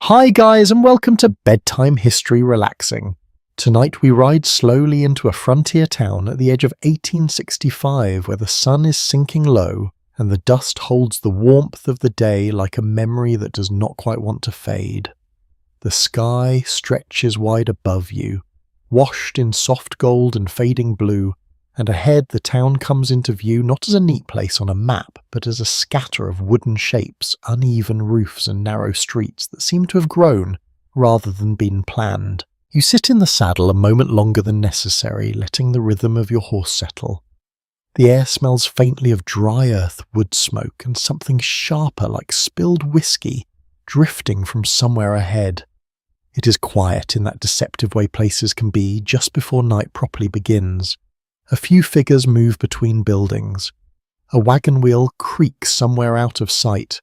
Hi guys, and welcome to Bedtime History Relaxing. Tonight we ride slowly into a frontier town at the edge of 1865 where the sun is sinking low and the dust holds the warmth of the day like a memory that does not quite want to fade. The sky stretches wide above you, washed in soft gold and fading blue, and ahead the town comes into view not as a neat place on a map, but as a scatter of wooden shapes, uneven roofs and narrow streets that seem to have grown rather than been planned. You sit in the saddle a moment longer than necessary, letting the rhythm of your horse settle. The air smells faintly of dry earth, wood smoke, and something sharper like spilled whiskey drifting from somewhere ahead. It is quiet in that deceptive way places can be just before night properly begins. A few figures move between buildings. A wagon wheel creaks somewhere out of sight.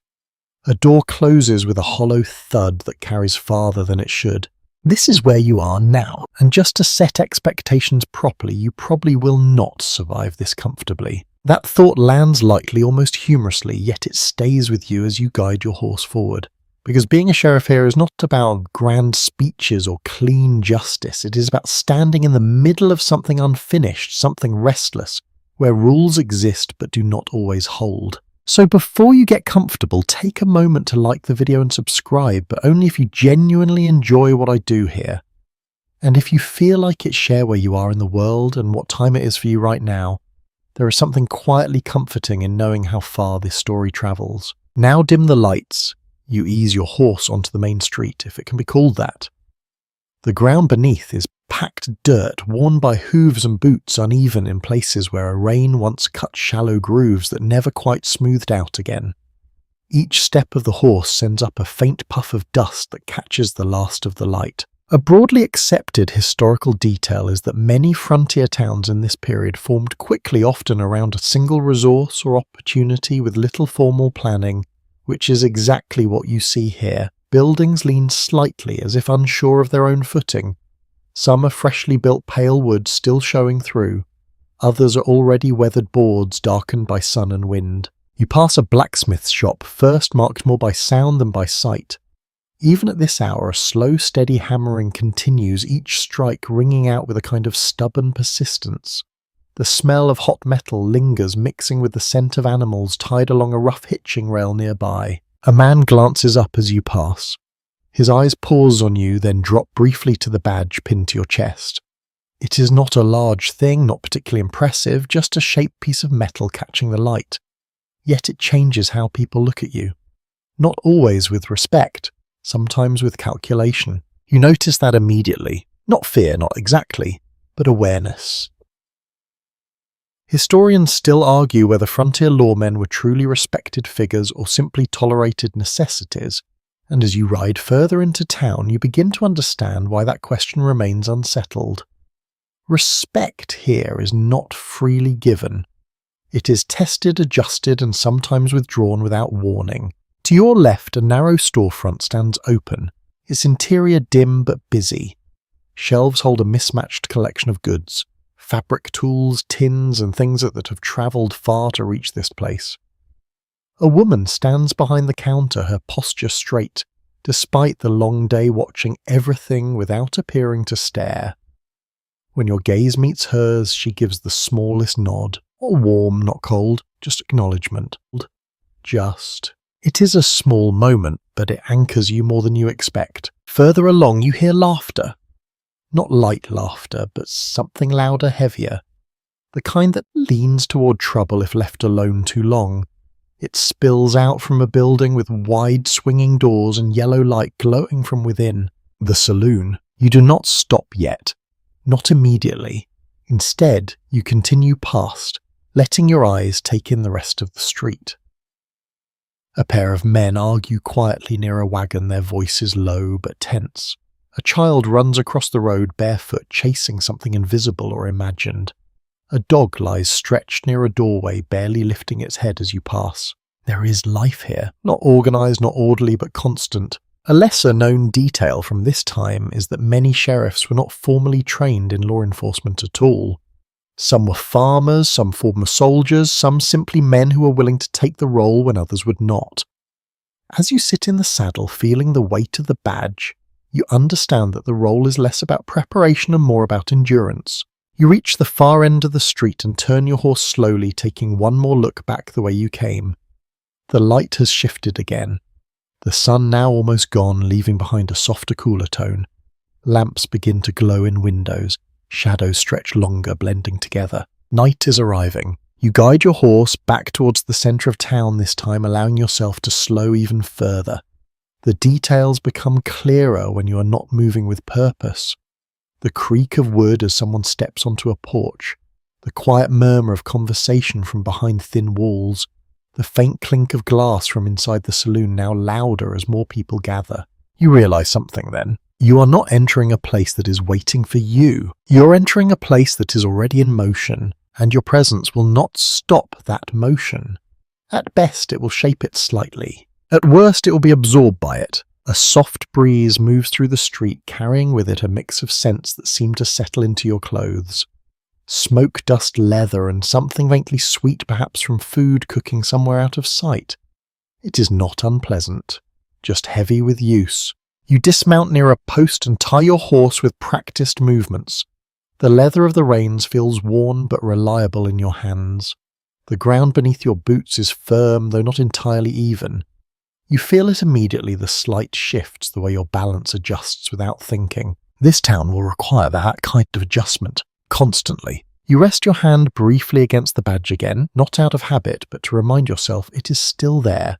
A door closes with a hollow thud that carries farther than it should. This is where you are now, and just to set expectations properly, you probably will not survive this comfortably. That thought lands lightly, almost humorously, yet it stays with you as you guide your horse forward. Because being a sheriff here is not about grand speeches or clean justice. It is about standing in the middle of something unfinished, something restless, where rules exist but do not always hold. So before you get comfortable, take a moment to like the video and subscribe, but only if you genuinely enjoy what I do here. And if you feel like it, share where you are in the world and what time it is for you right now. There is something quietly comforting in knowing how far this story travels. Now dim the lights. You ease your horse onto the main street, if it can be called that. The ground beneath is packed dirt, worn by hooves and boots, uneven in places where a rain once cut shallow grooves that never quite smoothed out again. Each step of the horse sends up a faint puff of dust that catches the last of the light. A broadly accepted historical detail is that many frontier towns in this period formed quickly, often around a single resource or opportunity with little formal planning, which is exactly what you see here. Buildings lean slightly as if unsure of their own footing. Some are freshly built pale wood still showing through. Others are already weathered boards darkened by sun and wind. You pass a blacksmith's shop, first marked more by sound than by sight. Even at this hour, a slow, steady hammering continues, each strike ringing out with a kind of stubborn persistence. The smell of hot metal lingers, mixing with the scent of animals tied along a rough hitching rail nearby. A man glances up as you pass. His eyes pause on you, then drop briefly to the badge pinned to your chest. It is not a large thing, not particularly impressive, just a shaped piece of metal catching the light. Yet it changes how people look at you. Not always with respect, sometimes with calculation. You notice that immediately. Not fear, not exactly, but awareness. Historians still argue whether frontier lawmen were truly respected figures or simply tolerated necessities, and as you ride further into town you begin to understand why that question remains unsettled. Respect here is not freely given. It is tested, adjusted, and sometimes withdrawn without warning. To your left, a narrow storefront stands open, its interior dim but busy. Shelves hold a mismatched collection of goods. Fabric tools, tins, and things that have travelled far to reach this place. A woman stands behind the counter, her posture straight, despite the long day watching everything without appearing to stare. When your gaze meets hers, she gives the smallest nod, not warm, not cold, just acknowledgement. Just. It is a small moment, but it anchors you more than you expect. Further along, you hear laughter. Not light laughter, but something louder, heavier. The kind that leans toward trouble if left alone too long. It spills out from a building with wide swinging doors and yellow light glowing from within. The saloon. You do not stop yet. Not immediately. Instead, you continue past, letting your eyes take in the rest of the street. A pair of men argue quietly near a wagon, their voices low but tense. A child runs across the road barefoot, chasing something invisible or imagined. A dog lies stretched near a doorway, barely lifting its head as you pass. There is life here, not organised, not orderly, but constant. A lesser-known detail from this time is that many sheriffs were not formally trained in law enforcement at all. Some were farmers, some former soldiers, some simply men who were willing to take the role when others would not. As you sit in the saddle feeling the weight of the badge, you understand that the role is less about preparation and more about endurance. You reach the far end of the street and turn your horse slowly, taking one more look back the way you came. The light has shifted again. The sun now almost gone, leaving behind a softer, cooler tone. Lamps begin to glow in windows. Shadows stretch longer, blending together. Night is arriving. You guide your horse back towards the centre of town this time, allowing yourself to slow even further. The details become clearer when you are not moving with purpose. The creak of wood as someone steps onto a porch, the quiet murmur of conversation from behind thin walls, the faint clink of glass from inside the saloon now louder as more people gather. You realise something then. You are not entering a place that is waiting for you. You're entering a place that is already in motion, and your presence will not stop that motion. At best, it will shape it slightly. At worst, it will be absorbed by it. A soft breeze moves through the street, carrying with it a mix of scents that seem to settle into your clothes. Smoke, dust, leather, and something faintly sweet perhaps from food cooking somewhere out of sight. It is not unpleasant, just heavy with use. You dismount near a post and tie your horse with practiced movements. The leather of the reins feels worn but reliable in your hands. The ground beneath your boots is firm, though not entirely even. You feel it immediately, the slight shifts, the way your balance adjusts without thinking. This town will require that kind of adjustment, constantly. You rest your hand briefly against the badge again, not out of habit, but to remind yourself it is still there.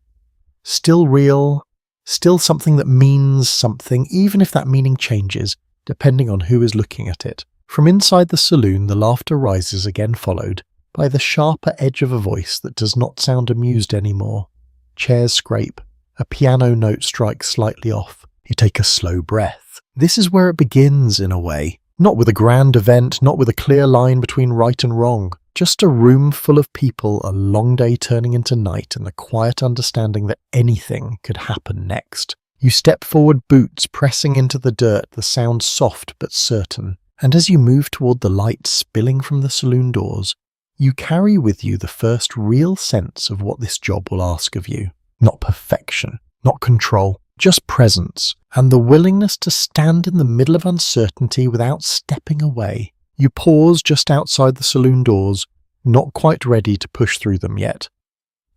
Still real, still something that means something, even if that meaning changes, depending on who is looking at it. From inside the saloon, the laughter rises again, followed by the sharper edge of a voice that does not sound amused anymore. Chairs scrape. A piano note strikes slightly off. You take a slow breath. This is where it begins, in a way. Not with a grand event, not with a clear line between right and wrong. Just a room full of people, a long day turning into night, and the quiet understanding that anything could happen next. You step forward, boots pressing into the dirt, the sound soft but certain. And as you move toward the light spilling from the saloon doors, you carry with you the first real sense of what this job will ask of you. Not perfection, not control, just presence, and the willingness to stand in the middle of uncertainty without stepping away. You pause just outside the saloon doors, not quite ready to push through them yet.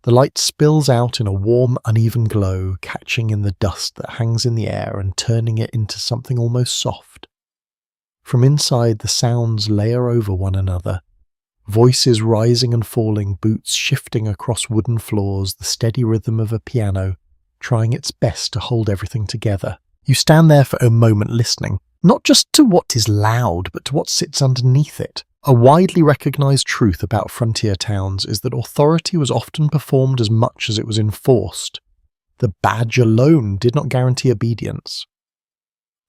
The light spills out in a warm, uneven glow, catching in the dust that hangs in the air and turning it into something almost soft. From inside, the sounds layer over one another. Voices rising and falling, boots shifting across wooden floors, the steady rhythm of a piano, trying its best to hold everything together. You stand there for a moment listening, not just to what is loud, but to what sits underneath it. A widely recognised truth about frontier towns is that authority was often performed as much as it was enforced. The badge alone did not guarantee obedience.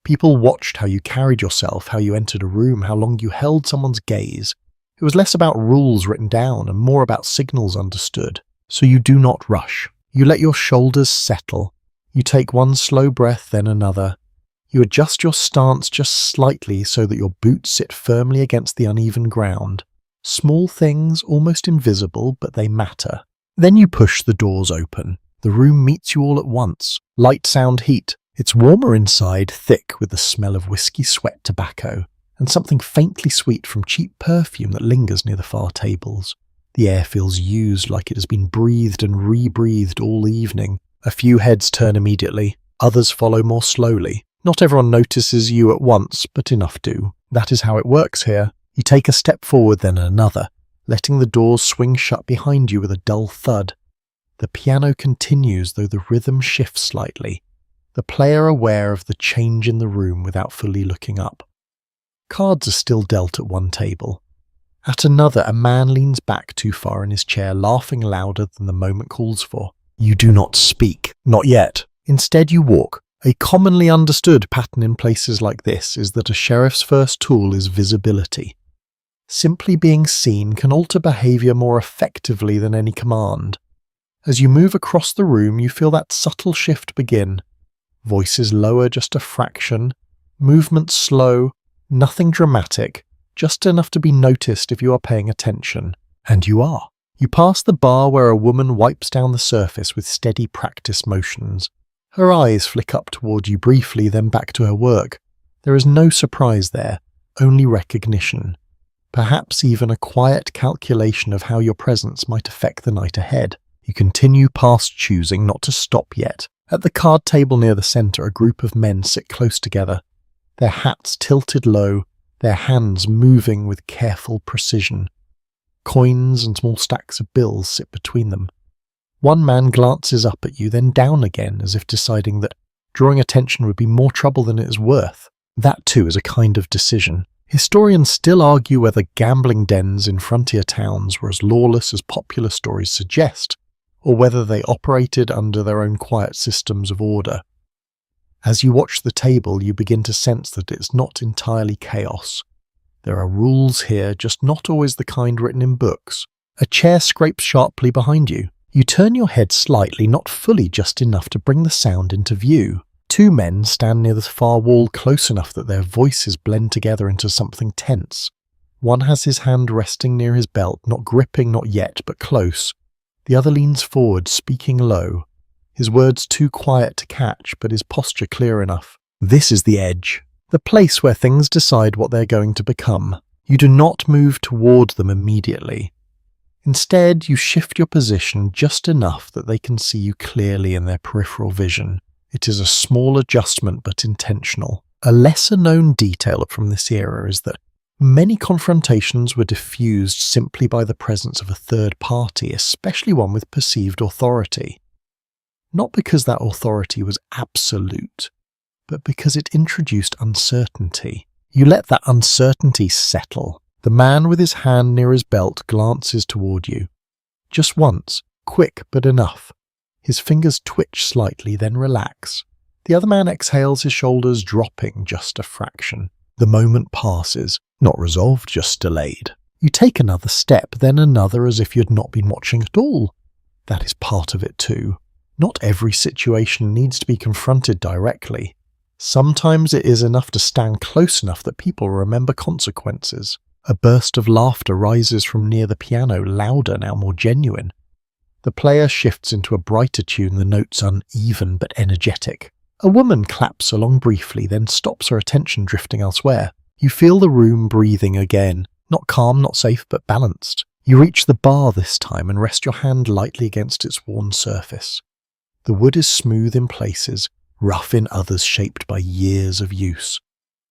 People watched how you carried yourself, how you entered a room, how long you held someone's gaze. It was less about rules written down and more about signals understood. So you do not rush. You let your shoulders settle. You take one slow breath, then another. You adjust your stance just slightly so that your boots sit firmly against the uneven ground. Small things, almost invisible, but they matter. Then you push the doors open. The room meets you all at once. Light, sound, heat. It's warmer inside, thick with the smell of whiskey, sweat, tobacco, and something faintly sweet from cheap perfume that lingers near the far tables. The air feels used, like it has been breathed and rebreathed all evening. A few heads turn immediately. Others follow more slowly. Not everyone notices you at once, but enough do. That is how it works here. You take a step forward, then another, letting the doors swing shut behind you with a dull thud. The piano continues, though the rhythm shifts slightly. The player aware of the change in the room without fully looking up. Cards are still dealt at one table. At another, a man leans back too far in his chair, laughing louder than the moment calls for. You do not speak. Not yet. Instead you walk. A commonly understood pattern in places like this is that a sheriff's first tool is visibility. Simply being seen can alter behaviour more effectively than any command. As you move across the room, you feel that subtle shift begin. Voices lower just a fraction, movements slow, nothing dramatic, just enough to be noticed if you are paying attention. And you are. You pass the bar where a woman wipes down the surface with steady practice motions. Her eyes flick up toward you briefly, then back to her work. There is no surprise there, only recognition. Perhaps even a quiet calculation of how your presence might affect the night ahead. You continue past choosing not to stop yet. At the card table near the centre, a group of men sit close together, their hats tilted low, their hands moving with careful precision. Coins and small stacks of bills sit between them. One man glances up at you, then down again, as if deciding that drawing attention would be more trouble than it is worth. That too is a kind of decision. Historians still argue whether gambling dens in frontier towns were as lawless as popular stories suggest, or whether they operated under their own quiet systems of order. As you watch the table, you begin to sense that it's not entirely chaos. There are rules here, just not always the kind written in books. A chair scrapes sharply behind you. You turn your head slightly, not fully, just enough to bring the sound into view. Two men stand near the far wall close enough that their voices blend together into something tense. One has his hand resting near his belt, not gripping, not yet, but close. The other leans forward, speaking low. His words too quiet to catch, but his posture clear enough. This is the edge, the place where things decide what they're going to become. You do not move toward them immediately. Instead, you shift your position just enough that they can see you clearly in their peripheral vision. It is a small adjustment, but intentional. A lesser-known detail from this era is that many confrontations were diffused simply by the presence of a third party, especially one with perceived authority. Not because that authority was absolute, but because it introduced uncertainty. You let that uncertainty settle. The man with his hand near his belt glances toward you. Just once, quick but enough. His fingers twitch slightly, then relax. The other man exhales, his shoulders dropping just a fraction. The moment passes, not resolved, just delayed. You take another step, then another, as if you had not been watching at all. That is part of it too. Not every situation needs to be confronted directly. Sometimes it is enough to stand close enough that people remember consequences. A burst of laughter rises from near the piano, louder, now more genuine. The player shifts into a brighter tune, the notes uneven but energetic. A woman claps along briefly, then stops, her attention drifting elsewhere. You feel the room breathing again, not calm, not safe, but balanced. You reach the bar this time and rest your hand lightly against its worn surface. The wood is smooth in places, rough in others, shaped by years of use.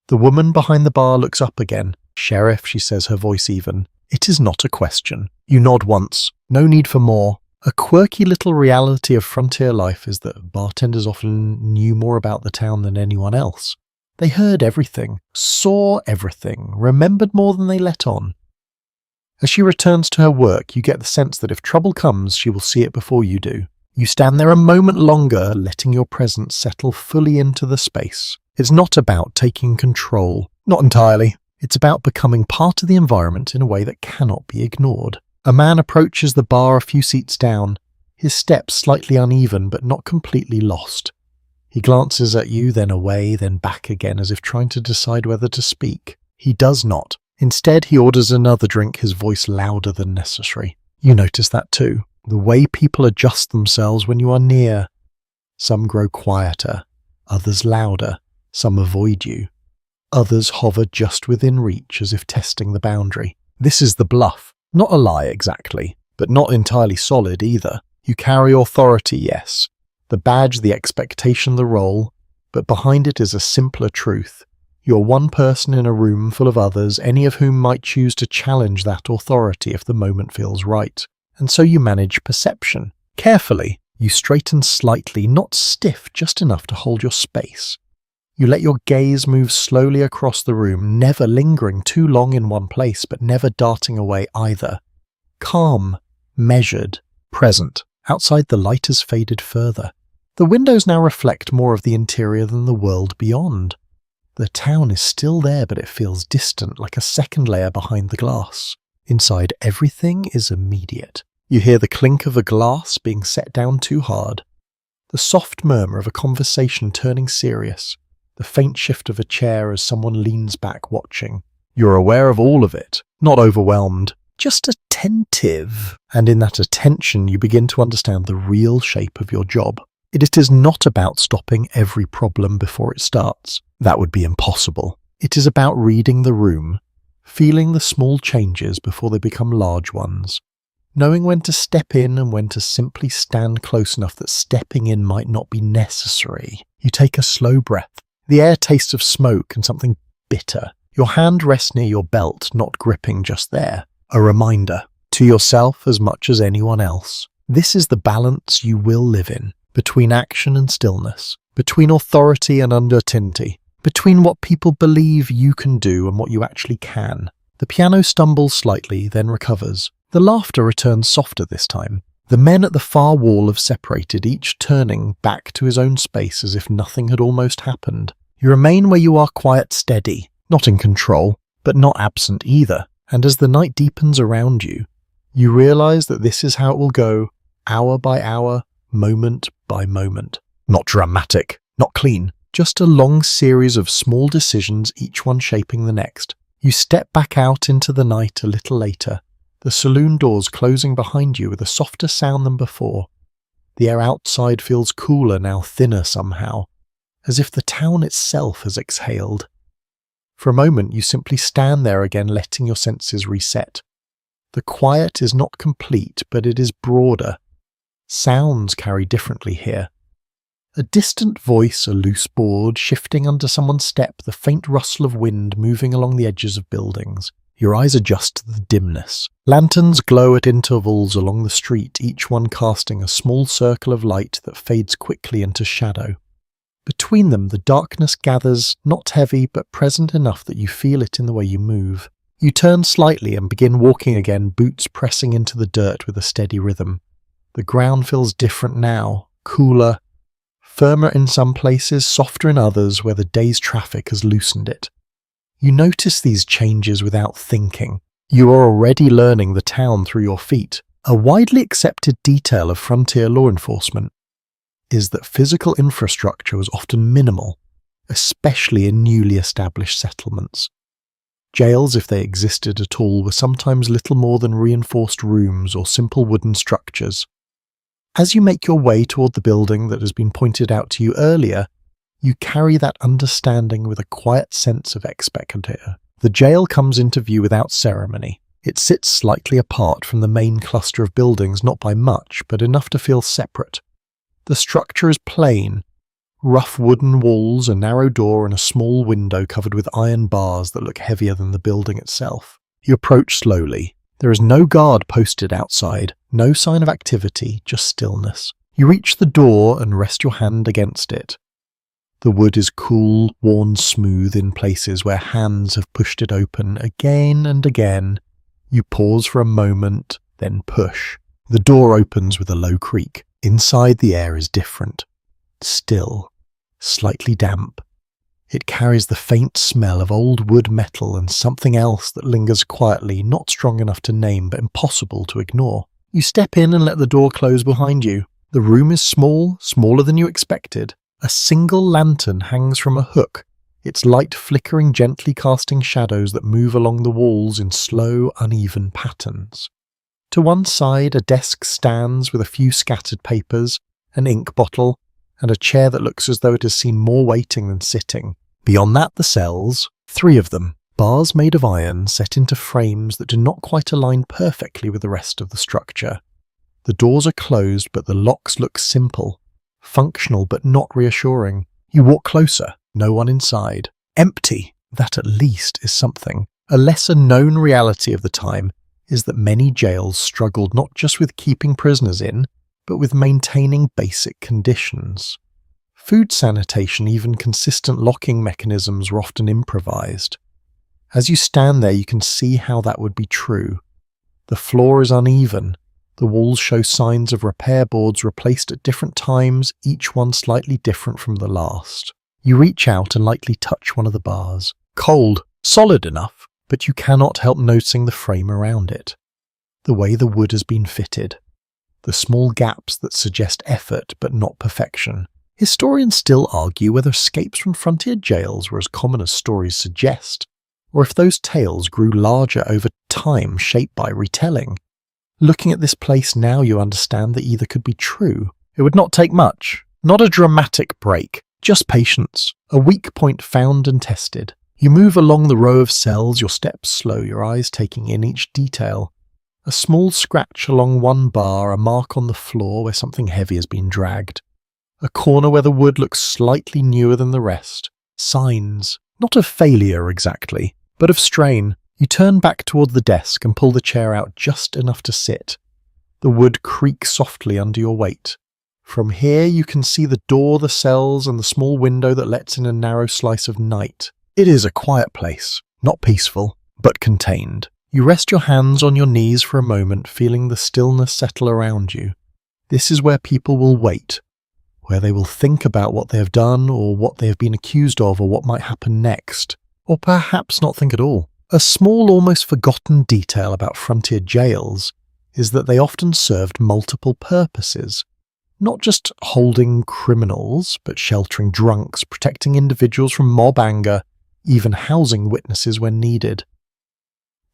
The woman behind the bar looks up again. "Sheriff," she says, her voice even. It is not a question. You nod once. No need for more. A quirky little reality of frontier life is that bartenders often knew more about the town than anyone else. They heard everything, saw everything, remembered more than they let on. As she returns to her work, you get the sense that if trouble comes, she will see it before you do. You stand there a moment longer, letting your presence settle fully into the space. It's not about taking control. Not entirely. It's about becoming part of the environment in a way that cannot be ignored. A man approaches the bar a few seats down, his steps slightly uneven but not completely lost. He glances at you, then away, then back again, as if trying to decide whether to speak. He does not. Instead, he orders another drink, his voice louder than necessary. You notice that too. The way people adjust themselves when you are near. Some grow quieter, others louder, some avoid you. Others hover just within reach, as if testing the boundary. This is the bluff. Not a lie exactly, but not entirely solid either. You carry authority, yes. The badge, the expectation, the role, but behind it is a simpler truth. You're one person in a room full of others, any of whom might choose to challenge that authority if the moment feels right. And so you manage perception. Carefully, you straighten slightly, not stiff, just enough to hold your space. You let your gaze move slowly across the room, never lingering too long in one place, but never darting away either. Calm, measured, present. Outside, the light has faded further. The windows now reflect more of the interior than the world beyond. The town is still there, but it feels distant, like a second layer behind the glass. Inside, everything is immediate. You hear the clink of a glass being set down too hard, the soft murmur of a conversation turning serious, the faint shift of a chair as someone leans back watching. You're aware of all of it, not overwhelmed, just a attentive. And in that attention, you begin to understand the real shape of your job. It is not about stopping every problem before it starts. That would be impossible. It is about reading the room, feeling the small changes before they become large ones, knowing when to step in and when to simply stand close enough that stepping in might not be necessary. You take a slow breath. The air tastes of smoke and something bitter. Your hand rests near your belt, not gripping just there. A reminder, to yourself as much as anyone else. This is the balance you will live in, between action and stillness, between authority and uncertainty, between what people believe you can do and what you actually can. The piano stumbles slightly, then recovers. The laughter returns softer this time. The men at the far wall have separated, each turning back to his own space as if nothing had almost happened. You remain where you are, quiet, steady, not in control, but not absent either. And as the night deepens around you, you realize that this is how it will go, hour by hour, moment by moment. Not dramatic, not clean, just a long series of small decisions, each one shaping the next. You step back out into the night a little later, the saloon doors closing behind you with a softer sound than before. The air outside feels cooler now, thinner somehow, as if the town itself has exhaled. For a moment you simply stand there again, letting your senses reset. The quiet is not complete, but it is broader. Sounds carry differently here. A distant voice, a loose board, shifting under someone's step, the faint rustle of wind moving along the edges of buildings. Your eyes adjust to the dimness. Lanterns glow at intervals along the street, each one casting a small circle of light that fades quickly into shadow. Between them, the darkness gathers, not heavy, but present enough that you feel it in the way you move. You turn slightly and begin walking again, boots pressing into the dirt with a steady rhythm. The ground feels different now, cooler, firmer in some places, softer in others where the day's traffic has loosened it. You notice these changes without thinking. You are already learning the town through your feet. A widely accepted detail of frontier law enforcement is that physical infrastructure was often minimal, especially in newly established settlements. Jails, if they existed at all, were sometimes little more than reinforced rooms or simple wooden structures. As you make your way toward the building that has been pointed out to you earlier, you carry that understanding with a quiet sense of expectancy. The jail comes into view without ceremony. It sits slightly apart from the main cluster of buildings, not by much, but enough to feel separate. The structure is plain, rough wooden walls, a narrow door and a small window covered with iron bars that look heavier than the building itself. You approach slowly. There is no guard posted outside, no sign of activity, just stillness. You reach the door and rest your hand against it. The wood is cool, worn smooth in places where hands have pushed it open again and again. You pause for a moment, then push. The door opens with a low creak. Inside, the air is different. Still, slightly damp. It carries the faint smell of old wood metal and something else that lingers quietly, not strong enough to name but impossible to ignore. You step in and let the door close behind you. The room is small, smaller than you expected. A single lantern hangs from a hook, its light flickering, gently casting shadows that move along the walls in slow, uneven patterns. To one side, a desk stands with a few scattered papers, an ink bottle, and a chair that looks as though it has seen more waiting than sitting. Beyond that, the cells, 3 of them, bars made of iron set into frames that do not quite align perfectly with the rest of the structure. The doors are closed, but the locks look simple, functional but not reassuring. You walk closer, no one inside. Empty, that at least is something. A lesser known reality of the time is that many jails struggled not just with keeping prisoners in, but with maintaining basic conditions. Food sanitation, even consistent locking mechanisms were often improvised. As you stand there, you can see how that would be true. The floor is uneven. The walls show signs of repair boards replaced at different times, each one slightly different from the last. You reach out and lightly touch one of the bars. Cold, solid enough, but you cannot help noticing the frame around it. The way the wood has been fitted. The small gaps that suggest effort but not perfection. Historians still argue whether escapes from frontier jails were as common as stories suggest, or if those tales grew larger over time, shaped by retelling. Looking at this place now, you understand that either could be true. It would not take much. Not a dramatic break, just patience. A weak point found and tested. You move along the row of cells, your steps slow, your eyes taking in each detail. A small scratch along one bar, a mark on the floor where something heavy has been dragged. A corner where the wood looks slightly newer than the rest. Signs, not of failure exactly, but of strain. You turn back toward the desk and pull the chair out just enough to sit. The wood creaks softly under your weight. From here you can see the door, the cells, and the small window that lets in a narrow slice of night. It is a quiet place, not peaceful, but contained. You rest your hands on your knees for a moment, feeling the stillness settle around you. This is where people will wait, where they will think about what they have done or what they have been accused of or what might happen next, or perhaps not think at all. A small, almost forgotten detail about frontier jails is that they often served multiple purposes. Not just holding criminals, but sheltering drunks, protecting individuals from mob anger, even housing witnesses when needed.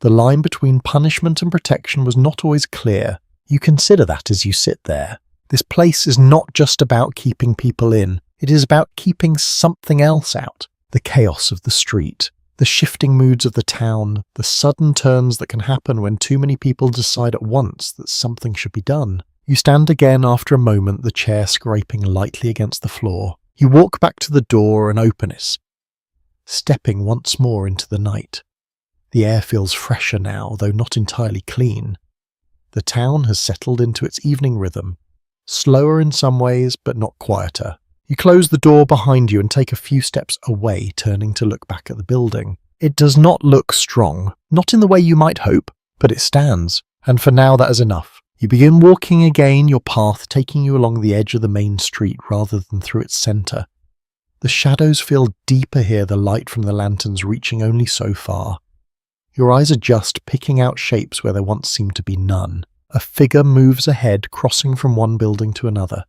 The line between punishment and protection was not always clear. You consider that as you sit there. This place is not just about keeping people in, it is about keeping something else out. The chaos of the street, the shifting moods of the town, the sudden turns that can happen when too many people decide at once that something should be done. You stand again after a moment, the chair scraping lightly against the floor. You walk back to the door and open it, stepping once more into the night. The air feels fresher now, though not entirely clean. The town has settled into its evening rhythm, slower in some ways, but not quieter. You close the door behind you and take a few steps away, turning to look back at the building. It does not look strong, not in the way you might hope, but it stands, and for now that is enough. You begin walking again, your path taking you along the edge of the main street rather than through its centre. The shadows feel deeper here, the light from the lanterns reaching only so far. Your eyes adjust, picking out shapes where there once seemed to be none. A figure moves ahead, crossing from one building to another.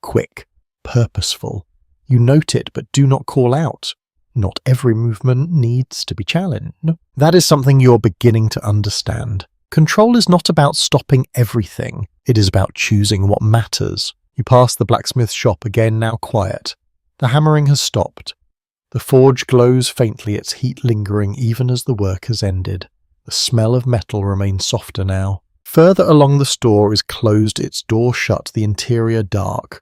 Quick, purposeful. You note it, but do not call out. Not every movement needs to be challenged. That is something you're beginning to understand. Control is not about stopping everything. It is about choosing what matters. You pass the blacksmith shop, again now quiet. The hammering has stopped. The forge glows faintly, its heat lingering even as the work has ended. The smell of metal remains softer now. Further along the store is closed, its door shut, the interior dark.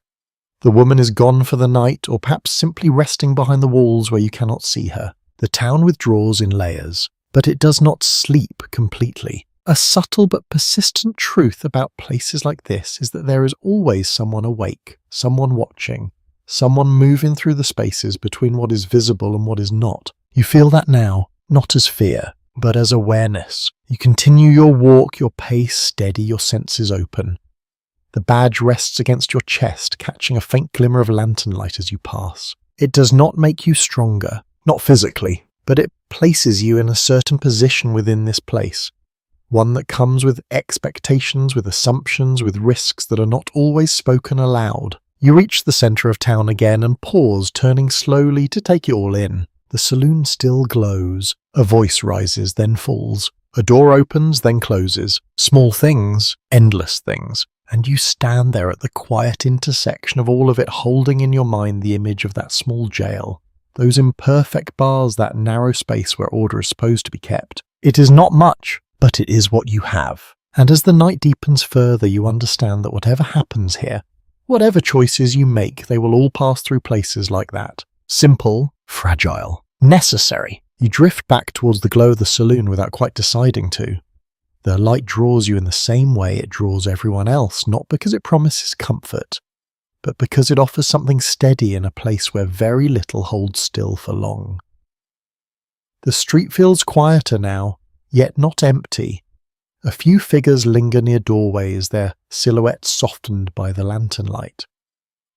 The woman is gone for the night, or perhaps simply resting behind the walls where you cannot see her. The town withdraws in layers, but it does not sleep completely. A subtle but persistent truth about places like this is that there is always someone awake, someone watching, someone moving through the spaces between what is visible and what is not. You feel that now, not as fear, but as awareness. You continue your walk, your pace steady, your senses open. The badge rests against your chest, catching a faint glimmer of lantern light as you pass. It does not make you stronger, not physically, but it places you in a certain position within this place. One that comes with expectations, with assumptions, with risks that are not always spoken aloud. You reach the centre of town again and pause, turning slowly to take it all in. The saloon still glows. A voice rises, then falls. A door opens, then closes. Small things, endless things. And you stand there at the quiet intersection of all of it, holding in your mind the image of that small jail. Those imperfect bars, that narrow space where order is supposed to be kept. It is not much, but it is what you have. And as the night deepens further, you understand that whatever happens here, whatever choices you make, they will all pass through places like that. Simple, fragile, necessary. You drift back towards the glow of the saloon without quite deciding to. The light draws you in the same way it draws everyone else, not because it promises comfort, but because it offers something steady in a place where very little holds still for long. The street feels quieter now, yet not empty. A few figures linger near doorways, their silhouettes softened by the lantern light.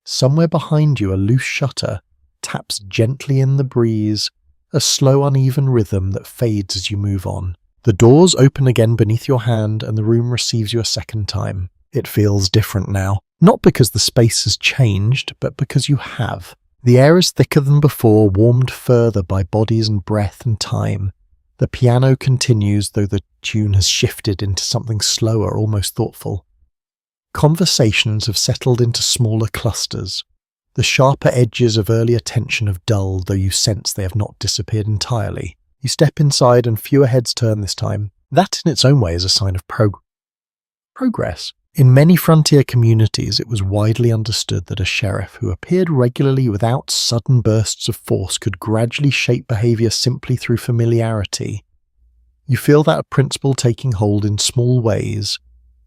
Somewhere behind you, a loose shutter taps gently in the breeze, a slow, uneven rhythm that fades as you move on. The doors open again beneath your hand, and the room receives you a second time. It feels different now, not because the space has changed, but because you have. The air is thicker than before, warmed further by bodies and breath and time. The piano continues, though the tune has shifted into something slower, almost thoughtful. Conversations have settled into smaller clusters. The sharper edges of earlier tension have dulled, though you sense they have not disappeared entirely. You step inside and fewer heads turn this time. That in its own way is a sign of progress. In many frontier communities, it was widely understood that a sheriff who appeared regularly without sudden bursts of force could gradually shape behavior simply through familiarity. You feel that principle taking hold in small ways.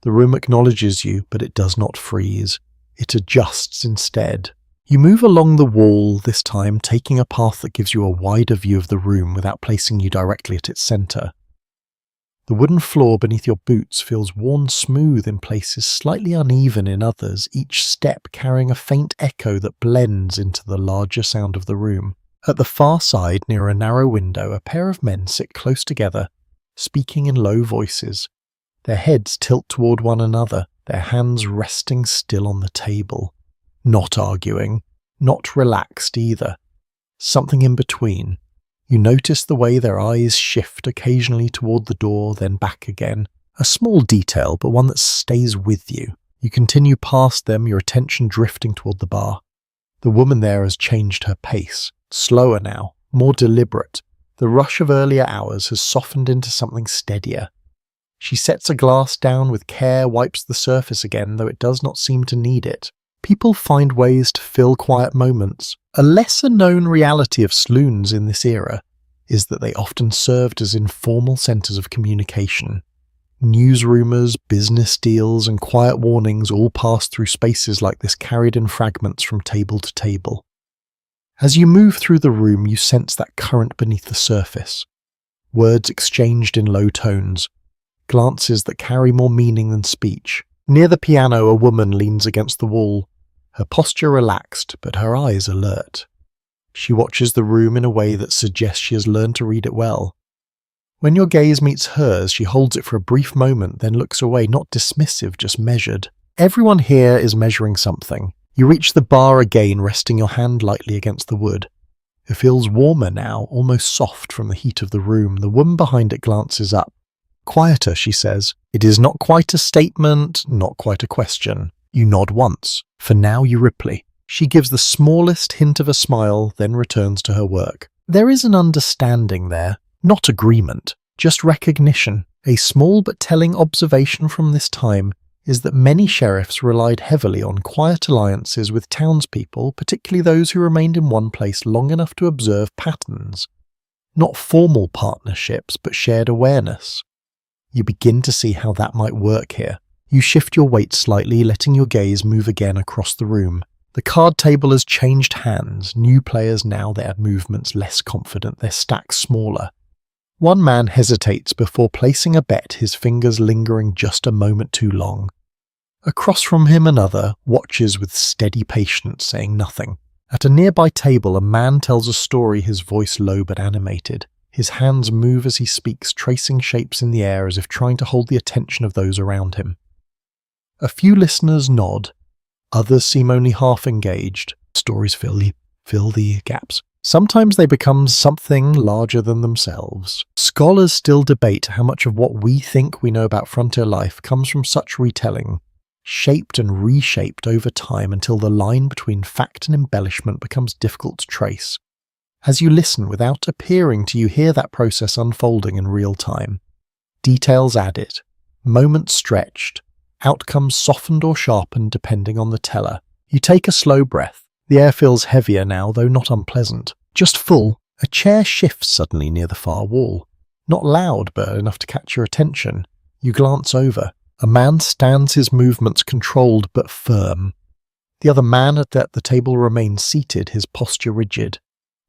The room acknowledges you, but it does not freeze. It adjusts instead. You move along the wall, this time taking a path that gives you a wider view of the room without placing you directly at its center. The wooden floor beneath your boots feels worn smooth in places, slightly uneven in others, each step carrying a faint echo that blends into the larger sound of the room. At the far side, near a narrow window, a pair of men sit close together, speaking in low voices. Their heads tilt toward one another, their hands resting still on the table. Not arguing, not relaxed either. Something in between. You notice the way their eyes shift occasionally toward the door, then back again. A small detail, but one that stays with you. You continue past them, your attention drifting toward the bar. The woman there has changed her pace. Slower now, more deliberate. The rush of earlier hours has softened into something steadier. She sets a glass down with care, wipes the surface again, though it does not seem to need it. People find ways to fill quiet moments. A lesser-known reality of saloons in this era is that they often served as informal centers of communication. News rumors, business deals, and quiet warnings all passed through spaces like this, carried in fragments from table to table. As you move through the room, you sense that current beneath the surface. Words exchanged in low tones, glances that carry more meaning than speech. Near the piano, a woman leans against the wall, her posture relaxed, but her eyes alert. She watches the room in a way that suggests she has learned to read it well. When your gaze meets hers, she holds it for a brief moment, then looks away, not dismissive, just measured. Everyone here is measuring something. You reach the bar again, resting your hand lightly against the wood. It feels warmer now, almost soft from the heat of the room. The woman behind it glances up. "Quieter," she says. It is not quite a statement, not quite a question. You nod once. For now you Ripley. She gives the smallest hint of a smile, then returns to her work. There is an understanding there, not agreement, just recognition. A small but telling observation from this time is that many sheriffs relied heavily on quiet alliances with townspeople, particularly those who remained in one place long enough to observe patterns. Not formal partnerships, but shared awareness. You begin to see how that might work here. You shift your weight slightly, letting your gaze move again across the room. The card table has changed hands, new players now, their movements less confident, their stacks smaller. One man hesitates before placing a bet, his fingers lingering just a moment too long. Across from him another watches with steady patience, saying nothing. At a nearby table, a man tells a story, his voice low but animated. His hands move as he speaks, tracing shapes in the air as if trying to hold the attention of those around him. A few listeners nod. Others seem only half engaged. Stories fill the gaps. Sometimes they become something larger than themselves. Scholars still debate how much of what we think we know about frontier life comes from such retelling, shaped and reshaped over time until the line between fact and embellishment becomes difficult to trace. As you listen without appearing to, you hear that process unfolding in real time. Details added, moments stretched, outcomes softened or sharpened depending on the teller. You take a slow breath. The air feels heavier now, though not unpleasant. Just full. A chair shifts suddenly near the far wall. Not loud, but enough to catch your attention. You glance over. A man stands, his movements controlled but firm. The other man at the table remains seated, his posture rigid.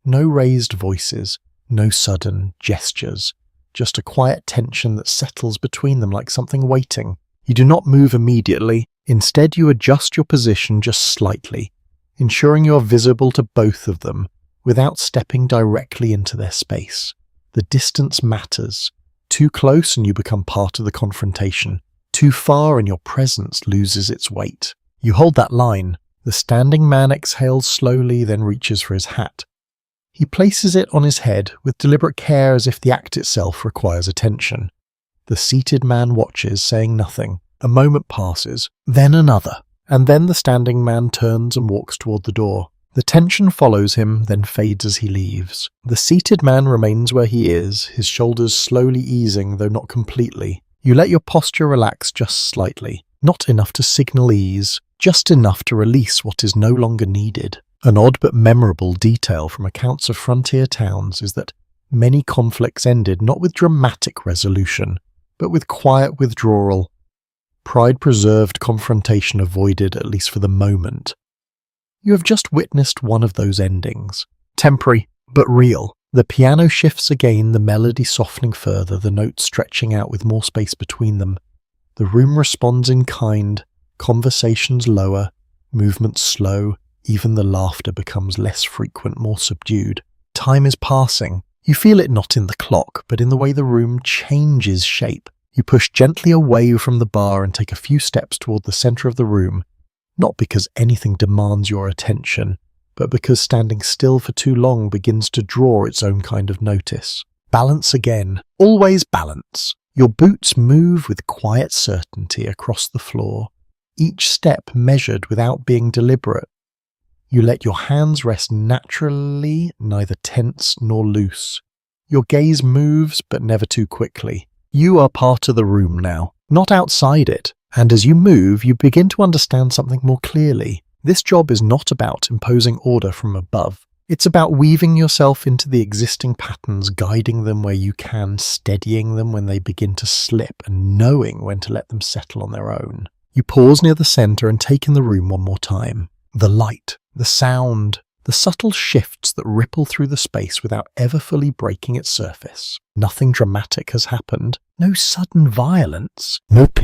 No raised voices, no sudden gestures. Just a quiet tension that settles between them like something waiting. You do not move immediately. Instead, you adjust your position just slightly, ensuring you are visible to both of them without stepping directly into their space. The distance matters. Too close and you become part of the confrontation. Too far and your presence loses its weight. You hold that line. The standing man exhales slowly, then reaches for his hat. He places it on his head with deliberate care as if the act itself requires attention. The seated man watches, saying nothing. A moment passes, then another, and then the standing man turns and walks toward the door. The tension follows him, then fades as he leaves. The seated man remains where he is, his shoulders slowly easing, though not completely. You let your posture relax just slightly. Not enough to signal ease, just enough to release what is no longer needed. An odd but memorable detail from accounts of frontier towns is that many conflicts ended not with dramatic resolution, but with quiet withdrawal. Pride-preserved confrontation avoided, at least for the moment. You have just witnessed one of those endings. Temporary, but real. The piano shifts again, the melody softening further, the notes stretching out with more space between them. The room responds in kind, conversations lower, movements slow, even the laughter becomes less frequent, more subdued. Time is passing. You feel it not in the clock, but in the way the room changes shape. You push gently away from the bar and take a few steps toward the center of the room, not because anything demands your attention, but because standing still for too long begins to draw its own kind of notice. Balance again. Always balance. Your boots move with quiet certainty across the floor, each step measured without being deliberate. You let your hands rest naturally, neither tense nor loose. Your gaze moves, but never too quickly. You are part of the room now, not outside it, and as you move, you begin to understand something more clearly. This job is not about imposing order from above. It's about weaving yourself into the existing patterns, guiding them where you can, steadying them when they begin to slip, and knowing when to let them settle on their own. You pause near the center and take in the room one more time. The light, the sound, the subtle shifts that ripple through the space without ever fully breaking its surface. Nothing dramatic has happened. No sudden violence. Nope.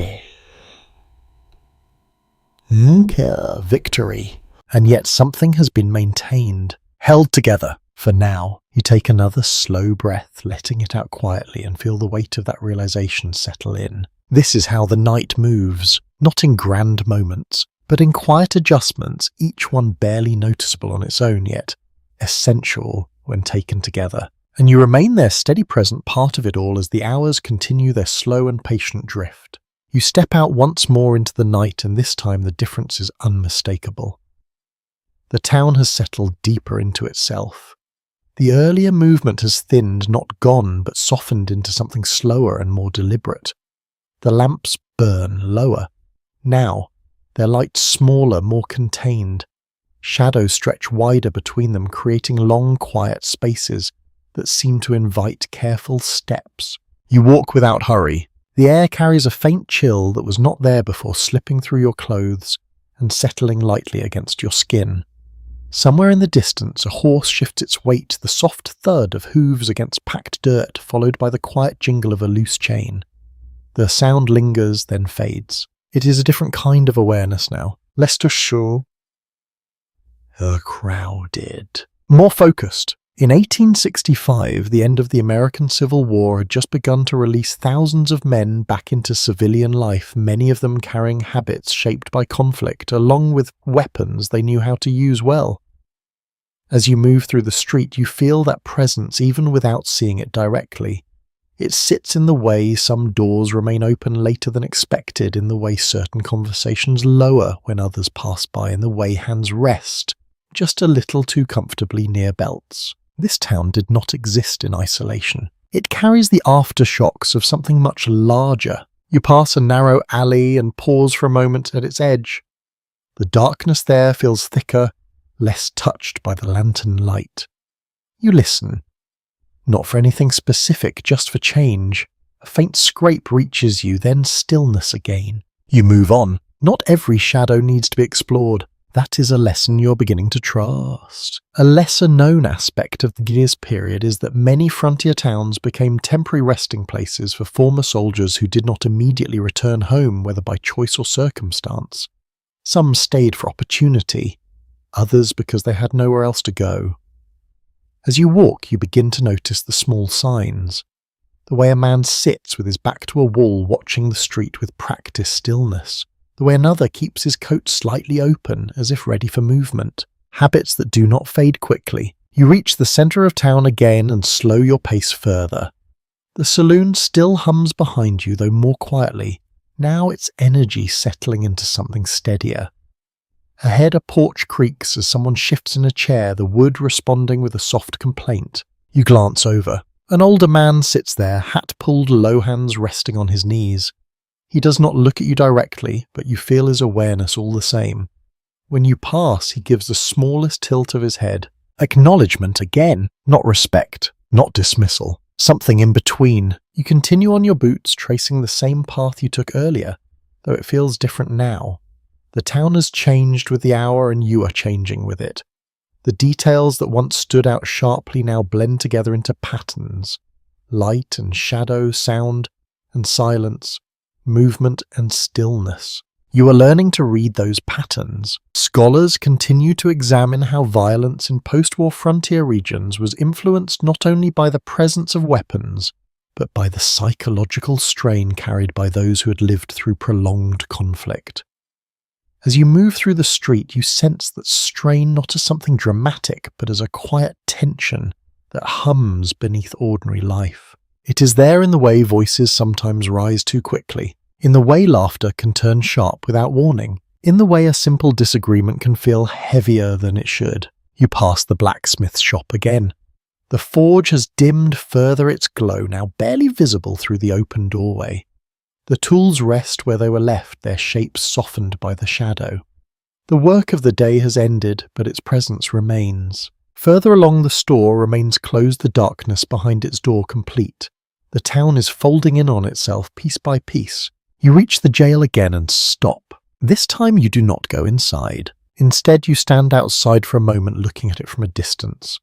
Okay, victory. And yet something has been maintained, held together. For now, you take another slow breath, letting it out quietly, and feel the weight of that realization settle in. This is how the night moves, not in grand moments, but in quiet adjustments, each one barely noticeable on its own, yet essential when taken together. And you remain their steady present part of it all as the hours continue their slow and patient drift. You step out once more into the night, and this time the difference is unmistakable. The town has settled deeper into itself. The earlier movement has thinned, not gone, but softened into something slower and more deliberate. The lamps burn lower. Now, their light smaller, more contained. Shadows stretch wider between them, creating long, quiet spaces that seem to invite careful steps. You walk without hurry. The air carries a faint chill that was not there before, slipping through your clothes and settling lightly against your skin. Somewhere in the distance, a horse shifts its weight, the soft thud of hooves against packed dirt, followed by the quiet jingle of a loose chain. The sound lingers, then fades. It is a different kind of awareness now. Less sure. Crowded. More focused. In 1865, the end of the American Civil War had just begun to release thousands of men back into civilian life, many of them carrying habits shaped by conflict, along with weapons they knew how to use well. As you move through the street, you feel that presence even without seeing it directly. It sits in the way some doors remain open later than expected, in the way certain conversations lower when others pass by, in the way hands rest just a little too comfortably near belts. This town did not exist in isolation. It carries the aftershocks of something much larger. You pass a narrow alley and pause for a moment at its edge. The darkness there feels thicker, less touched by the lantern light. You listen. Not for anything specific, just for change. A faint scrape reaches you, then stillness again. You move on. Not every shadow needs to be explored. That is a lesson you're beginning to trust. A lesser-known aspect of the Guinness period is that many frontier towns became temporary resting places for former soldiers who did not immediately return home, whether by choice or circumstance. Some stayed for opportunity, others because they had nowhere else to go. As you walk, you begin to notice the small signs. The way a man sits with his back to a wall watching the street with practiced stillness. The way another keeps his coat slightly open as if ready for movement. Habits that do not fade quickly. You reach the center of town again and slow your pace further. The saloon still hums behind you, though more quietly. Now its energy settling into something steadier. Ahead a porch creaks as someone shifts in a chair, the wood responding with a soft complaint. You glance over. An older man sits there, hat pulled low, hands resting on his knees. He does not look at you directly, but you feel his awareness all the same. When you pass, he gives the smallest tilt of his head. Acknowledgement again, not respect, not dismissal. Something in between. You continue on your boots, tracing the same path you took earlier, though it feels different now. The town has changed with the hour and you are changing with it. The details that once stood out sharply now blend together into patterns. Light and shadow, sound and silence, movement and stillness. You are learning to read those patterns. Scholars continue to examine how violence in post-war frontier regions was influenced not only by the presence of weapons, but by the psychological strain carried by those who had lived through prolonged conflict. As you move through the street, you sense that strain not as something dramatic, but as a quiet tension that hums beneath ordinary life. It is there in the way voices sometimes rise too quickly, in the way laughter can turn sharp without warning, in the way a simple disagreement can feel heavier than it should. You pass the blacksmith's shop again. The forge has dimmed further its glow, now barely visible through the open doorway. The tools rest where they were left, their shapes softened by the shadow. The work of the day has ended, but its presence remains. Further along the store remains closed the darkness behind its door complete. The town is folding in on itself piece by piece. You reach the jail again and stop. This time you do not go inside. Instead you stand outside for a moment looking at it from a distance.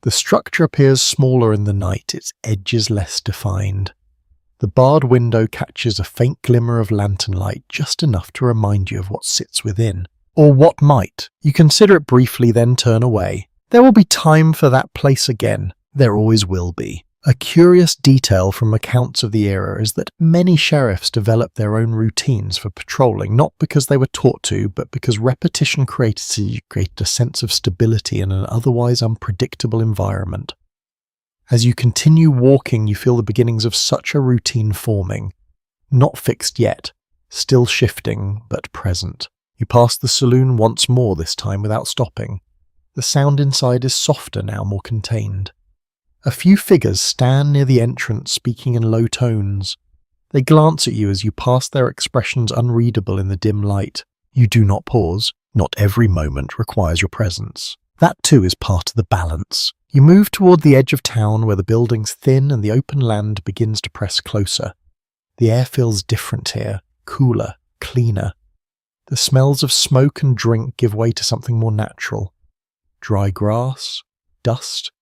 The structure appears smaller in the night, its edges less defined. The barred window catches a faint glimmer of lantern light, just enough to remind you of what sits within. Or what might. You consider it briefly, then turn away. There will be time for that place again. There always will be. A curious detail from accounts of the era is that many sheriffs developed their own routines for patrolling, not because they were taught to, but because repetition created a sense of stability in an otherwise unpredictable environment. As you continue walking, you feel the beginnings of such a routine forming. Not fixed yet, still shifting, but present. You pass the saloon once more, this time without stopping. The sound inside is softer now, more contained. A few figures stand near the entrance, speaking in low tones. They glance at you as you pass, their expressions unreadable in the dim light. You do not pause. Not every moment requires your presence. That too is part of the balance. You move toward the edge of town where the buildings thin and the open land begins to press closer. The air feels different here, cooler, cleaner. The smells of smoke and drink give way to something more natural. Dry grass, dust,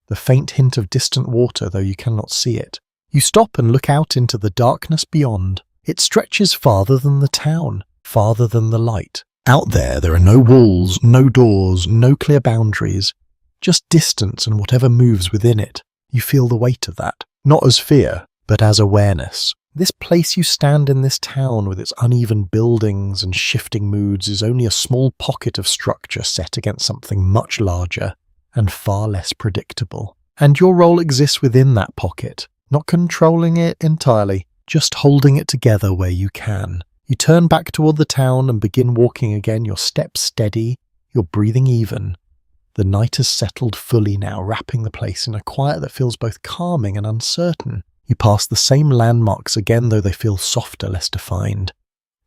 the faint hint of distant water, though you cannot see it. You stop and look out into the darkness beyond. It stretches farther than the town, farther than the light. Out there are no walls, no doors, no clear boundaries, just distance and whatever moves within it. You feel the weight of that, not as fear, but as awareness. This place you stand in, this town with its uneven buildings and shifting moods, is only a small pocket of structure set against something much larger and far less predictable. And your role exists within that pocket, not controlling it entirely, just holding it together where you can. You turn back toward the town and begin walking again, your steps steady, your breathing even. The night has settled fully now, wrapping the place in a quiet that feels both calming and uncertain. You pass the same landmarks again, though they feel softer, less defined.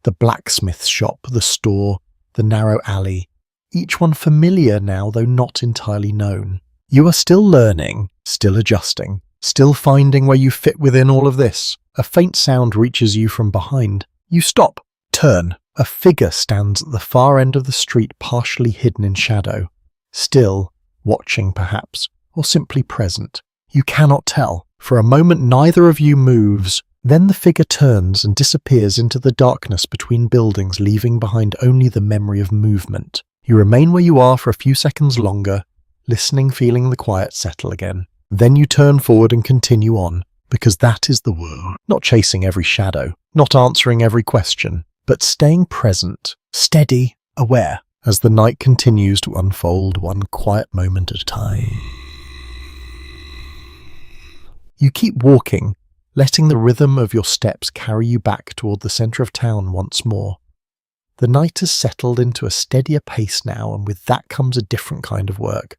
The blacksmith's shop, the store, the narrow alley, each one familiar now, though not entirely known. You are still learning, still adjusting, still finding where you fit within all of this. A faint sound reaches you from behind. You stop, turn. A figure stands at the far end of the street, partially hidden in shadow. Still, watching perhaps, or simply present. You cannot tell. For a moment neither of you moves. Then the figure turns and disappears into the darkness between buildings, leaving behind only the memory of movement. You remain where you are for a few seconds longer, listening, feeling the quiet settle again. Then you turn forward and continue on, because that is the world. Not chasing every shadow, not answering every question, but staying present, steady, aware. as the night continues to unfold one quiet moment at a time. You keep walking, letting the rhythm of your steps carry you back toward the center of town once more. The night has settled into a steadier pace now, and with that comes a different kind of work.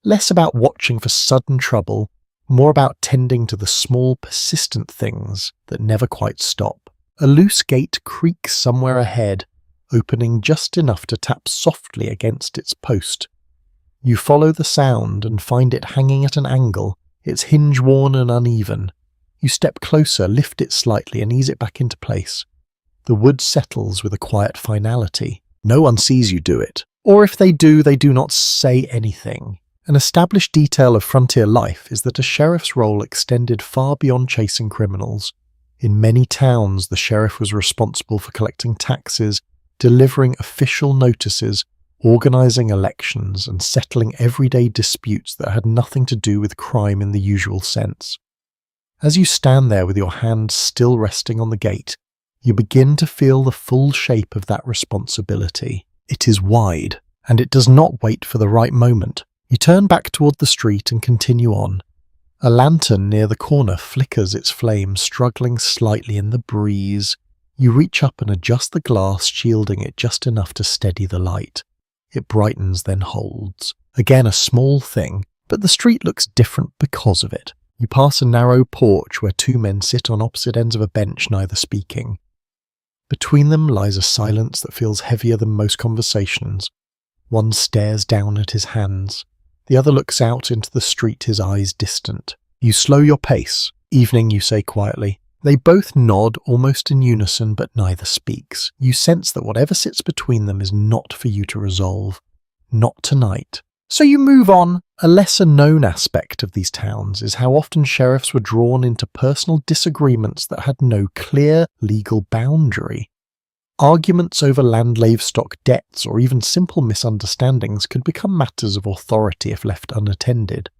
Less about watching for sudden trouble, more about tending to the small, persistent things that never quite stop. A loose gate creaks somewhere ahead, opening just enough to tap softly against its post. You follow the sound and find it hanging at an angle, its hinge worn and uneven. You step closer, lift it slightly, and ease it back into place. The wood settles with a quiet finality. No one sees you do it. Or if they do not say anything. An established detail of frontier life is that a sheriff's role extended far beyond chasing criminals. In many towns, the sheriff was responsible for collecting taxes, delivering official notices, organizing elections, and settling everyday disputes that had nothing to do with crime in the usual sense. As you stand there with your hand still resting on the gate, you begin to feel the full shape of that responsibility. It is wide, and it does not wait for the right moment. You turn back toward the street and continue on. A lantern near the corner flickers its flame, struggling slightly in the breeze. You reach up and adjust the glass, shielding it just enough to steady the light. It brightens, then holds. Again, a small thing, but the street looks different because of it. You pass a narrow porch where two men sit on opposite ends of a bench, neither speaking. Between them lies a silence that feels heavier than most conversations. One stares down at his hands. The other looks out into the street, his eyes distant. You slow your pace. Evening, you say quietly. They both nod, almost in unison, but neither speaks. You sense that whatever sits between them is not for you to resolve. Not tonight. So you move on. A lesser-known aspect of these towns is how often sheriffs were drawn into personal disagreements that had no clear legal boundary. Arguments over land livestock debts or even simple misunderstandings could become matters of authority if left unattended.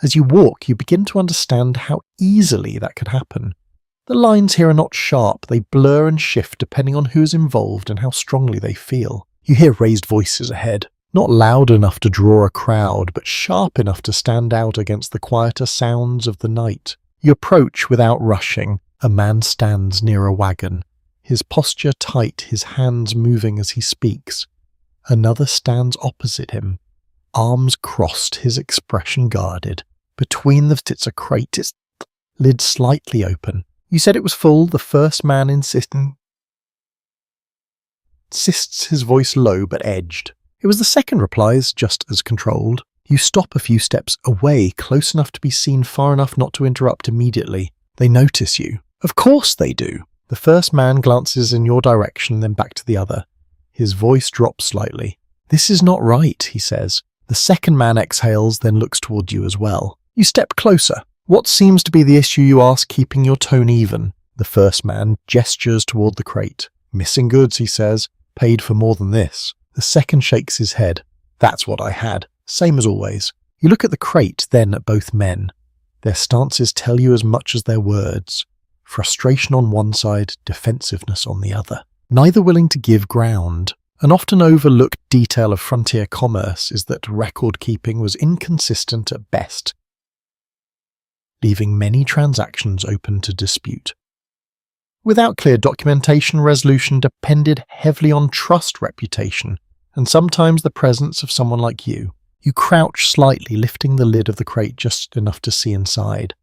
As you walk, you begin to understand how easily that could happen. The lines here are not sharp, they blur and shift depending on who's involved and how strongly they feel. You hear raised voices ahead. Not loud enough to draw a crowd, but sharp enough to stand out against the quieter sounds of the night. You approach without rushing. A man stands near a wagon, his posture tight, his hands moving as he speaks. Another stands opposite him, arms crossed, his expression guarded. Between them sits a crate, its lid slightly open. You said it was full, the first man insists, his voice low but edged. It was the second replies, just as controlled. You stop a few steps away, close enough to be seen, far enough not to interrupt immediately. They notice you. Of course they do. The first man glances in your direction, then back to the other. His voice drops slightly. This is not right, he says. The second man exhales, then looks toward you as well. You step closer. What seems to be the issue, you ask, keeping your tone even? The first man gestures toward the crate. Missing goods, he says. Paid for more than this. The second shakes his head. That's what I had. Same as always. You look at the crate, then at both men. Their stances tell you as much as their words. Frustration on one side, defensiveness on the other. Neither willing to give ground. An often overlooked detail of frontier commerce is that record keeping was inconsistent at best, leaving many transactions open to dispute. Without clear documentation, resolution depended heavily on trust, reputation, and sometimes the presence of someone like you. You crouch slightly, lifting the lid of the crate just enough to see inside.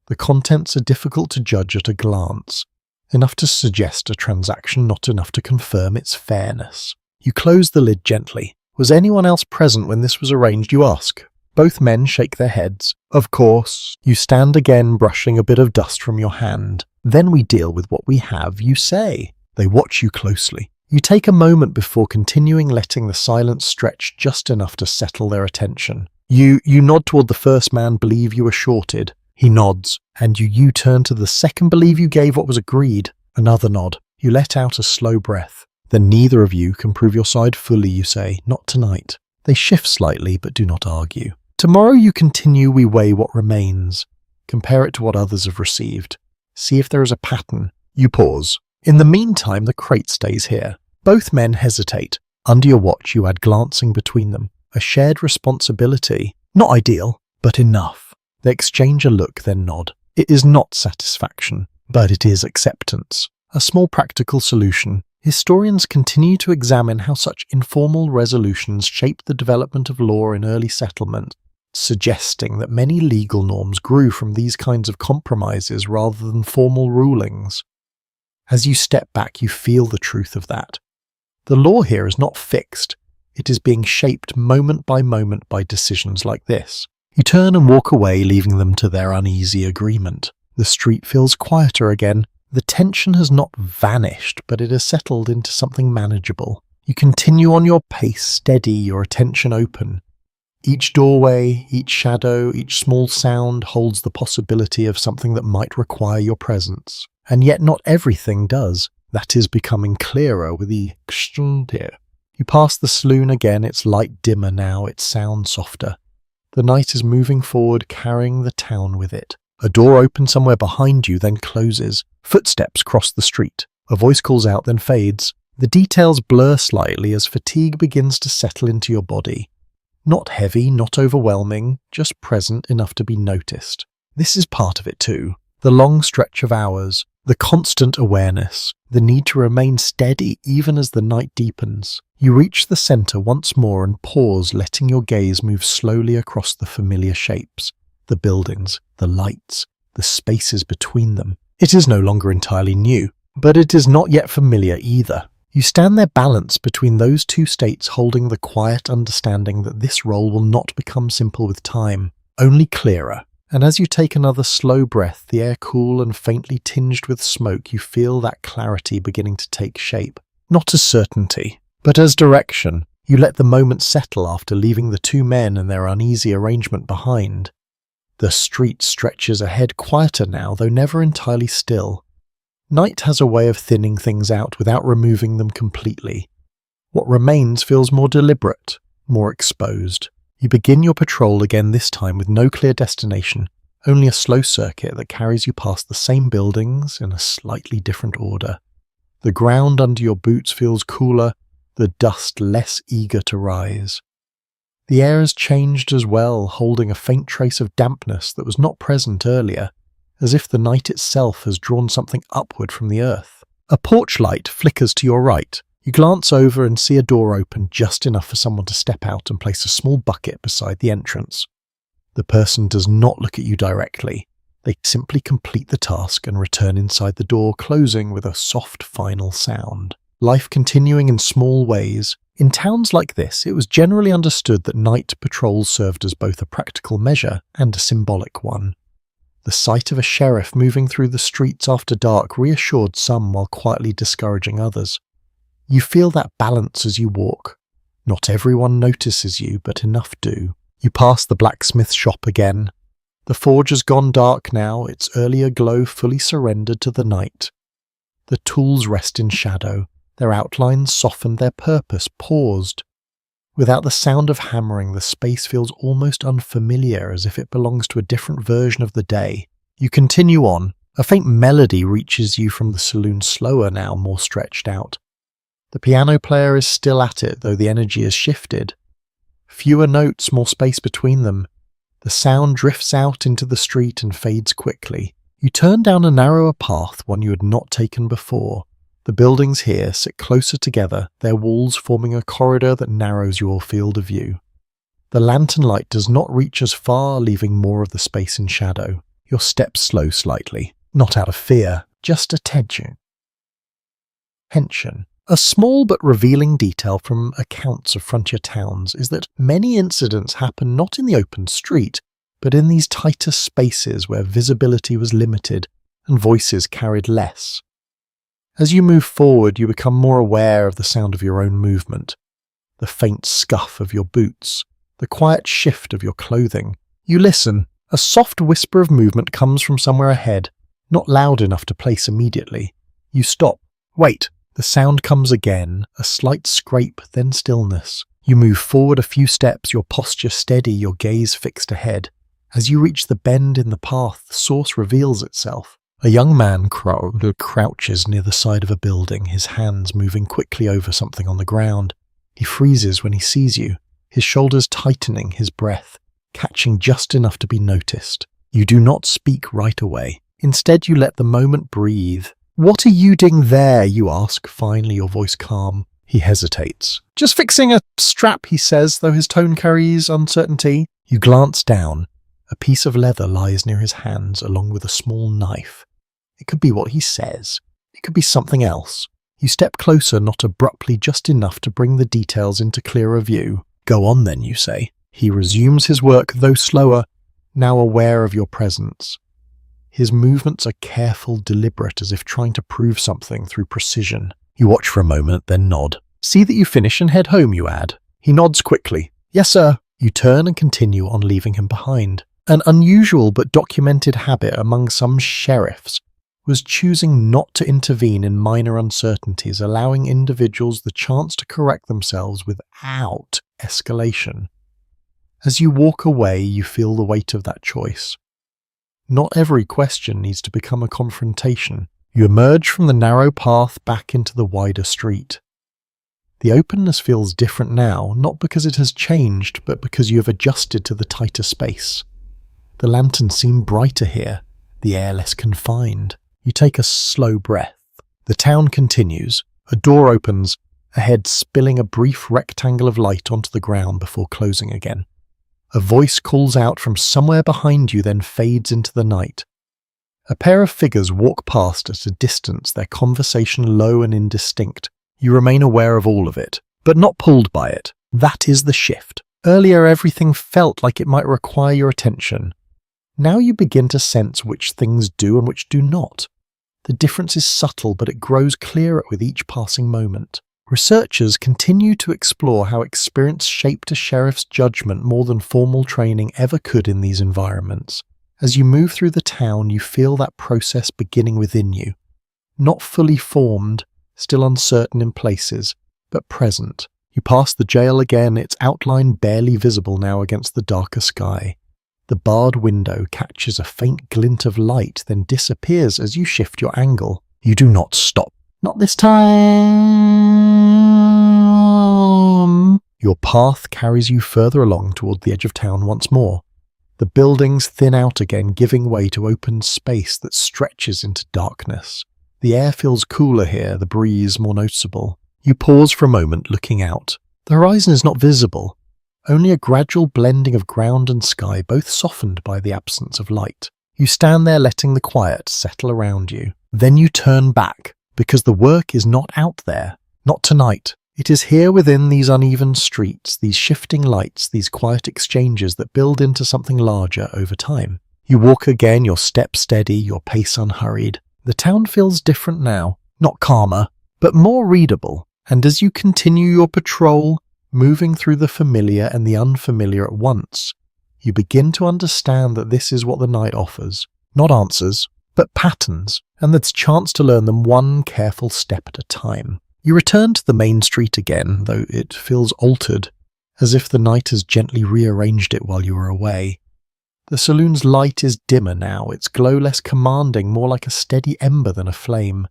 The contents are difficult to judge at a glance, enough to suggest a transaction, not enough to confirm its fairness. You close the lid gently. Was anyone else present when this was arranged, you ask? Both men shake their heads. Of course. You stand again, brushing a bit of dust from your hand. Then we deal with what we have, you say. They watch you closely. You take a moment before continuing, letting the silence stretch just enough to settle their attention. You nod toward the first man, believe you were shorted. He nods, and you turn to the second, believe you gave what was agreed. Another nod. You let out a slow breath. Then neither of you can prove your side fully, you say. Not tonight. They shift slightly, but do not argue. Tomorrow you continue, we weigh what remains. Compare it to what others have received. See if there is a pattern. You pause. In the meantime, the crate stays here. Both men hesitate. Under your watch, you add glancing between them. A shared responsibility. Not ideal, but enough. They exchange a look, then nod. It is not satisfaction, but it is acceptance. A small practical solution. Historians continue to examine how such informal resolutions shaped the development of law in early settlement, suggesting that many legal norms grew from these kinds of compromises rather than formal rulings. As you step back, you feel the truth of that. The law here is not fixed. It is being shaped moment by decisions like this. You turn and walk away, leaving them to their uneasy agreement. The street feels quieter again. The tension has not vanished, but it has settled into something manageable. You continue on your pace, steady, your attention open. Each doorway, each shadow, each small sound holds the possibility of something that might require your presence. And yet not everything does. That is becoming clearer with the here. You pass the saloon again, its light dimmer now, its sound softer. The night is moving forward, carrying the town with it. A door opens somewhere behind you, then closes. Footsteps cross the street. A voice calls out, then fades. The details blur slightly as fatigue begins to settle into your body. Not heavy, not overwhelming, just present enough to be noticed. This is part of it too. The long stretch of hours, the constant awareness, the need to remain steady even as the night deepens. You reach the center once more and pause, letting your gaze move slowly across the familiar shapes. The buildings, the lights, the spaces between them. It is no longer entirely new, but it is not yet familiar either. You stand there balanced between those two states, holding the quiet understanding that this role will not become simple with time, only clearer. And as you take another slow breath, the air cool and faintly tinged with smoke, you feel that clarity beginning to take shape. Not as certainty, but as direction. You let the moment settle after leaving the two men and their uneasy arrangement behind. The street stretches ahead, quieter now, though never entirely still. Night has a way of thinning things out without removing them completely. What remains feels more deliberate, more exposed. You begin your patrol again, this time with no clear destination, only a slow circuit that carries you past the same buildings in a slightly different order. The ground under your boots feels cooler, the dust less eager to rise. The air has changed as well, holding a faint trace of dampness that was not present earlier, as if the night itself has drawn something upward from the earth. A porch light flickers to your right. You glance over and see a door open just enough for someone to step out and place a small bucket beside the entrance. The person does not look at you directly. They simply complete the task and return inside the door, closing with a soft final sound. Life continuing in small ways. In towns like this, it was generally understood that night patrols served as both a practical measure and a symbolic one. The sight of a sheriff moving through the streets after dark reassured some while quietly discouraging others. You feel that balance as you walk. Not everyone notices you, but enough do. You pass the blacksmith shop again. The forge has gone dark now, its earlier glow fully surrendered to the night. The tools rest in shadow, their outlines softened, their purpose paused. Without the sound of hammering, the space feels almost unfamiliar, as if it belongs to a different version of the day. You continue on. A faint melody reaches you from the saloon, slower now, more stretched out. The piano player is still at it, though the energy has shifted. Fewer notes, more space between them. The sound drifts out into the street and fades quickly. You turn down a narrower path, one you had not taken before. The buildings here sit closer together, their walls forming a corridor that narrows your field of view. The lantern light does not reach as far, leaving more of the space in shadow. Your steps slow slightly, not out of fear, just attention. Tension. A small but revealing detail from accounts of frontier towns is that many incidents happen not in the open street, but in these tighter spaces where visibility was limited and voices carried less. As you move forward, you become more aware of the sound of your own movement, the faint scuff of your boots, the quiet shift of your clothing. You listen. A soft whisper of movement comes from somewhere ahead, not loud enough to place immediately. You stop. Wait. The sound comes again, a slight scrape, then stillness. You move forward a few steps, your posture steady, your gaze fixed ahead. As you reach the bend in the path, the source reveals itself. A young man crouches near the side of a building, his hands moving quickly over something on the ground. He freezes when he sees you, his shoulders tightening, his breath catching just enough to be noticed. You do not speak right away. Instead, you let the moment breathe. "What are you doing there?" you ask, finally, your voice calm. He hesitates. "Just fixing a strap," he says, though his tone carries uncertainty. You glance down. A piece of leather lies near his hands, along with a small knife. It could be what he says. It could be something else. You step closer, not abruptly, just enough to bring the details into clearer view. "Go on then," you say. He resumes his work, though slower, now aware of your presence. His movements are careful, deliberate, as if trying to prove something through precision. You watch for a moment, then nod. "See that you finish and head home," you add. He nods quickly. "Yes, sir." You turn and continue on, leaving him behind. An unusual but documented habit among some sheriffs was choosing not to intervene in minor uncertainties, allowing individuals the chance to correct themselves without escalation. As you walk away, you feel the weight of that choice. Not every question needs to become a confrontation. You emerge from the narrow path back into the wider street. The openness feels different now, not because it has changed, but because you have adjusted to the tighter space. The lanterns seem brighter here, the air less confined. You take a slow breath. The town continues. A door opens, ahead, spilling a brief rectangle of light onto the ground before closing again. A voice calls out from somewhere behind you, then fades into the night. A pair of figures walk past at a distance, their conversation low and indistinct. You remain aware of all of it, but not pulled by it. That is the shift. Earlier, everything felt like it might require your attention. Now you begin to sense which things do and which do not. The difference is subtle, but it grows clearer with each passing moment. Researchers continue to explore how experience shaped a sheriff's judgment more than formal training ever could in these environments. As you move through the town, you feel that process beginning within you. Not fully formed, still uncertain in places, but present. You pass the jail again, its outline barely visible now against the darker sky. The barred window catches a faint glint of light, then disappears as you shift your angle. You do not stop. "Not this time." Your path carries you further along toward the edge of town once more. The buildings thin out again, giving way to open space that stretches into darkness. The air feels cooler here, the breeze more noticeable. You pause for a moment, looking out. The horizon is not visible, only a gradual blending of ground and sky, both softened by the absence of light. You stand there, letting the quiet settle around you. Then you turn back, because the work is not out there, not tonight. It is here within these uneven streets, these shifting lights, these quiet exchanges that build into something larger over time. You walk again, your step steady, your pace unhurried. The town feels different now, not calmer, but more readable. And as you continue your patrol, moving through the familiar and the unfamiliar at once, you begin to understand that this is what the night offers. Not answers, but patterns, and there's chance to learn them one careful step at a time. You return to the main street again, though it feels altered, as if the night has gently rearranged it while you were away. The saloon's light is dimmer now, its glow less commanding, more like a steady ember than a flame.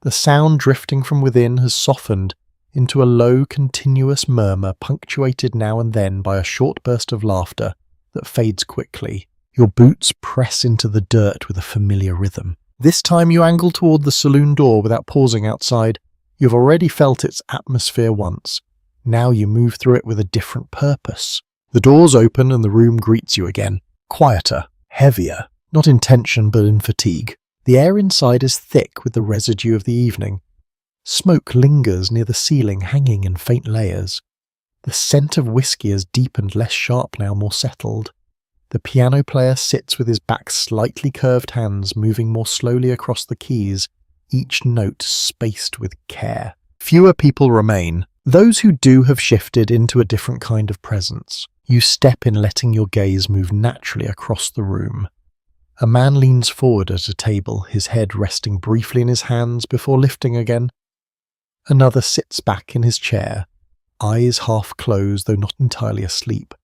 The sound drifting from within has softened into a low, continuous murmur, punctuated now and then by a short burst of laughter that fades quickly. Your boots press into the dirt with a familiar rhythm. This time you angle toward the saloon door without pausing outside. You've already felt its atmosphere once. Now you move through it with a different purpose. The doors open and the room greets you again. Quieter, heavier, not in tension but in fatigue. The air inside is thick with the residue of the evening. Smoke lingers near the ceiling, hanging in faint layers. The scent of whiskey has deepened, less sharp now, more settled. The piano player sits with his back slightly curved hands, moving more slowly across the keys, each note spaced with care. Fewer people remain. Those who do have shifted into a different kind of presence. You step in, letting your gaze move naturally across the room. A man leans forward at a table, his head resting briefly in his hands before lifting again. Another sits back in his chair, eyes half closed though not entirely asleep.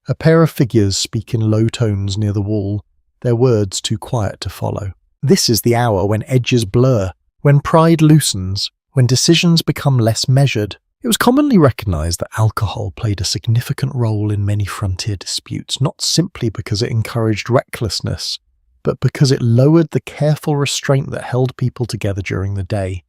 A pair of figures speak in low tones near the wall, their words too quiet to follow. This is the hour when edges blur, when pride loosens, when decisions become less measured. It was commonly recognised that alcohol played a significant role in many frontier disputes, not simply because it encouraged recklessness, but because it lowered the careful restraint that held people together during the day.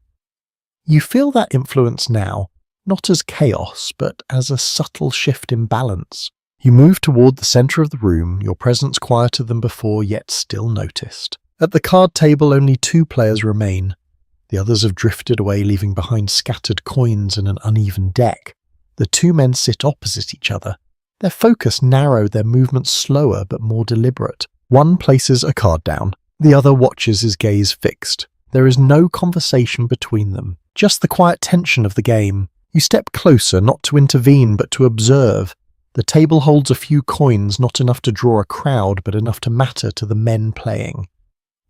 You feel that influence now, not as chaos, but as a subtle shift in balance. You move toward the centre of the room, your presence quieter than before, yet still noticed. At the card table, only 2 players remain. The others have drifted away, leaving behind scattered coins and an uneven deck. The 2 men sit opposite each other. Their focus narrowed, their movements slower but more deliberate. One places a card down. The other watches his gaze fixed. There is no conversation between them, just the quiet tension of the game. You step closer, not to intervene but to observe. The table holds a few coins, not enough to draw a crowd, but enough to matter to the men playing.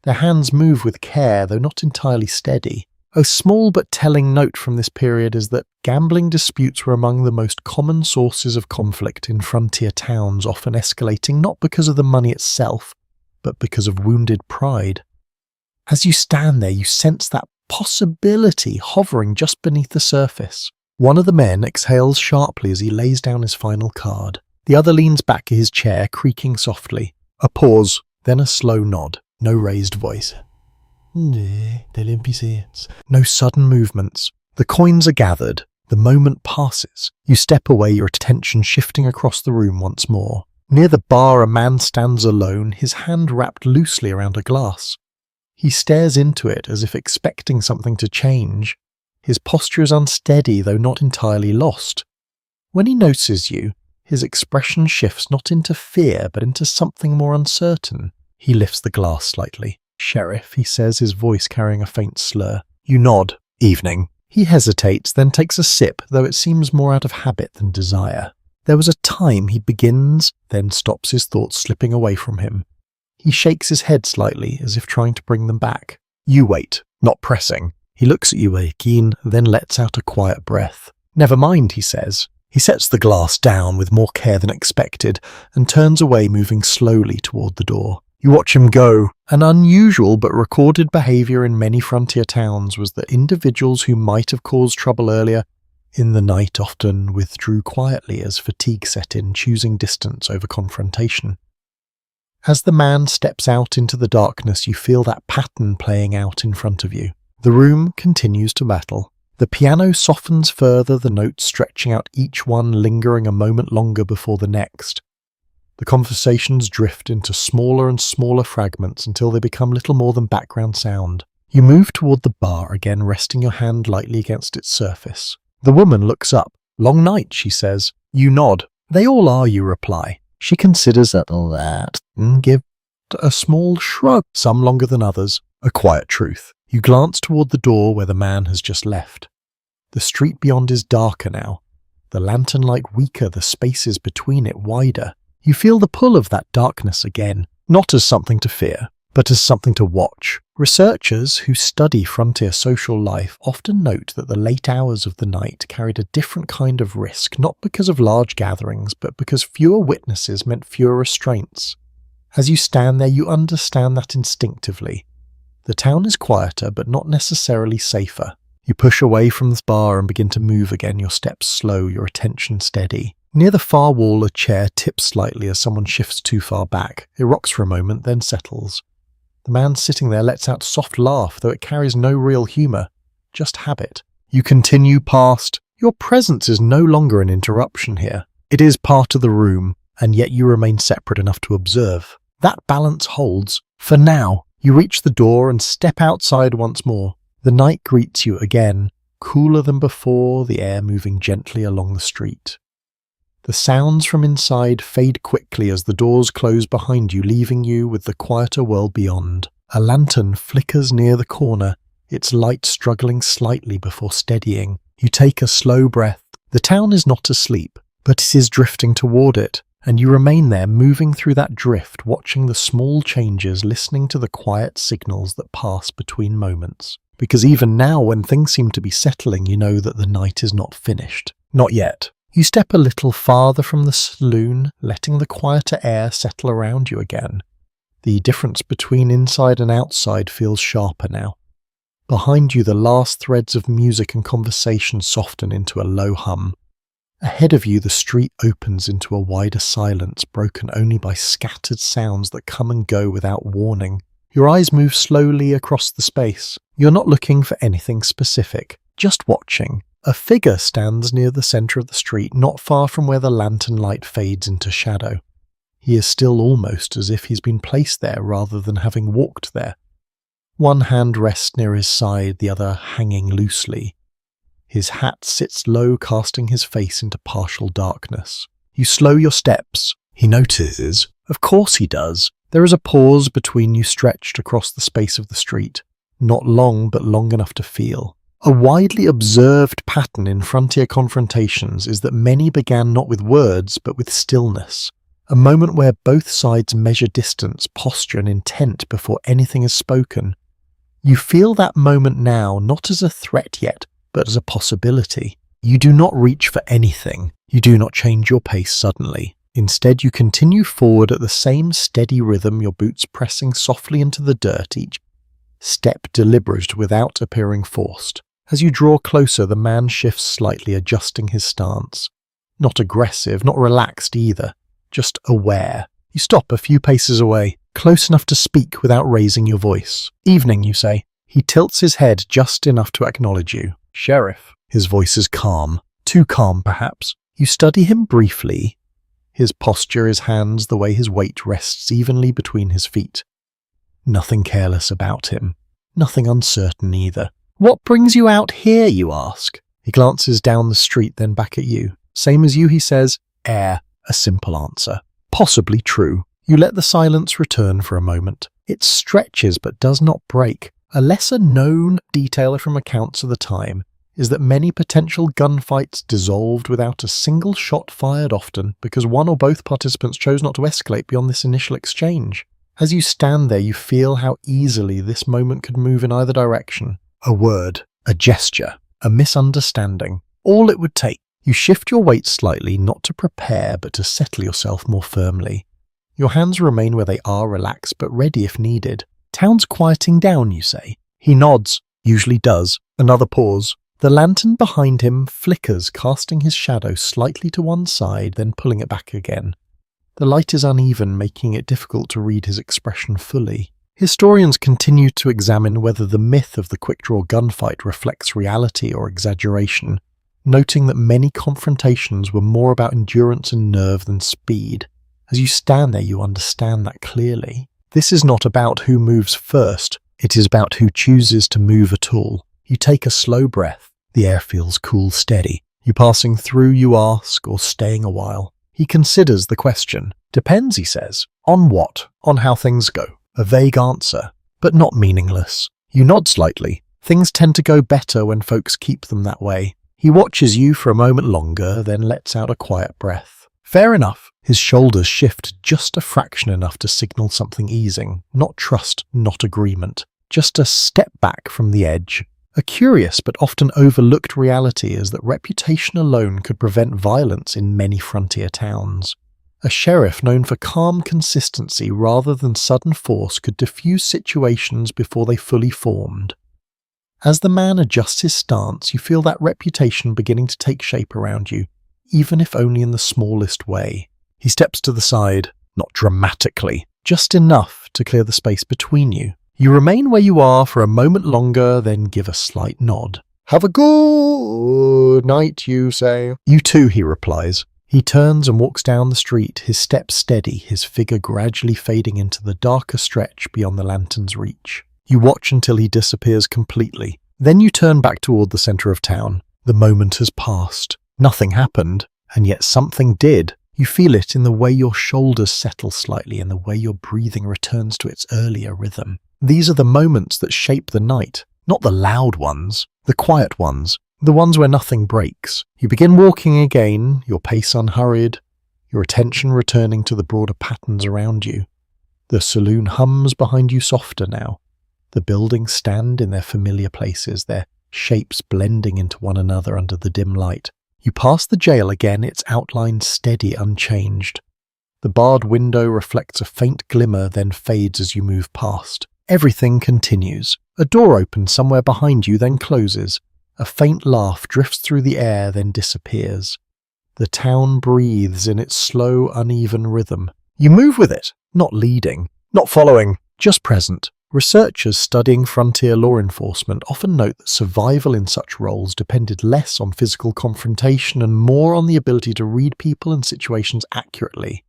Their hands move with care, though not entirely steady. A small but telling note from this period is that gambling disputes were among the most common sources of conflict in frontier towns, often escalating not because of the money itself, but because of wounded pride. As you stand there, you sense that possibility hovering just beneath the surface. One of the men exhales sharply as he lays down his final card. The other leans back in his chair, creaking softly. A pause, then a slow nod. No raised voice. No sudden movements. The coins are gathered. The moment passes. You step away, your attention shifting across the room once more. Near the bar, a man stands alone, his hand wrapped loosely around a glass. He stares into it as if expecting something to change. His posture is unsteady, though not entirely lost. When he notices you, his expression shifts not into fear, but into something more uncertain. He lifts the glass slightly. "Sheriff," he says, his voice carrying a faint slur. You nod. "Evening." He hesitates, then takes a sip, though it seems more out of habit than desire. There was a time, he begins, then stops, his thoughts slipping away from him. He shakes his head slightly, as if trying to bring them back. You wait, not pressing. He looks at you again, then lets out a quiet breath. "Never mind," he says. He sets the glass down with more care than expected, and turns away, moving slowly toward the door. You watch him go. An unusual but recorded behaviour in many frontier towns was that individuals who might have caused trouble earlier in the night often withdrew quietly as fatigue set in, choosing distance over confrontation. As the man steps out into the darkness, you feel that pattern playing out in front of you. The room continues to battle. The piano softens further, the notes stretching out, each one lingering a moment longer before the next. The conversations drift into smaller and smaller fragments until they become little more than background sound. You move toward the bar again, resting your hand lightly against its surface. The woman looks up. "Long night," she says. You nod. "They all are," you reply. She considers that and gives a small shrug, some longer than others. A quiet truth. You glance toward the door where the man has just left. The street beyond is darker now. The lantern light weaker, the spaces between it wider. You feel the pull of that darkness again, not as something to fear, but as something to watch. Researchers who study frontier social life often note that the late hours of the night carried a different kind of risk, not because of large gatherings, but because fewer witnesses meant fewer restraints. As you stand there, you understand that instinctively. The town is quieter, but not necessarily safer. You push away from the bar and begin to move again, your steps slow, your attention steady. Near the far wall, a chair tips slightly as someone shifts too far back. It rocks for a moment, then settles. The man sitting there lets out a soft laugh, though it carries no real humour, just habit. You continue past. Your presence is no longer an interruption here. It is part of the room, and yet you remain separate enough to observe. That balance holds. For now, you reach the door and step outside once more. The night greets you again, cooler than before, the air moving gently along the street. The sounds from inside fade quickly as the doors close behind you, leaving you with the quieter world beyond. A lantern flickers near the corner, its light struggling slightly before steadying. You take a slow breath. The town is not asleep, but it is drifting toward it, and you remain there, moving through that drift, watching the small changes, listening to the quiet signals that pass between moments. Because even now, when things seem to be settling, you know that the night is not finished. Not yet. You step a little farther from the saloon, letting the quieter air settle around you again. The difference between inside and outside feels sharper now. Behind you, the last threads of music and conversation soften into a low hum. Ahead of you, the street opens into a wider silence, broken only by scattered sounds that come and go without warning. Your eyes move slowly across the space. You're not looking for anything specific, just watching. A figure stands near the center of the street, not far from where the lantern light fades into shadow. He is still almost as if he's been placed there rather than having walked there. One hand rests near his side, the other hanging loosely. His hat sits low, casting his face into partial darkness. You slow your steps. He notices. Of course he does. There is a pause between you stretched across the space of the street. Not long, but long enough to feel. A widely observed pattern in frontier confrontations is that many began not with words, but with stillness. A moment where both sides measure distance, posture, and intent before anything is spoken. You feel that moment now, not as a threat yet, but as a possibility. You do not reach for anything. You do not change your pace suddenly. Instead, you continue forward at the same steady rhythm, your boots pressing softly into the dirt, each step deliberate without appearing forced. As you draw closer, the man shifts slightly, adjusting his stance. Not aggressive, not relaxed either, just aware. You stop a few paces away, close enough to speak without raising your voice. Evening, you say. He tilts his head just enough to acknowledge you. Sheriff. His voice is calm. Too calm, perhaps. You study him briefly. His posture, his hands, the way his weight rests evenly between his feet. Nothing careless about him. Nothing uncertain either. What brings you out here, you ask? He glances down the street, then back at you. Same as you, he says. Air. A simple answer. Possibly true. You let the silence return for a moment. It stretches but does not break. A lesser known detail from accounts of the time is that many potential gunfights dissolved without a single shot fired, often because one or both participants chose not to escalate beyond this initial exchange. As you stand there, you feel how easily this moment could move in either direction. A word, a gesture, a misunderstanding. All it would take. You shift your weight slightly, not to prepare, but to settle yourself more firmly. Your hands remain where they are, relaxed, but ready if needed. Town's quieting down, you say. He nods, usually does. Another pause. The lantern behind him flickers, casting his shadow slightly to one side, then pulling it back again. The light is uneven, making it difficult to read his expression fully. Historians continue to examine whether the myth of the quick-draw gunfight reflects reality or exaggeration, noting that many confrontations were more about endurance and nerve than speed. As you stand there, you understand that clearly. This is not about who moves first, it is about who chooses to move at all. You take a slow breath. The air feels cool, steady. You passing through, you ask, or staying a while? He considers the question. Depends, he says. On what? On how things go. A vague answer, but not meaningless. You nod slightly. Things tend to go better when folks keep them that way. He watches you for a moment longer, then lets out a quiet breath. Fair enough. His shoulders shift just a fraction enough to signal something easing. Not trust, not agreement. Just a step back from the edge. A curious but often overlooked reality is that reputation alone could prevent violence in many frontier towns. A sheriff known for calm consistency rather than sudden force could diffuse situations before they fully formed. As the man adjusts his stance, you feel that reputation beginning to take shape around you, even if only in the smallest way. He steps to the side, not dramatically, just enough to clear the space between you. You remain where you are for a moment longer, then give a slight nod. Have a good night, you say. You too, he replies. He turns and walks down the street, his steps steady, his figure gradually fading into the darker stretch beyond the lantern's reach. You watch until he disappears completely. Then you turn back toward the center of town. The moment has passed. Nothing happened, and yet something did. You feel it in the way your shoulders settle slightly and the way your breathing returns to its earlier rhythm. These are the moments that shape the night, not the loud ones, the quiet ones, the ones where nothing breaks. You begin walking again, your pace unhurried, your attention returning to the broader patterns around you. The saloon hums behind you softer now. The buildings stand in their familiar places, their shapes blending into one another under the dim light. You pass the jail again, its outline steady, unchanged. The barred window reflects a faint glimmer, then fades as you move past. Everything continues. A door opens somewhere behind you, then closes. A faint laugh drifts through the air, then disappears. The town breathes in its slow, uneven rhythm. You move with it, not leading, not following, just present. Researchers studying frontier law enforcement often note that survival in such roles depended less on physical confrontation and more on the ability to read people and situations accurately.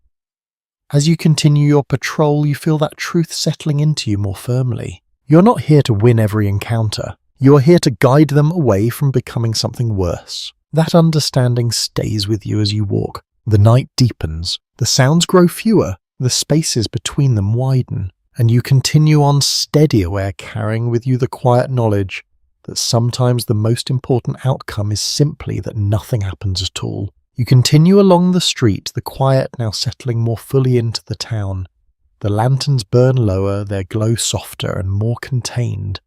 As you continue your patrol, you feel that truth settling into you more firmly. You're not here to win every encounter. You are here to guide them away from becoming something worse. That understanding stays with you as you walk. The night deepens. The sounds grow fewer. The spaces between them widen. And you continue on steady aware, carrying with you the quiet knowledge that sometimes the most important outcome is simply that nothing happens at all. You continue along the street, the quiet now settling more fully into the town. The lanterns burn lower, their glow softer and more contained,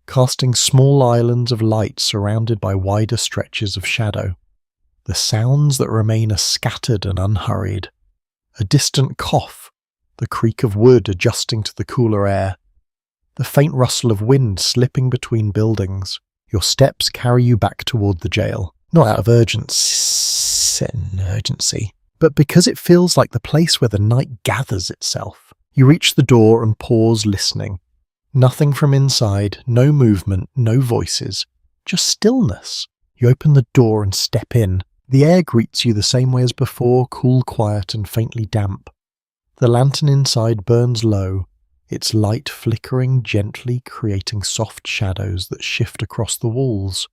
casting small islands of light surrounded by wider stretches of shadow. The sounds that remain are scattered and unhurried. A distant cough, the creak of wood adjusting to the cooler air, the faint rustle of wind slipping between buildings. Your steps carry you back toward the jail, not out of urgency, but because it feels like the place where the night gathers itself. You reach the door and pause, listening. Nothing from inside, no movement, no voices, just stillness. You open the door and step in. The air greets you the same way as before, cool, quiet, and faintly damp. The lantern inside burns low, its light flickering gently, creating soft shadows that shift across the walls.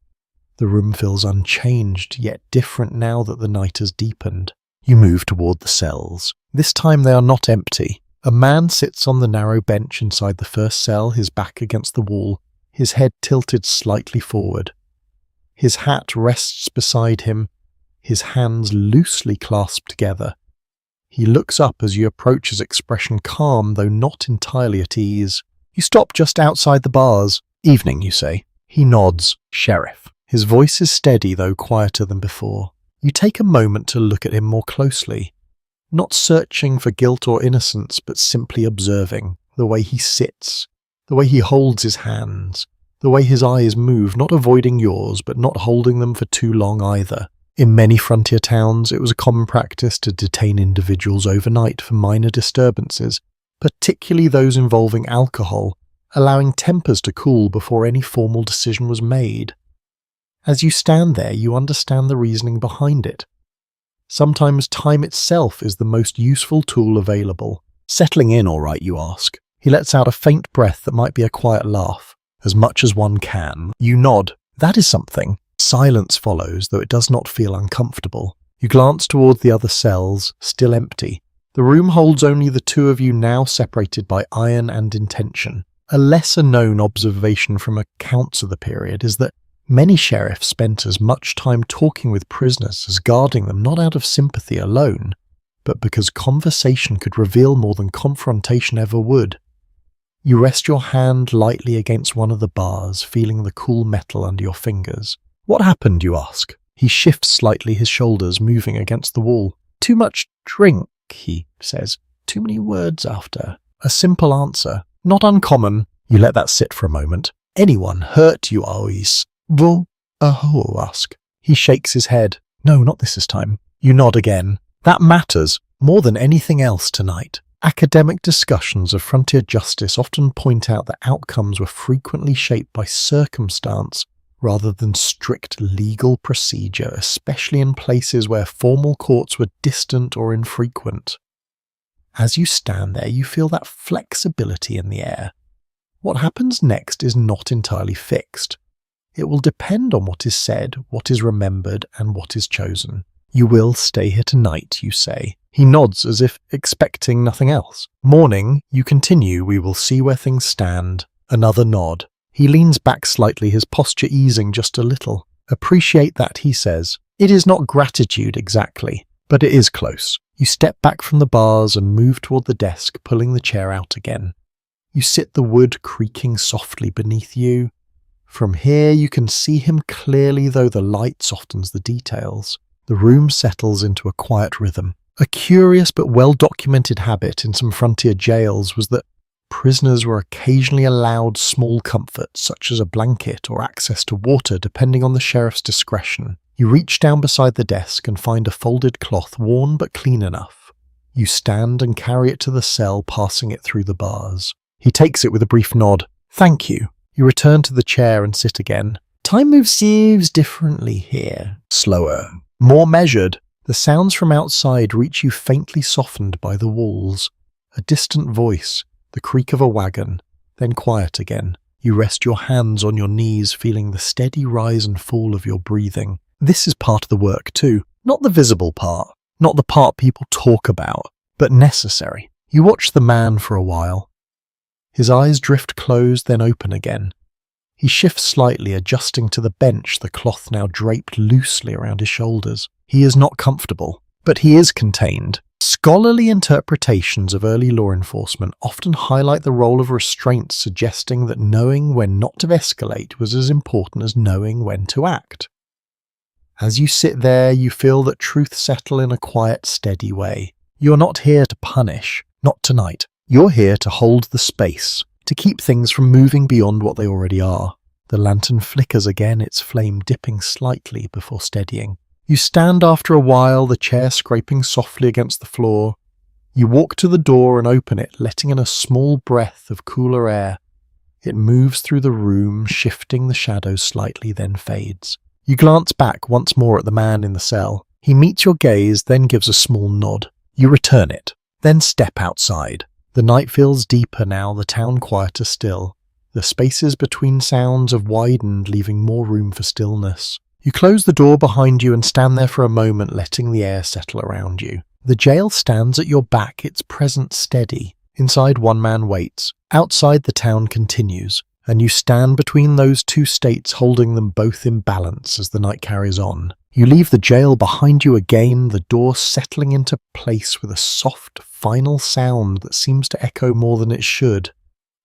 The room feels unchanged, yet different now that the night has deepened. You move toward the cells. This time they are not empty. A man sits on the narrow bench inside the first cell, his back against the wall, his head tilted slightly forward. His hat rests beside him, his hands loosely clasped together. He looks up as you approach, his expression calm, though not entirely at ease. You stop just outside the bars. Evening, you say. He nods. Sheriff. His voice is steady, though quieter than before. You take a moment to look at him more closely. Not searching for guilt or innocence, but simply observing. The way he sits. The way he holds his hands. The way his eyes move, not avoiding yours, but not holding them for too long either. In many frontier towns, it was a common practice to detain individuals overnight for minor disturbances, particularly those involving alcohol, allowing tempers to cool before any formal decision was made. As you stand there, you understand the reasoning behind it. Sometimes time itself is the most useful tool available. Settling in all right, you ask. He lets out a faint breath that might be a quiet laugh. As much as one can. You nod. That is something. Silence follows, though it does not feel uncomfortable. You glance toward the other cells, still empty. The room holds only the two of you, now separated by iron and intention. A lesser-known observation from accounts of the period is that many sheriffs spent as much time talking with prisoners as guarding them, not out of sympathy alone, but because conversation could reveal more than confrontation ever would. You rest your hand lightly against one of the bars, feeling the cool metal under your fingers. What happened, you ask? He shifts slightly, his shoulders moving against the wall. Too much drink, he says. Too many words after. A simple answer. Not uncommon. You let that sit for a moment. Anyone hurt you, Alois? Vous ask. He shakes his head. No, not this time. You nod again. That matters more than anything else tonight. Academic discussions of frontier justice often point out that outcomes were frequently shaped by circumstance rather than strict legal procedure, especially in places where formal courts were distant or infrequent. As you stand there, you feel that flexibility in the air. What happens next is not entirely fixed. It will depend on what is said, what is remembered, and what is chosen. You will stay here tonight, you say. He nods as if expecting nothing else. Morning, you continue. We will see where things stand. Another nod. He leans back slightly, his posture easing just a little. Appreciate that, he says. It is not gratitude exactly, but it is close. You step back from the bars and move toward the desk, pulling the chair out again. You sit the wood creaking softly beneath you. From here you can see him clearly, though the light softens the details. The room settles into a quiet rhythm. A curious but well-documented habit in some frontier jails was that prisoners were occasionally allowed small comforts such as a blanket or access to water depending on the sheriff's discretion. You reach down beside the desk and find a folded cloth worn but clean enough. You stand and carry it to the cell, passing it through the bars. He takes it with a brief nod. Thank you. You return to the chair and sit again. Time moves differently here. Slower. More measured. The sounds from outside reach you faintly softened by the walls. A distant voice, the creak of a wagon, then quiet again. You rest your hands on your knees, feeling the steady rise and fall of your breathing. This is part of the work too. Not the visible part. Not the part people talk about, but necessary. You watch the man for a while. His eyes drift closed, then open again. He shifts slightly, adjusting to the bench, the cloth now draped loosely around his shoulders. He is not comfortable, but he is contained. Scholarly interpretations of early law enforcement often highlight the role of restraint, suggesting that knowing when not to escalate was as important as knowing when to act. As you sit there, you feel that truth settle in a quiet, steady way. You're not here to punish, not tonight. You're here to hold the space, to keep things from moving beyond what they already are. The lantern flickers again, its flame dipping slightly before steadying. You stand after a while, the chair scraping softly against the floor. You walk to the door and open it, letting in a small breath of cooler air. It moves through the room, shifting the shadows slightly, then fades. You glance back once more at the man in the cell. He meets your gaze, then gives a small nod. You return it, then step outside. The night feels deeper now, the town quieter still. The spaces between sounds have widened, leaving more room for stillness. You close the door behind you and stand there for a moment, letting the air settle around you. The jail stands at your back, its presence steady. Inside, one man waits. Outside, the town continues, and you stand between those two states, holding them both in balance as the night carries on. You leave the jail behind you again, the door settling into place with a soft, final sound that seems to echo more than it should.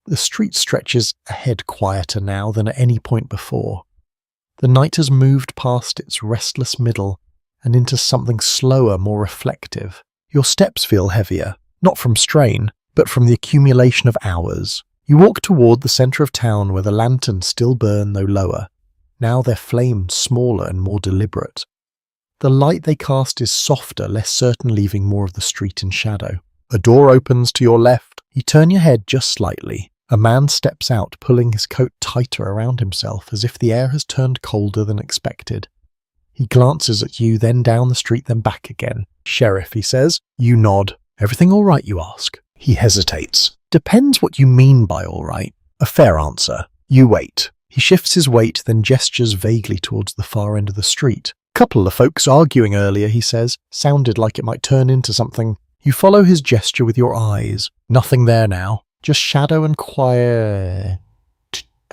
The street stretches ahead quieter now than at any point before. The night has moved past its restless middle and into something slower, more reflective. Your steps feel heavier, not from strain, but from the accumulation of hours. You walk toward the centre of town where the lanterns still burn, though lower. Now their flame smaller and more deliberate. The light they cast is softer, less certain, leaving more of the street in shadow. A door opens to your left. You turn your head just slightly. A man steps out, pulling his coat tighter around himself, as if the air has turned colder than expected. He glances at you, then down the street, then back again. "Sheriff," he says. You nod. "Everything all right, you ask?" He hesitates. "Depends what you mean by all right." A fair answer. You wait. He shifts his weight, then gestures vaguely towards the far end of the street. "Couple of folks arguing earlier," he says. "Sounded like it might turn into something." You follow his gesture with your eyes. Nothing there now. Just shadow and quiet.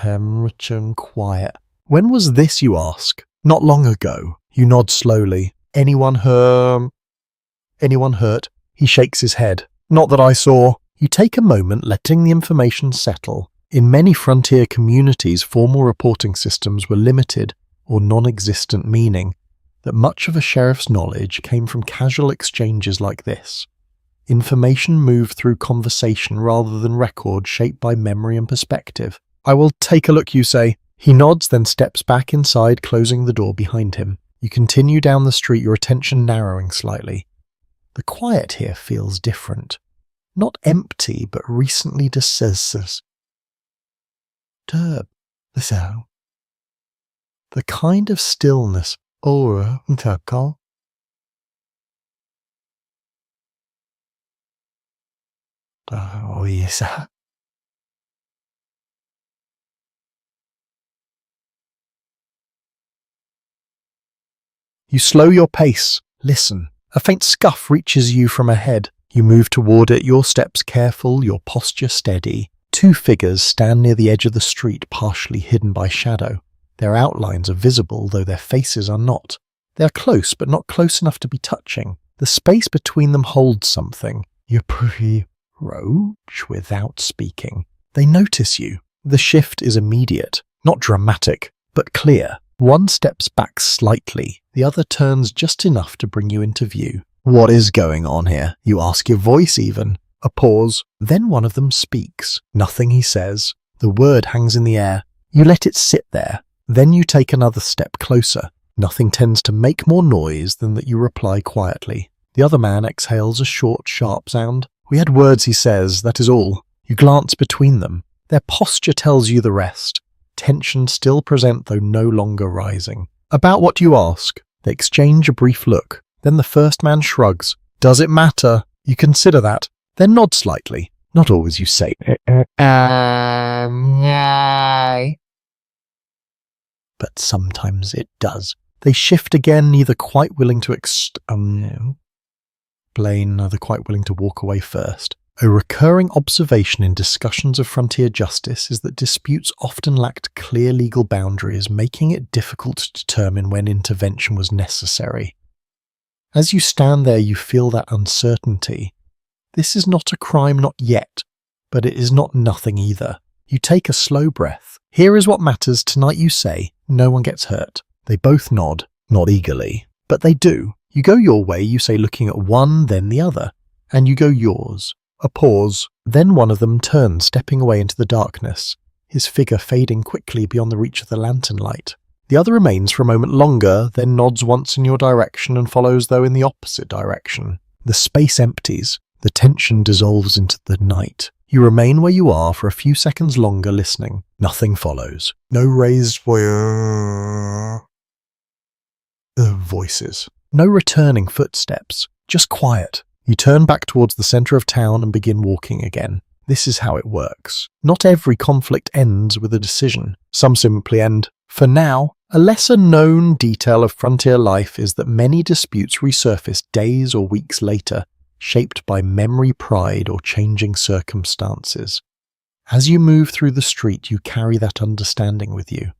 Rich and quiet. "When was this, you ask?" "Not long ago." You nod slowly. Anyone hurt?" He shakes his head. "Not that I saw." You take a moment, letting the information settle. In many frontier communities, formal reporting systems were limited or non-existent, meaning that much of a sheriff's knowledge came from casual exchanges like this. Information moved through conversation rather than record, shaped by memory and perspective. "I will take a look," you say. He nods, then steps back inside, closing the door behind him. You continue down the street, your attention narrowing slightly. The quiet here feels different. Not empty, but recently disturbed. The kind of stillness. Oh, yes. You slow your pace. Listen. A faint scuff reaches you from ahead. You move toward it, your steps careful, your posture steady. Two figures stand near the edge of the street, partially hidden by shadow. Their outlines are visible, though their faces are not. They are close, but not close enough to be touching. The space between them holds something. You approach without speaking. They notice you. The shift is immediate, not dramatic, but clear. One steps back slightly, the other turns just enough to bring you into view. "What is going on here?" you ask, your voice even. A pause. Then one of them speaks. Nothing he says. The word hangs in the air. You let it sit there. Then you take another step closer. Nothing tends to make more noise than that you reply quietly. The other man exhales a short, sharp sound. We had words, he says, that is all. You glance between them. Their posture tells you the rest. Tension still present, though no longer rising. About what you ask. They exchange a brief look. Then the first man shrugs. Does it matter? You consider that. Then nod slightly. Not always, you say. But sometimes it does. They shift again, neither quite willing to explain, neither quite willing to walk away first. A recurring observation in discussions of frontier justice is that disputes often lacked clear legal boundaries, making it difficult to determine when intervention was necessary. As you stand there, you feel that uncertainty. This is not a crime, not yet, but it is not nothing either. You take a slow breath. Here is what matters tonight, you say. No one gets hurt. They both nod, not eagerly, but they do. You go your way, you say, looking at one, then the other, and you go yours. A pause. Then one of them turns, stepping away into the darkness, his figure fading quickly beyond the reach of the lantern light. The other remains for a moment longer, then nods once in your direction and follows, though in the opposite direction. The space empties. The tension dissolves into the night. You remain where you are for a few seconds longer, listening. Nothing follows. No raised voices. No returning footsteps. Just quiet. You turn back towards the center of town and begin walking again. This is how it works. Not every conflict ends with a decision. Some simply end. For now, a lesser-known detail of frontier life is that many disputes resurface days or weeks later, shaped by memory, pride, or changing circumstances. As you move through the street, you carry that understanding with you.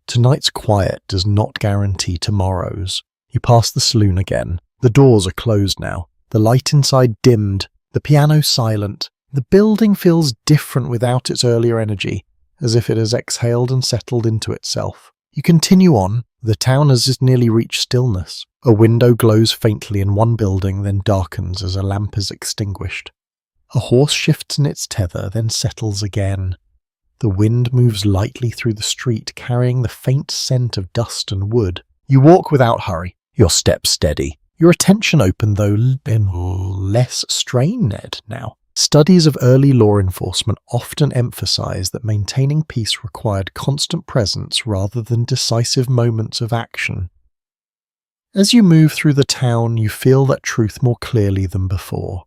Tonight's quiet does not guarantee tomorrow's. You pass the saloon again. The doors are closed now. The light inside dimmed, the piano silent. The building feels different without its earlier energy, as if it has exhaled and settled into itself. You continue on. The town has nearly reached stillness. A window glows faintly in one building, then darkens as a lamp is extinguished. A horse shifts in its tether, then settles again. The wind moves lightly through the street, carrying the faint scent of dust and wood. You walk without hurry, your steps steady. Your attention open, though less strained now. Studies of early law enforcement often emphasize that maintaining peace required constant presence rather than decisive moments of action. As you move through the town, you feel that truth more clearly than before.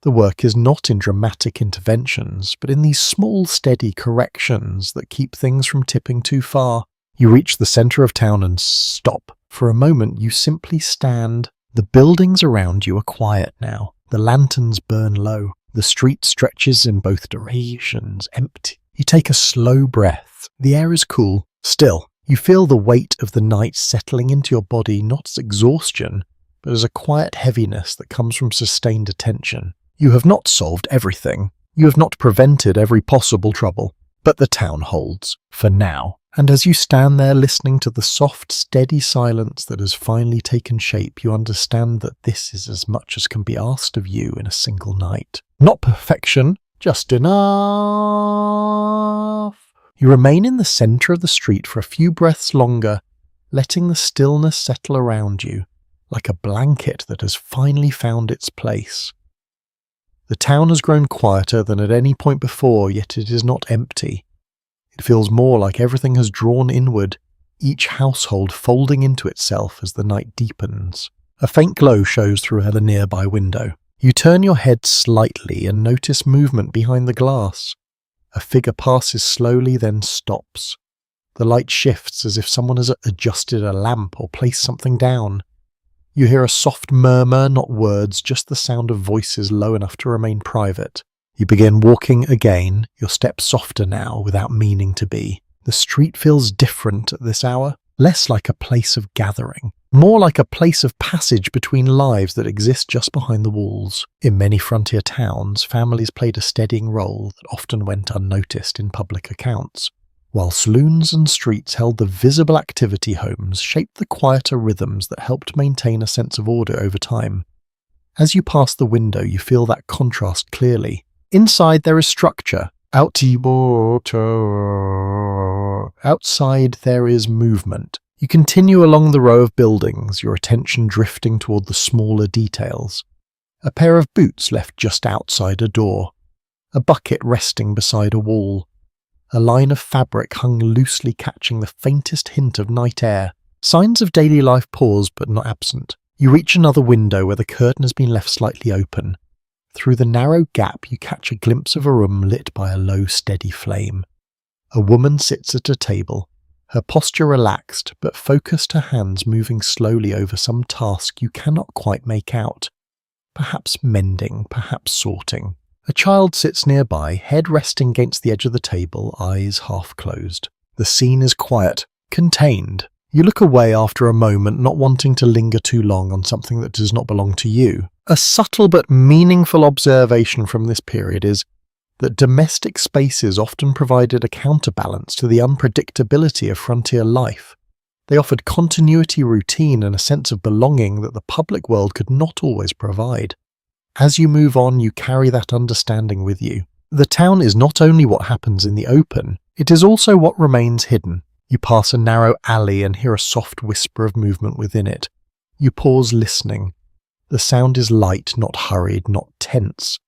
The work is not in dramatic interventions, but in these small, steady corrections that keep things from tipping too far. You reach the center of town and stop. For a moment, you simply stand. The buildings around you are quiet now. The lanterns burn low. The street stretches in both directions, empty. You take a slow breath. The air is cool. Still, you feel the weight of the night settling into your body, not as exhaustion, but as a quiet heaviness that comes from sustained attention. You have not solved everything. You have not prevented every possible trouble. But the town holds, for now. And as you stand there listening to the soft, steady silence that has finally taken shape, you understand that this is as much as can be asked of you in a single night. Not perfection, just enough. You remain in the center of the street for a few breaths longer, letting the stillness settle around you, like a blanket that has finally found its place. The town has grown quieter than at any point before, yet it is not empty. It feels more like everything has drawn inward, each household folding into itself as the night deepens. A faint glow shows through the nearby window. You turn your head slightly and notice movement behind the glass. A figure passes slowly, then stops. The light shifts as if someone has adjusted a lamp or placed something down. You hear a soft murmur, not words, just the sound of voices low enough to remain private. You begin walking again, your steps softer now, without meaning to be. The street feels different at this hour, less like a place of gathering, more like a place of passage between lives that exist just behind the walls. In many frontier towns, families played a steadying role that often went unnoticed in public accounts, while saloons and streets held the visible activity. Homes shaped the quieter rhythms that helped maintain a sense of order over time. As you pass the window, you feel that contrast clearly. Inside there is structure. Outside there is movement. You continue along the row of buildings, your attention drifting toward the smaller details. A pair of boots left just outside a door. A bucket resting beside a wall. A line of fabric hung loosely catching the faintest hint of night air. Signs of daily life pause but not absent. You reach another window where the curtain has been left slightly open. Through the narrow gap you catch a glimpse of a room lit by a low, steady flame. A woman sits at a table, her posture relaxed but focused, her hands moving slowly over some task you cannot quite make out. Perhaps mending, perhaps sorting. A child sits nearby, head resting against the edge of the table, eyes half closed. The scene is quiet, contained. You look away after a moment, not wanting to linger too long on something that does not belong to you. A subtle but meaningful observation from this period is that domestic spaces often provided a counterbalance to the unpredictability of frontier life. They offered continuity, routine, and a sense of belonging that the public world could not always provide. As you move on, you carry that understanding with you. The town is not only what happens in the open, it is also what remains hidden. You pass a narrow alley and hear a soft whisper of movement within it. You pause, listening. The sound is light, not hurried, not tense.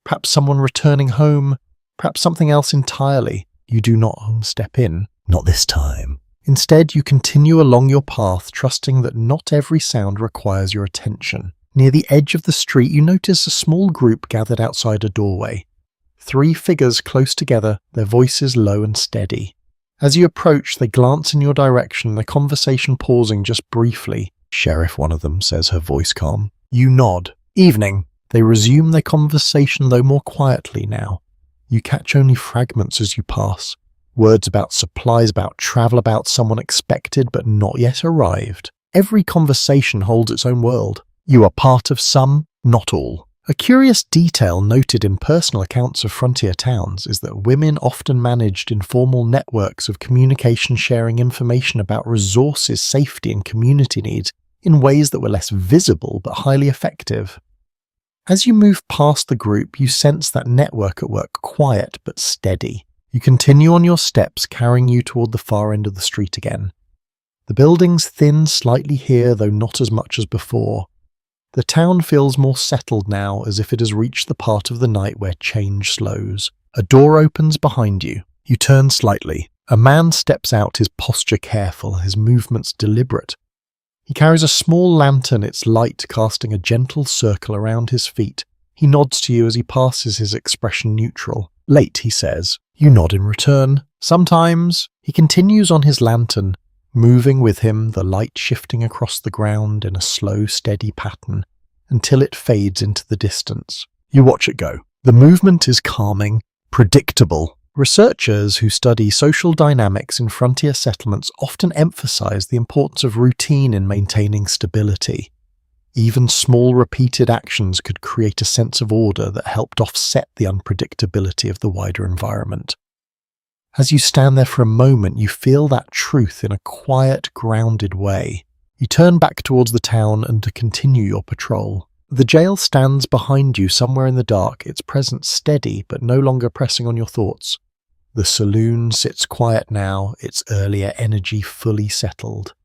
Perhaps someone returning home, perhaps something else entirely. You do not step in. Not this time. Instead, you continue along your path, trusting that not every sound requires your attention. Near the edge of the street, you notice a small group gathered outside a doorway. 3 figures close together, their voices low and steady. As you approach, they glance in your direction, their conversation pausing just briefly. "Sheriff," one of them says, her voice calm. You nod. "Evening." They resume their conversation, though more quietly now. You catch only fragments as you pass. Words about supplies, about travel, about someone expected but not yet arrived. Every conversation holds its own world. You are part of some, not all. A curious detail noted in personal accounts of frontier towns is that women often managed informal networks of communication, sharing information about resources, safety, and community needs in ways that were less visible but highly effective. As you move past the group, you sense that network at work, quiet but steady. You continue on your steps, carrying you toward the far end of the street again. The buildings thin slightly here, though not as much as before. The town feels more settled now, as if it has reached the part of the night where change slows. A door opens behind you. You turn slightly. A man steps out, his posture careful, his movements deliberate. He carries a small lantern, its light casting a gentle circle around his feet. He nods to you as he passes, his expression neutral. "Late," he says. You nod in return. "Sometimes." He continues on his lantern, moving with him, the light shifting across the ground in a slow, steady pattern, until it fades into the distance. You watch it go. The movement is calming, predictable. Researchers who study social dynamics in frontier settlements often emphasize the importance of routine in maintaining stability. Even small repeated actions could create a sense of order that helped offset the unpredictability of the wider environment. As you stand there for a moment, you feel that truth in a quiet, grounded way. You turn back towards the town and to continue your patrol. The jail stands behind you somewhere in the dark, its presence steady but no longer pressing on your thoughts. The saloon sits quiet now, its earlier energy fully settled.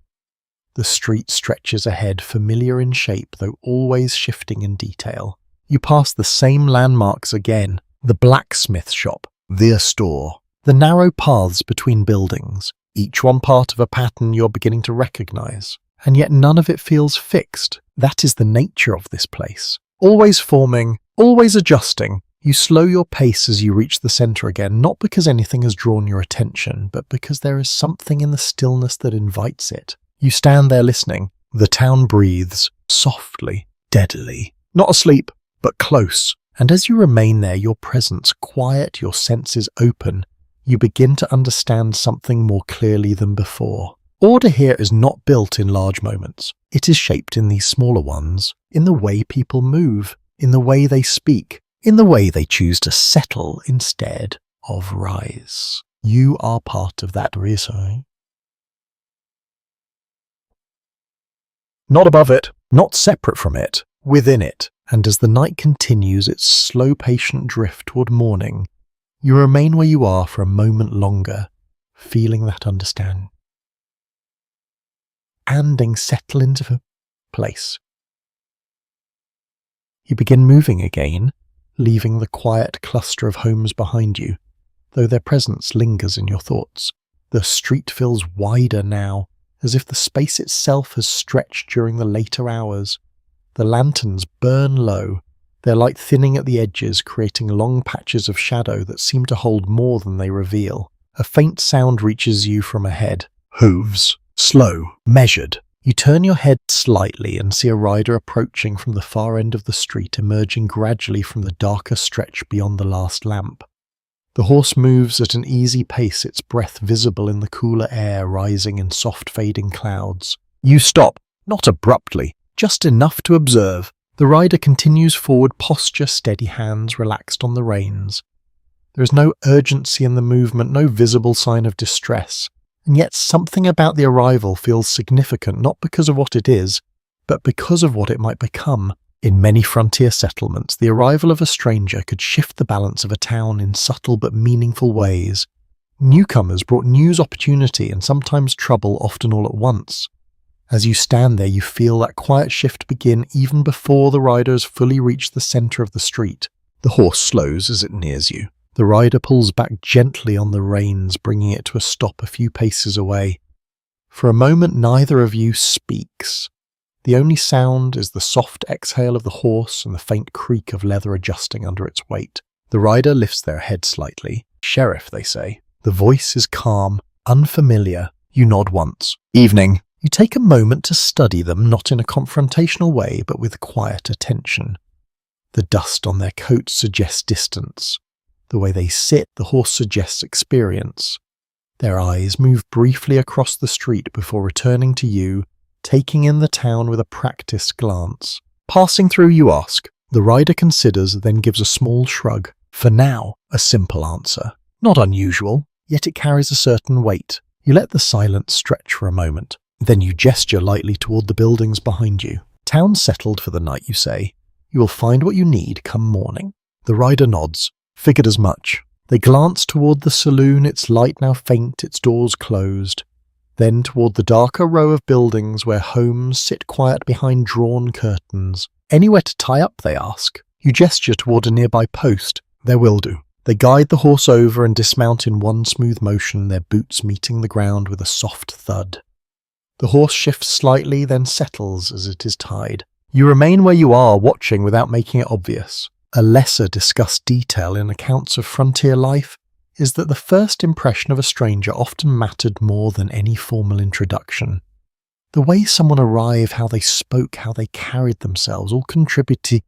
The street stretches ahead, familiar in shape though always shifting in detail. You pass the same landmarks again, the blacksmith shop, the store, the narrow paths between buildings, each one part of a pattern you're beginning to recognize. And yet none of it feels fixed. That is the nature of this place. Always forming, always adjusting. You slow your pace as you reach the center again, not because anything has drawn your attention, but because there is something in the stillness that invites it. You stand there listening. The town breathes, softly, deadily. Not asleep, but close. And as you remain there, your presence quiet, your senses open, you begin to understand something more clearly than before. Order here is not built in large moments. It is shaped in these smaller ones, in the way people move, in the way they speak, in the way they choose to settle instead of rise. You are part of that reason. Not above it, not separate from it, within it. and as the night continues its slow, patient drift toward morning, you remain where you are for a moment longer, feeling that understanding settle into place. You begin moving again, leaving the quiet cluster of homes behind you, though their presence lingers in your thoughts. The street feels wider now, as if the space itself has stretched during the later hours. The lanterns burn low, their light thinning at the edges, creating long patches of shadow that seem to hold more than they reveal. A faint sound reaches you from ahead. Hooves. Slow, measured. You turn your head slightly and see a rider approaching from the far end of the street, emerging gradually from the darker stretch beyond the last lamp. The horse moves at an easy pace, its breath visible in the cooler air rising in soft fading clouds. You stop, not abruptly, just enough to observe. The rider continues forward, posture steady, hands relaxed on the reins. There is no urgency in the movement, no visible sign of distress, and yet something about the arrival feels significant, not because of what it is, but because of what it might become. In many frontier settlements, the arrival of a stranger could shift the balance of a town in subtle but meaningful ways. Newcomers brought news, opportunity, and sometimes trouble, often all at once. As you stand there, you feel that quiet shift begin even before the riders fully reach the center of the street. The horse slows as it nears you. The rider pulls back gently on the reins, bringing it to a stop a few paces away. For a moment, neither of you speaks. The only sound is the soft exhale of the horse and the faint creak of leather adjusting under its weight. The rider lifts their head slightly. "Sheriff," they say. The voice is calm, unfamiliar. You nod once. "Evening." You take a moment to study them, not in a confrontational way, but with quiet attention. The dust on their coats suggests distance. The way they sit, the horse suggests experience. Their eyes move briefly across the street before returning to you, taking in the town with a practiced glance. Passing through, you ask. The rider considers, then gives a small shrug. For now, a simple answer. Not unusual, yet it carries a certain weight. You let the silence stretch for a moment. Then you gesture lightly toward the buildings behind you. "Town settled for the night," you say. "You will find what you need come morning." The rider nods. "Figured as much." They glance toward the saloon, its light now faint, its doors closed. Then toward the darker row of buildings where homes sit quiet behind drawn curtains. "Anywhere to tie up?" they ask. You gesture toward a nearby post. "There will do." They guide the horse over and dismount in one smooth motion, their boots meeting the ground with a soft thud. The horse shifts slightly, then settles as it is tied. You remain where you are, watching without making it obvious. A lesser discussed detail in accounts of frontier life is that the first impression of a stranger often mattered more than any formal introduction. The way someone arrived, how they spoke, how they carried themselves, all contribute to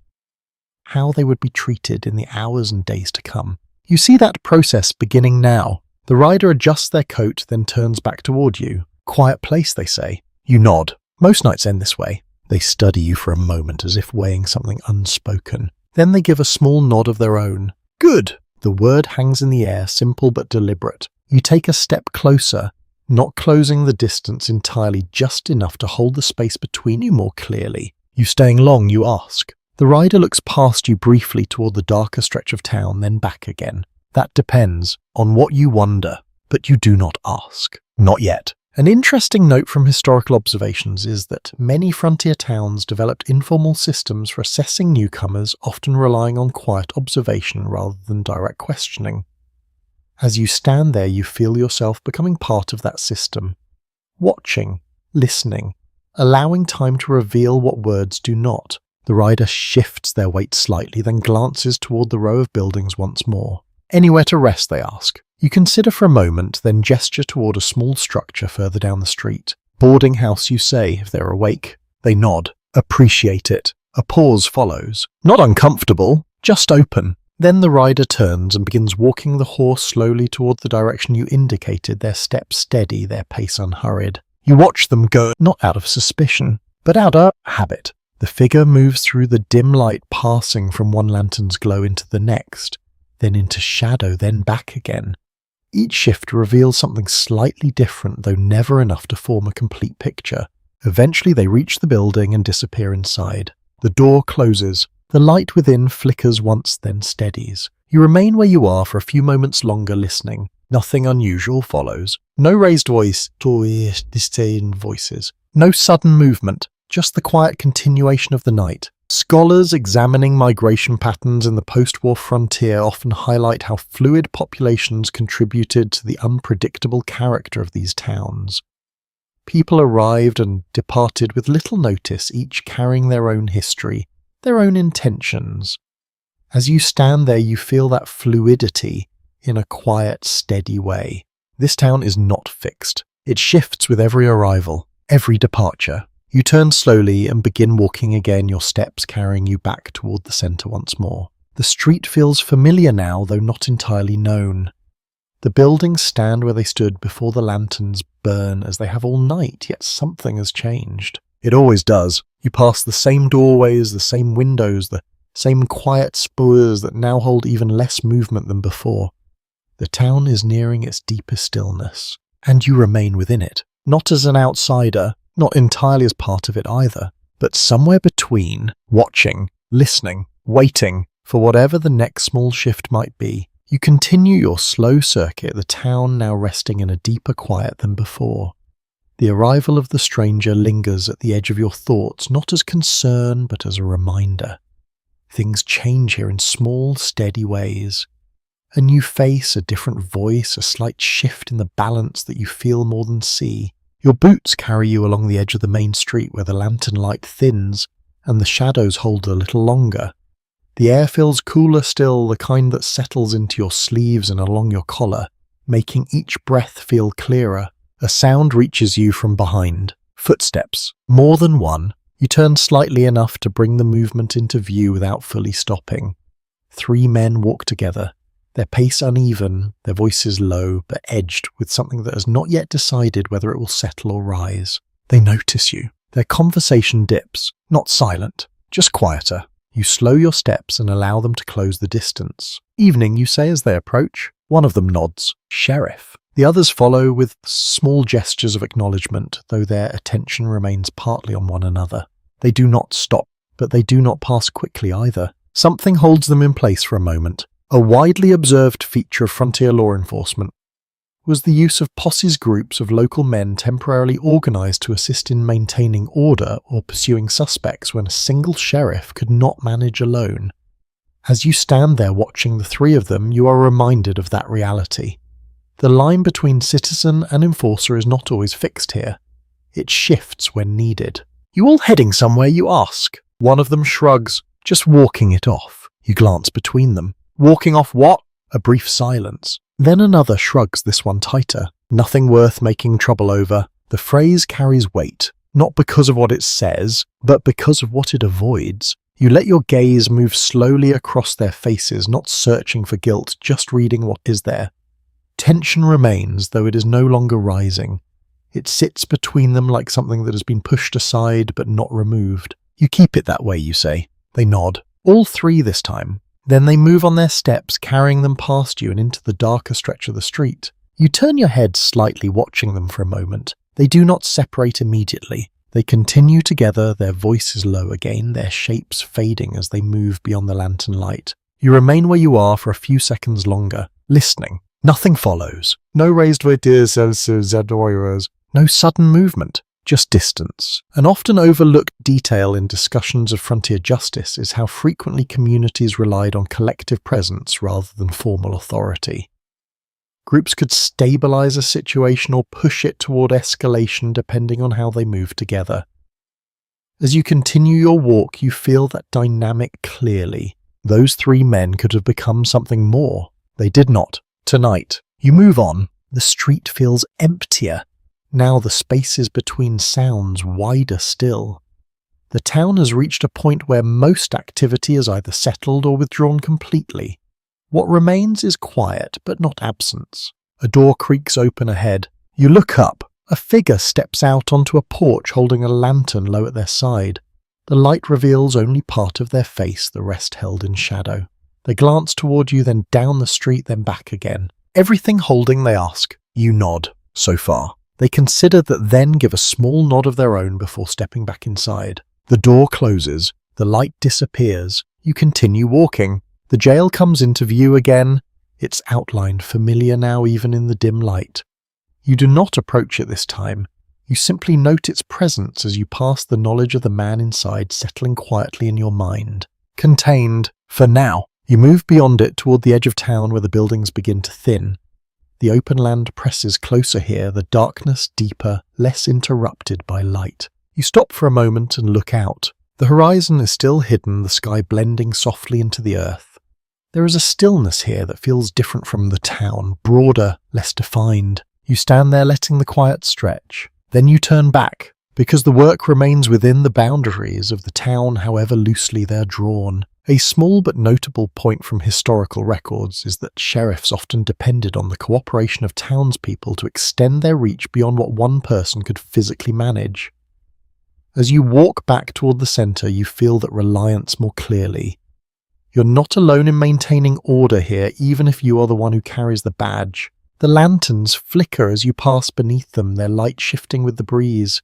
how they would be treated in the hours and days to come. You see that process beginning now. The rider adjusts their coat, then turns back toward you. "Quiet place," they say. You nod. "Most nights end this way." They study you for a moment as if weighing something unspoken. Then they give a small nod of their own. "Good." The word hangs in the air, simple but deliberate. You take a step closer, not closing the distance entirely, just enough to hold the space between you more clearly. "You staying long?" you ask. The rider looks past you briefly toward the darker stretch of town, then back again. "That depends on what you wonder, but you do not ask." "Not yet." An interesting note from historical observations is that many frontier towns developed informal systems for assessing newcomers, often relying on quiet observation rather than direct questioning. As you stand there, you feel yourself becoming part of that system, watching, listening, allowing time to reveal what words do not. The rider shifts their weight slightly, then glances toward the row of buildings once more. "Anywhere to rest?" they ask. You consider for a moment, then gesture toward a small structure further down the street. "Boarding house," you say, if they're awake. They nod. "Appreciate it." A pause follows. "Not uncomfortable, just open." Then the rider turns and begins walking the horse slowly toward the direction you indicated, their steps steady, their pace unhurried. You watch them go, not out of suspicion, but out of habit. The figure moves through the dim light, passing from one lantern's glow into the next, then into shadow, then back again. Each shift reveals something slightly different, though never enough to form a complete picture. Eventually they reach the building and disappear inside. The door closes. The light within flickers once, then steadies. You remain where you are for a few moments longer, listening. Nothing unusual follows. No raised voice, distant voices. No sudden movement, just the quiet continuation of the night. Scholars examining migration patterns in the post-war frontier often highlight how fluid populations contributed to the unpredictable character of these towns. People arrived and departed with little notice, each carrying their own history, their own intentions. As you stand there, you feel that fluidity in a quiet, steady way. This town is not fixed. It shifts with every arrival, every departure. You turn slowly and begin walking again, your steps carrying you back toward the centre once more. The street feels familiar now, though not entirely known. The buildings stand where they stood before the lanterns burn as they have all night, yet something has changed. It always does. You pass the same doorways, the same windows, the same quiet spurs that now hold even less movement than before. The town is nearing its deepest stillness, and you remain within it, not as an outsider, not entirely as part of it either, but somewhere between, watching, listening, waiting for whatever the next small shift might be. You continue your slow circuit, the town now resting in a deeper quiet than before. The arrival of the stranger lingers at the edge of your thoughts, not as concern, but as a reminder. Things change here in small, steady ways. A new face, a different voice, a slight shift in the balance that you feel more than see. Your boots carry you along the edge of the main street where the lantern light thins and the shadows hold a little longer. The air feels cooler still, the kind that settles into your sleeves and along your collar, making each breath feel clearer. A sound reaches you from behind. Footsteps. More than one. You turn slightly enough to bring the movement into view without fully stopping. 3 men walk together, their pace uneven, their voices low but edged with something that has not yet decided whether it will settle or rise. They notice you. Their conversation dips, not silent, just quieter. You slow your steps and allow them to close the distance. Evening, you say as they approach. One of them nods. Sheriff. The others follow with small gestures of acknowledgement, though their attention remains partly on one another. They do not stop, but they do not pass quickly either. Something holds them in place for a moment. A widely observed feature of frontier law enforcement was the use of posses, groups of local men temporarily organised to assist in maintaining order or pursuing suspects when a single sheriff could not manage alone. As you stand there watching the 3 of them, you are reminded of that reality. The line between citizen and enforcer is not always fixed here. It shifts when needed. "You all heading somewhere?" you ask. One of them shrugs. "Just walking it off." You glance between them. "Walking off what?" A brief silence. Then another shrugs, this one tighter. "Nothing worth making trouble over." The phrase carries weight, not because of what it says, but because of what it avoids. You let your gaze move slowly across their faces, not searching for guilt, just reading what is there. Tension remains, though it is no longer rising. It sits between them like something that has been pushed aside but not removed. "You keep it that way," you say. They nod. All 3 this time. Then they move on their steps, carrying them past you and into the darker stretch of the street. You turn your head slightly, watching them for a moment. They do not separate immediately. They continue together, their voices low again, their shapes fading as they move beyond the lantern light. You remain where you are for a few seconds longer, listening. Nothing follows. No raised voices, no sudden movement. Just distance. An often overlooked detail in discussions of frontier justice is how frequently communities relied on collective presence rather than formal authority. Groups could stabilize a situation or push it toward escalation depending on how they moved together. As you continue your walk, you feel that dynamic clearly. Those 3 men could have become something more. They did not. Tonight, you move on. The street feels emptier. Now the spaces between sounds wider still. The town has reached a point where most activity is either settled or withdrawn completely. What remains is quiet, but not absence. A door creaks open ahead. You look up. A figure steps out onto a porch holding a lantern low at their side. The light reveals only part of their face, the rest held in shadow. They glance toward you, then down the street, then back again. Everything holding, they ask. You nod. So far. They consider that, then give a small nod of their own before stepping back inside. The door closes. The light disappears. You continue walking. The jail comes into view again, its outline familiar now even in the dim light. You do not approach it this time. You simply note its presence as you pass the knowledge of the man inside settling quietly in your mind. Contained, for now. You move beyond it toward the edge of town where the buildings begin to thin. The open land presses closer here, the darkness deeper, less interrupted by light. You stop for a moment and look out. The horizon is still hidden, the sky blending softly into the earth. There is a stillness here that feels different from the town, broader, less defined. You stand there letting the quiet stretch. Then you turn back, because the work remains within the boundaries of the town, however loosely they're drawn. A small but notable point from historical records is that sheriffs often depended on the cooperation of townspeople to extend their reach beyond what one person could physically manage. As you walk back toward the center, you feel that reliance more clearly. You're not alone in maintaining order here, even if you are the one who carries the badge. The lanterns flicker as you pass beneath them, their light shifting with the breeze.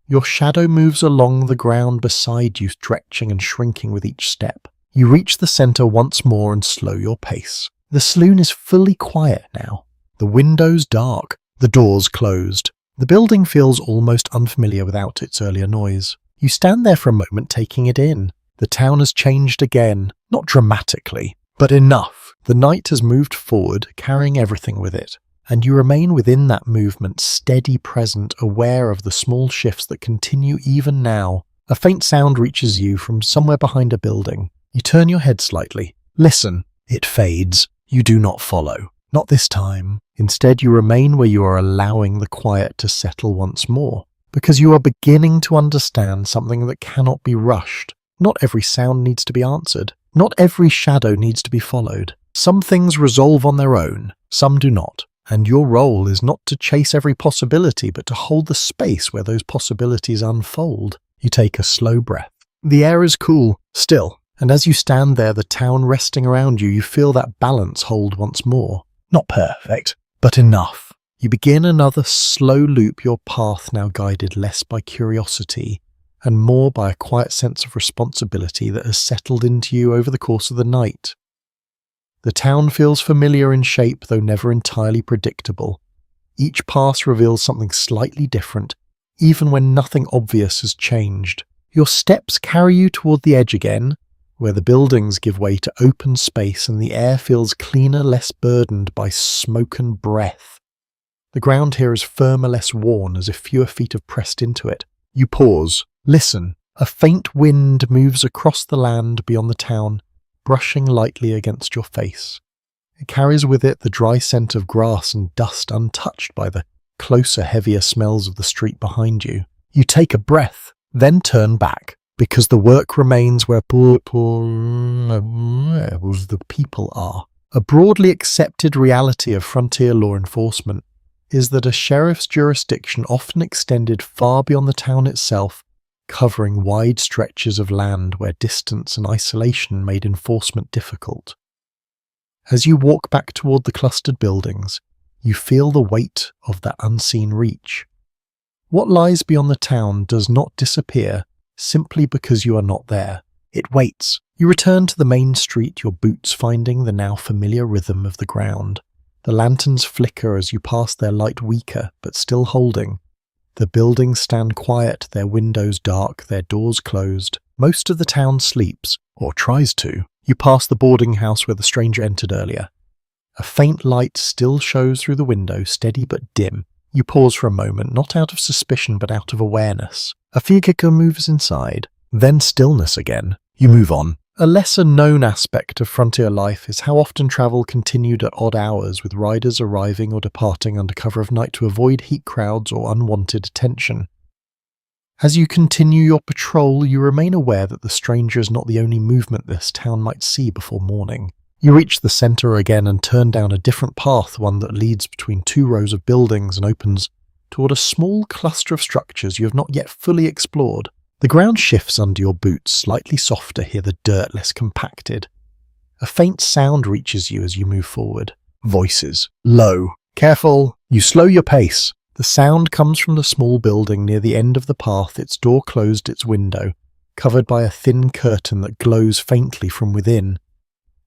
Your shadow moves along the ground beside you, stretching and shrinking with each step. You reach the center once more and slow your pace. The saloon is fully quiet now. The windows dark, the doors closed. The building feels almost unfamiliar without its earlier noise. You stand there for a moment taking it in. The town has changed again, not dramatically, but enough. The night has moved forward, carrying everything with it, and you remain within that movement, steady, present, aware of the small shifts that continue even now. A faint sound reaches you from somewhere behind a building. You turn your head slightly. Listen. It fades. You do not follow. Not this time. Instead, you remain where you are allowing the quiet to settle once more, because you are beginning to understand something that cannot be rushed. Not every sound needs to be answered. Not every shadow needs to be followed. Some things resolve on their own, some do not. And your role is not to chase every possibility, but to hold the space where those possibilities unfold. You take a slow breath. The air is cool, still. And as you stand there, the town resting around you, you feel that balance hold once more. Not perfect, but enough. You begin another slow loop, your path now guided less by curiosity and more by a quiet sense of responsibility that has settled into you over the course of the night. The town feels familiar in shape, though never entirely predictable. Each pass reveals something slightly different, even when nothing obvious has changed. Your steps carry you toward the edge again, where the buildings give way to open space and the air feels cleaner, less burdened by smoke and breath. The ground here is firmer, less worn, as if fewer feet have pressed into it. You pause. Listen. A faint wind moves across the land beyond the town, brushing lightly against your face. It carries with it the dry scent of grass and dust untouched by the closer, heavier smells of the street behind you. You take a breath, then turn back. Because the work remains where the people are. A broadly accepted reality of frontier law enforcement is that a sheriff's jurisdiction often extended far beyond the town itself, covering wide stretches of land where distance and isolation made enforcement difficult. As you walk back toward the clustered buildings, you feel the weight of that unseen reach. What lies beyond the town does not disappear simply because you are not there. It waits. You return to the main street, your boots finding the now familiar rhythm of the ground. The lanterns flicker as you pass, their light weaker, but still holding. The buildings stand quiet, their windows dark, their doors closed. Most of the town sleeps, or tries to. You pass the boarding house where the stranger entered earlier. A faint light still shows through the window, steady but dim. You pause for a moment, not out of suspicion but out of awareness. A figure moves inside, then stillness again. You move on. A lesser-known aspect of frontier life is how often travel continued at odd hours, with riders arriving or departing under cover of night to avoid heat crowds or unwanted attention. As you continue your patrol, you remain aware that the stranger is not the only movement this town might see before morning. You reach the center again and turn down a different path, one that leads between two rows of buildings and opens toward a small cluster of structures you have not yet fully explored. The ground shifts under your boots, slightly softer here, the dirt less compacted. A faint sound reaches you as you move forward. Voices. Low. Careful. You slow your pace. The sound comes from the small building near the end of the path, its door closed, its window. covered by a thin curtain that glows faintly from within.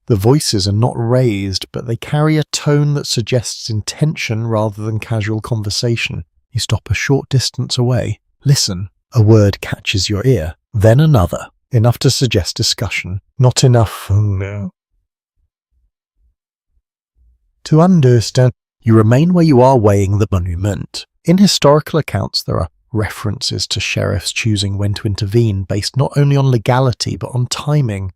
The voices are not raised, but they carry a tone that suggests intention rather than casual conversation. You stop a short distance away. Listen. A word catches your ear, then another, enough to suggest discussion. Not enough to understand. You remain where you are, weighing the monument. In historical accounts, there are references to sheriffs choosing when to intervene based not only on legality but on timing,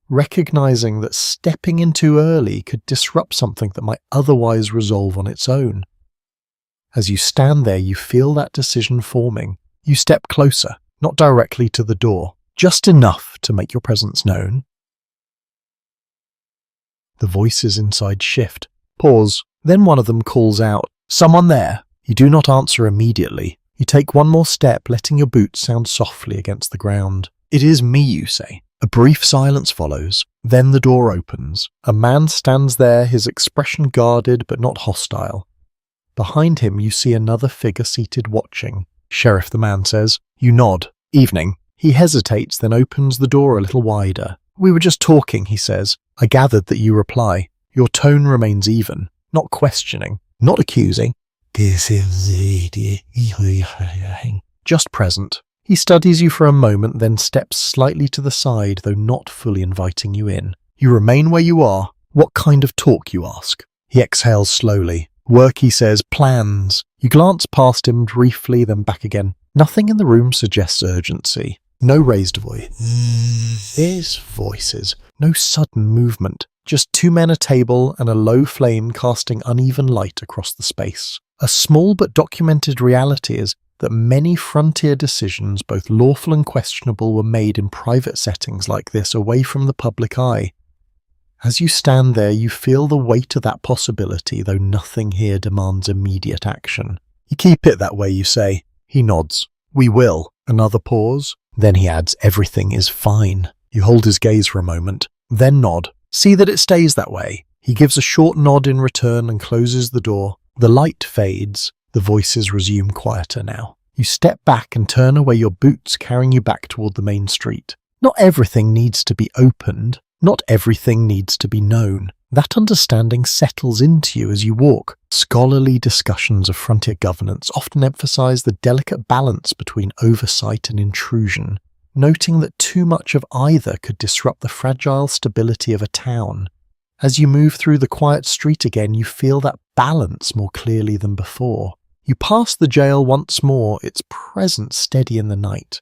recognizing that stepping in too early could disrupt something that might otherwise resolve on its own. As you stand there, you feel that decision forming. You step closer, not directly to the door, just enough to make your presence known. The voices inside shift. Pause. Then one of them calls out, "Someone there?" You do not answer immediately. You take one more step, letting your boots sound softly against the ground. "It is me," you say. A brief silence follows. Then the door opens. A man stands there, his expression guarded but not hostile. Behind him you see another figure seated watching. "Sheriff," the man says. You nod. "Evening." He hesitates, then opens the door a little wider. "We were just talking," he says. "I gathered that you reply." Your tone remains even, not questioning, not accusing. Just present. He studies you for a moment, then steps slightly to the side, though not fully inviting you in. You remain where you are. "What kind of talk?" you ask. He exhales slowly. "Work," he says. "Plans." You glance past him briefly, then back again. Nothing in the room suggests urgency. No raised voice. There's voices. No sudden movement. Just two men, a table, and a low flame casting uneven light across the space. A small but documented reality is that many frontier decisions, both lawful and questionable, were made in private settings like this, away from the public eye. As you stand there, you feel the weight of that possibility, though nothing here demands immediate action. "You keep it that way," you say. He nods. "We will." Another pause. Then he adds, "Everything is fine." You hold his gaze for a moment, then nod. "See that it stays that way." He gives a short nod in return and closes the door. The light fades. The voices resume quieter now. You step back and turn away, your boots carrying you back toward the main street. Not everything needs to be opened. Not everything needs to be known. That understanding settles into you as you walk. Scholarly discussions of frontier governance often emphasize the delicate balance between oversight and intrusion, noting that too much of either could disrupt the fragile stability of a town. As you move through the quiet street again, you feel that balance more clearly than before. You pass the jail once more, its presence steady in the night.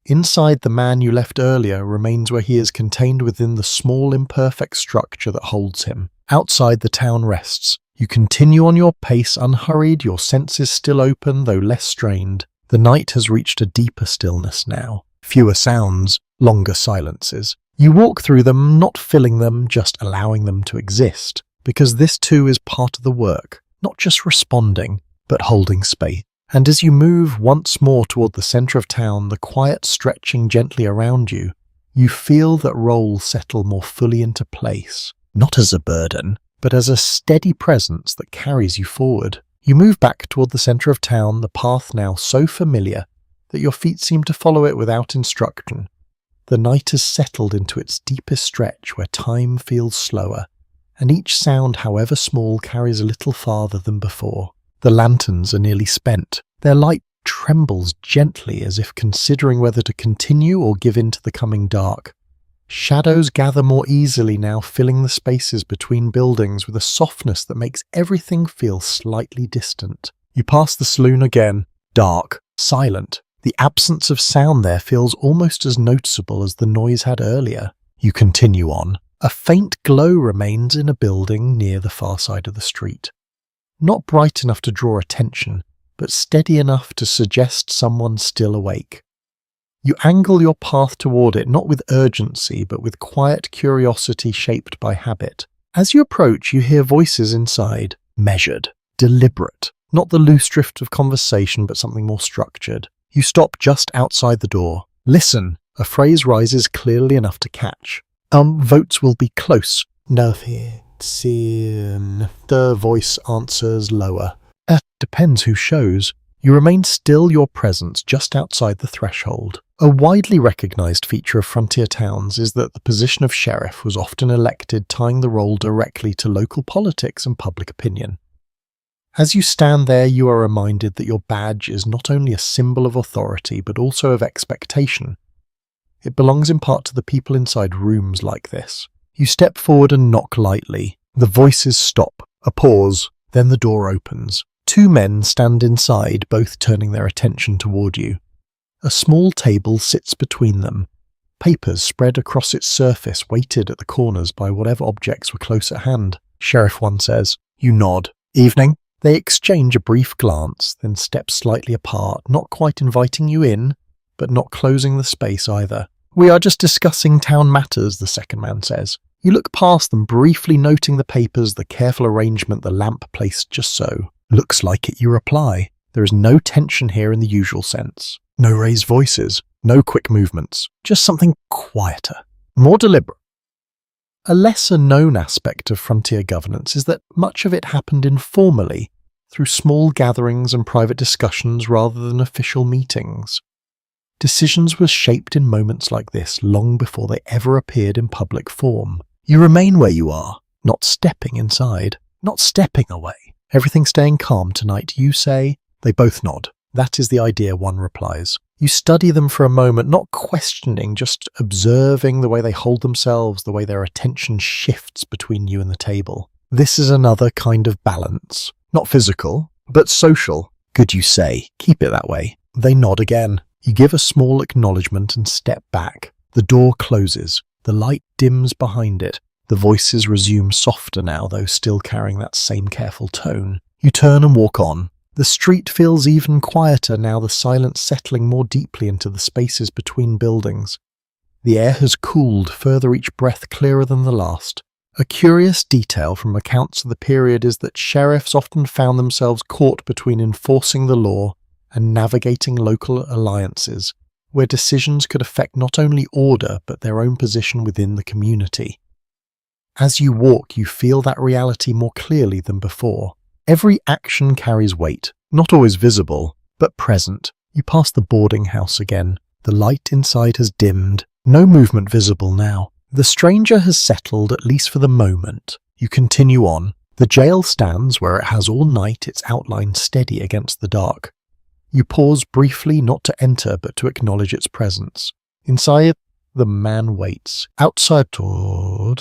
Inside, the man you left earlier remains where he is, contained within the small imperfect structure that holds him. Outside, the town rests. You continue on your pace, unhurried, your senses still open, though less strained. The night has reached a deeper stillness now. Fewer sounds, longer silences. You walk through them, not filling them, just allowing them to exist, because this too is part of the work, not just responding, but holding space. And as you move once more toward the center of town, the quiet stretching gently around you, you feel that roles settle more fully into place, not as a burden, but as a steady presence that carries you forward. You move back toward the center of town, the path now so familiar that your feet seem to follow it without instruction. The night has settled into its deepest stretch where time feels slower, and each sound, however small, carries a little farther than before. The lanterns are nearly spent. Their light trembles gently as if considering whether to continue or give in to the coming dark. Shadows gather more easily now, filling the spaces between buildings with a softness that makes everything feel slightly distant. You pass the saloon again, dark, silent. The absence of sound there feels almost as noticeable as the noise had earlier. You continue on. A faint glow remains in a building near the far side of the street. Not bright enough to draw attention, but steady enough to suggest someone still awake. You angle your path toward it, not with urgency, but with quiet curiosity shaped by habit. As you approach, you hear voices inside, measured, deliberate, not the loose drift of conversation, but something more structured. You stop just outside the door. "Listen," a phrase rises clearly enough to catch. Votes will be close." "No fear. Soon," the voice answers lower. Depends who shows." You remain still, your presence just outside the threshold. A widely recognised feature of frontier towns is that the position of sheriff was often elected, tying the role directly to local politics and public opinion. As you stand there, you are reminded that your badge is not only a symbol of authority but also of expectation. It belongs in part to the people inside rooms like this. You step forward and knock lightly. The voices stop. A pause. Then the door opens. 2 men stand inside, both turning their attention toward you. A small table sits between them. Papers spread across its surface, weighted at the corners by whatever objects were close at hand. Sheriff 1 says. You nod. Evening. They exchange a brief glance, then step slightly apart, not quite inviting you in, but not closing the space either. We are just discussing town matters, the second man says. You look past them, briefly noting the papers, the careful arrangement, the lamp placed just so. Looks like it, you reply. There is no tension here in the usual sense. No raised voices, no quick movements, just something quieter, more deliberate. A lesser-known aspect of frontier governance is that much of it happened informally, through small gatherings and private discussions rather than official meetings. Decisions were shaped in moments like this long before they ever appeared in public form. You remain where you are, not stepping inside, not stepping away. Everything staying calm tonight, you say. They both nod. That is the idea, 1 replies. You study them for a moment, not questioning, just observing the way they hold themselves, the way their attention shifts between you and the table. This is another kind of balance. Not physical, but social. Good, you say. Keep it that way. They nod again. You give a small acknowledgement and step back. The door closes. The light dims behind it. The voices resume softer now, though still carrying that same careful tone. You turn and walk on. The street feels even quieter now, the silence settling more deeply into the spaces between buildings. The air has cooled, further each breath clearer than the last. A curious detail from accounts of the period is that sheriffs often found themselves caught between enforcing the law and navigating local alliances, where decisions could affect not only order but their own position within the community. As you walk, you feel that reality more clearly than before. Every action carries weight, not always visible, but present. You pass the boarding house again. The light inside has dimmed. No movement visible now. The stranger has settled, at least for the moment. You continue on. The jail stands where it has all night, its outline steady against the dark. You pause briefly, not to enter, but to acknowledge its presence. Inside, the man waits. Outside to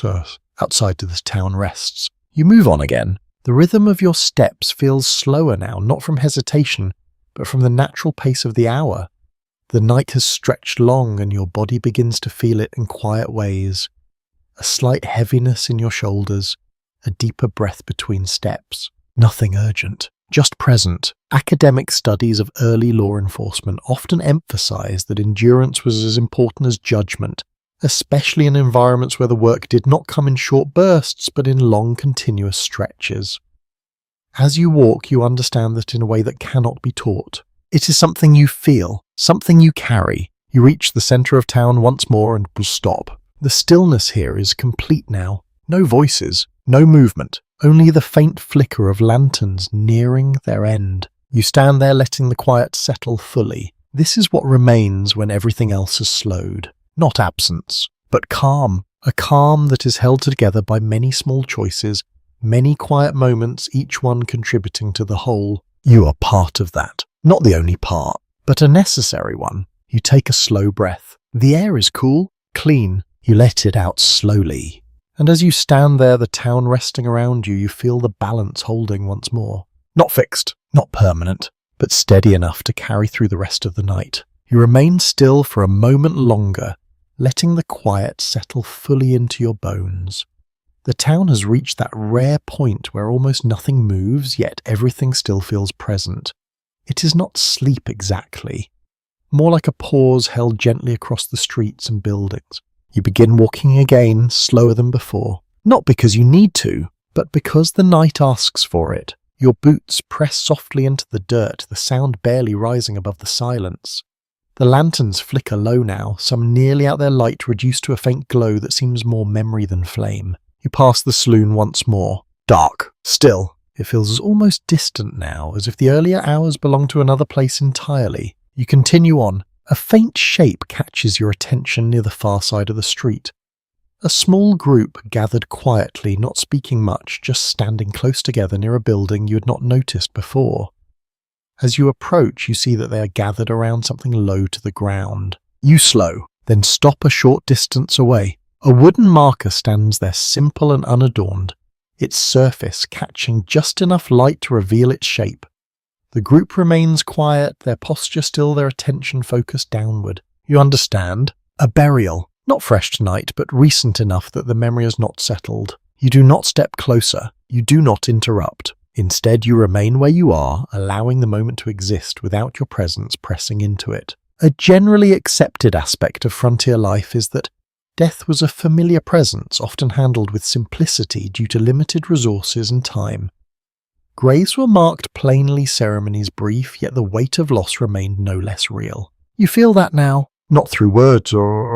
the town rests. You move on again. The rhythm of your steps feels slower now, not from hesitation, but from the natural pace of the hour. The night has stretched long and your body begins to feel it in quiet ways. A slight heaviness in your shoulders, a deeper breath between steps. Nothing urgent, just present. Academic studies of early law enforcement often emphasize that endurance was as important as judgment, especially in environments where the work did not come in short bursts but in long continuous stretches. As you walk, you understand that in a way that cannot be taught. It is something you feel, something you carry. You reach the centre of town once more and will stop. The stillness here is complete now. No voices, no movement, only the faint flicker of lanterns nearing their end. You stand there letting the quiet settle fully. This is what remains when everything else has slowed. Not absence, but calm. A calm that is held together by many small choices, many quiet moments, each one contributing to the whole. You are part of that. Not the only part, but a necessary one. You take a slow breath. The air is cool, clean. You let it out slowly. And as you stand there, the town resting around you, you feel the balance holding once more. Not fixed, not permanent, but steady enough to carry through the rest of the night. You remain still for a moment longer, letting the quiet settle fully into your bones. The town has reached that rare point where almost nothing moves, yet everything still feels present. It is not sleep exactly, more like a pause held gently across the streets and buildings. You begin walking again, slower than before, not because you need to, but because the night asks for it. Your boots press softly into the dirt, the sound barely rising above the silence. The lanterns flicker low now, some nearly out their light reduced to a faint glow that seems more memory than flame. You pass the saloon once more. Dark. Still. It feels almost distant now, as if the earlier hours belong to another place entirely. You continue on. A faint shape catches your attention near the far side of the street. A small group gathered quietly, not speaking much, just standing close together near a building you had not noticed before. As you approach, you see that they are gathered around something low to the ground. You slow, then stop a short distance away. A wooden marker stands there, simple and unadorned, its surface catching just enough light to reveal its shape. The group remains quiet, their posture still, their attention focused downward. You understand. A burial. Not fresh tonight, but recent enough that the memory is not settled. You do not step closer. You do not interrupt. Instead, you remain where you are, allowing the moment to exist without your presence pressing into it. A generally accepted aspect of frontier life is that death was a familiar presence, often handled with simplicity due to limited resources and time. Graves were marked plainly, ceremonies brief, yet the weight of loss remained no less real. You feel that now, not through words or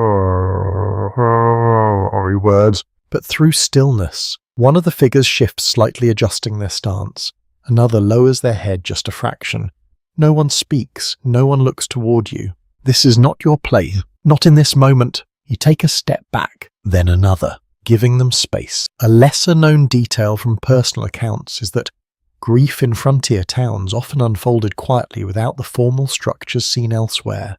words, but through stillness. One of the figures shifts, slightly adjusting their stance. Another lowers their head just a fraction. No one speaks, no one looks toward you. This is not your place, not in this moment. You take a step back, then another, giving them space. A lesser-known detail from personal accounts is that grief in frontier towns often unfolded quietly without the formal structures seen elsewhere.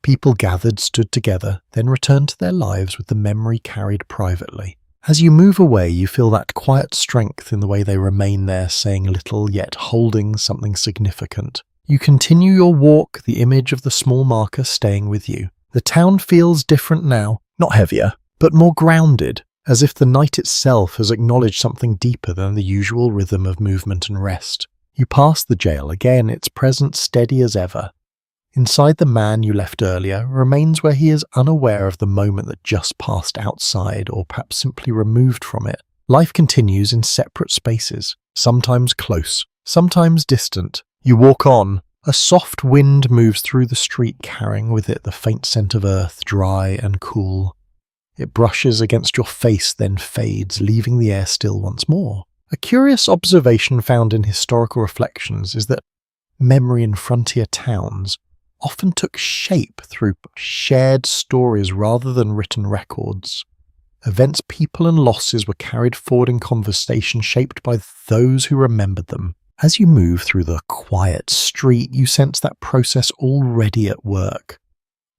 People gathered, stood together, then returned to their lives with the memory carried privately. As you move away, you feel that quiet strength in the way they remain there, saying little yet holding something significant. You continue your walk, the image of the small marker staying with you. The town feels different now, not heavier, but more grounded, as if the night itself has acknowledged something deeper than the usual rhythm of movement and rest. You pass the jail again, its presence steady as ever. Inside, the man you left earlier remains where he is, unaware of the moment that just passed outside, or perhaps simply removed from it. Life continues in separate spaces, sometimes close, sometimes distant. You walk on. A soft wind moves through the street, carrying with it the faint scent of earth, dry and cool. It brushes against your face, then fades, leaving the air still once more. A curious observation found in historical reflections is that memory in frontier towns often took shape through shared stories rather than written records. Events, people and losses were carried forward in conversation shaped by those who remembered them. As you move through the quiet street, you sense that process already at work.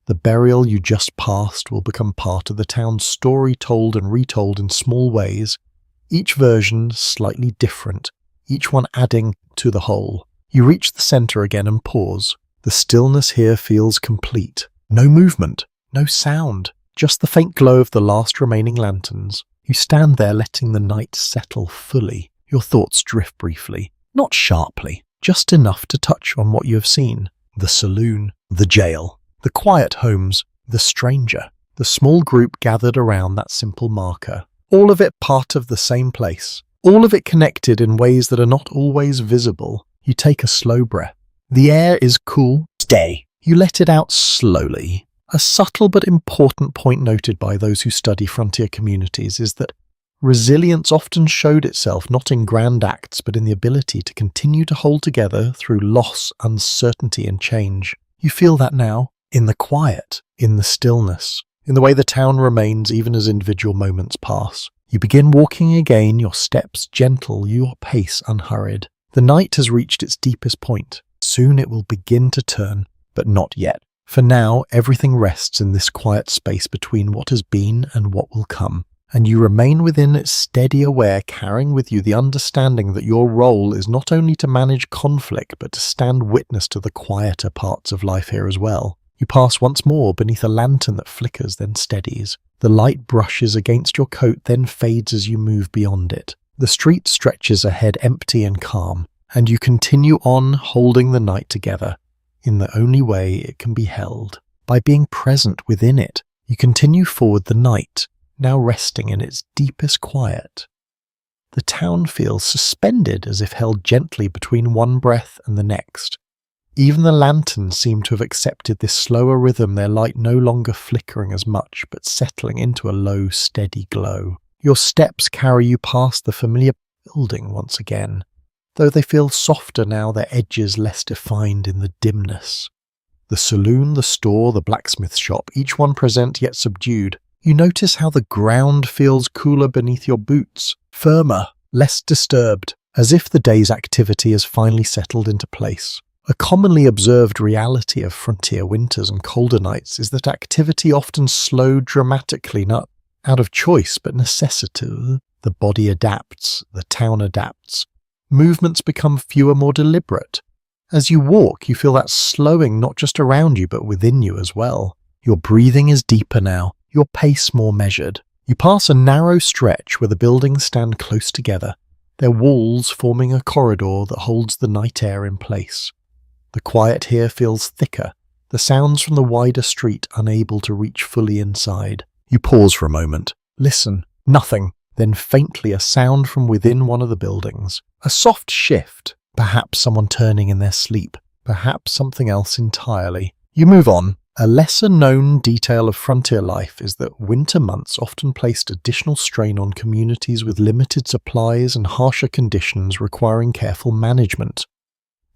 The burial you just passed will become part of the town's story, told and retold in small ways, each version slightly different, each one adding to the whole. You reach the center again and pause. The stillness here feels complete. No movement, no sound, just the faint glow of the last remaining lanterns. You stand there letting the night settle fully. Your thoughts drift briefly, not sharply, just enough to touch on what you have seen. The saloon, the jail, the quiet homes, the stranger, the small group gathered around that simple marker. All of it part of the same place. All of it connected in ways that are not always visible. You take a slow breath. The air is cool. Stay. You let it out slowly. A subtle but important point noted by those who study frontier communities is that resilience often showed itself not in grand acts but in the ability to continue to hold together through loss, uncertainty and change. You feel that now, in the quiet, in the stillness, in the way the town remains even as individual moments pass. You begin walking again, your steps gentle, your pace unhurried. The night has reached its deepest point. Soon it will begin to turn, but not yet. For now, everything rests in this quiet space between what has been and what will come, and you remain within it steady, aware, carrying with you the understanding that your role is not only to manage conflict, but to stand witness to the quieter parts of life here as well. You pass once more beneath a lantern that flickers, then steadies. The light brushes against your coat, then fades as you move beyond it. The street stretches ahead empty and calm, and you continue on holding the night together in the only way it can be held, by being present within it. You continue forward the night, now resting in its deepest quiet. The town feels suspended as if held gently between one breath and the next. Even the lanterns seem to have accepted this slower rhythm, their light no longer flickering as much, but settling into a low, steady glow. Your steps carry you past the familiar building once again, though they feel softer now, their edges less defined in the dimness. The saloon, the store, the blacksmith shop, each one present yet subdued. You notice how the ground feels cooler beneath your boots, firmer, less disturbed, as if the day's activity has finally settled into place. A commonly observed reality of frontier winters and colder nights is that activity often slowed dramatically, not out of choice but necessity. The body adapts, the town adapts. Movements become fewer, more deliberate. As you walk, you feel that slowing not just around you but within you as well. Your breathing is deeper now, your pace more measured. You pass a narrow stretch where the buildings stand close together, their walls forming a corridor that holds the night air in place. The quiet here feels thicker, the sounds from the wider street unable to reach fully inside. You pause for a moment, listen, nothing, then faintly a sound from within one of the buildings. A soft shift. Perhaps someone turning in their sleep, perhaps something else entirely. You move on. A lesser-known detail of frontier life is that winter months often placed additional strain on communities with limited supplies and harsher conditions requiring careful management.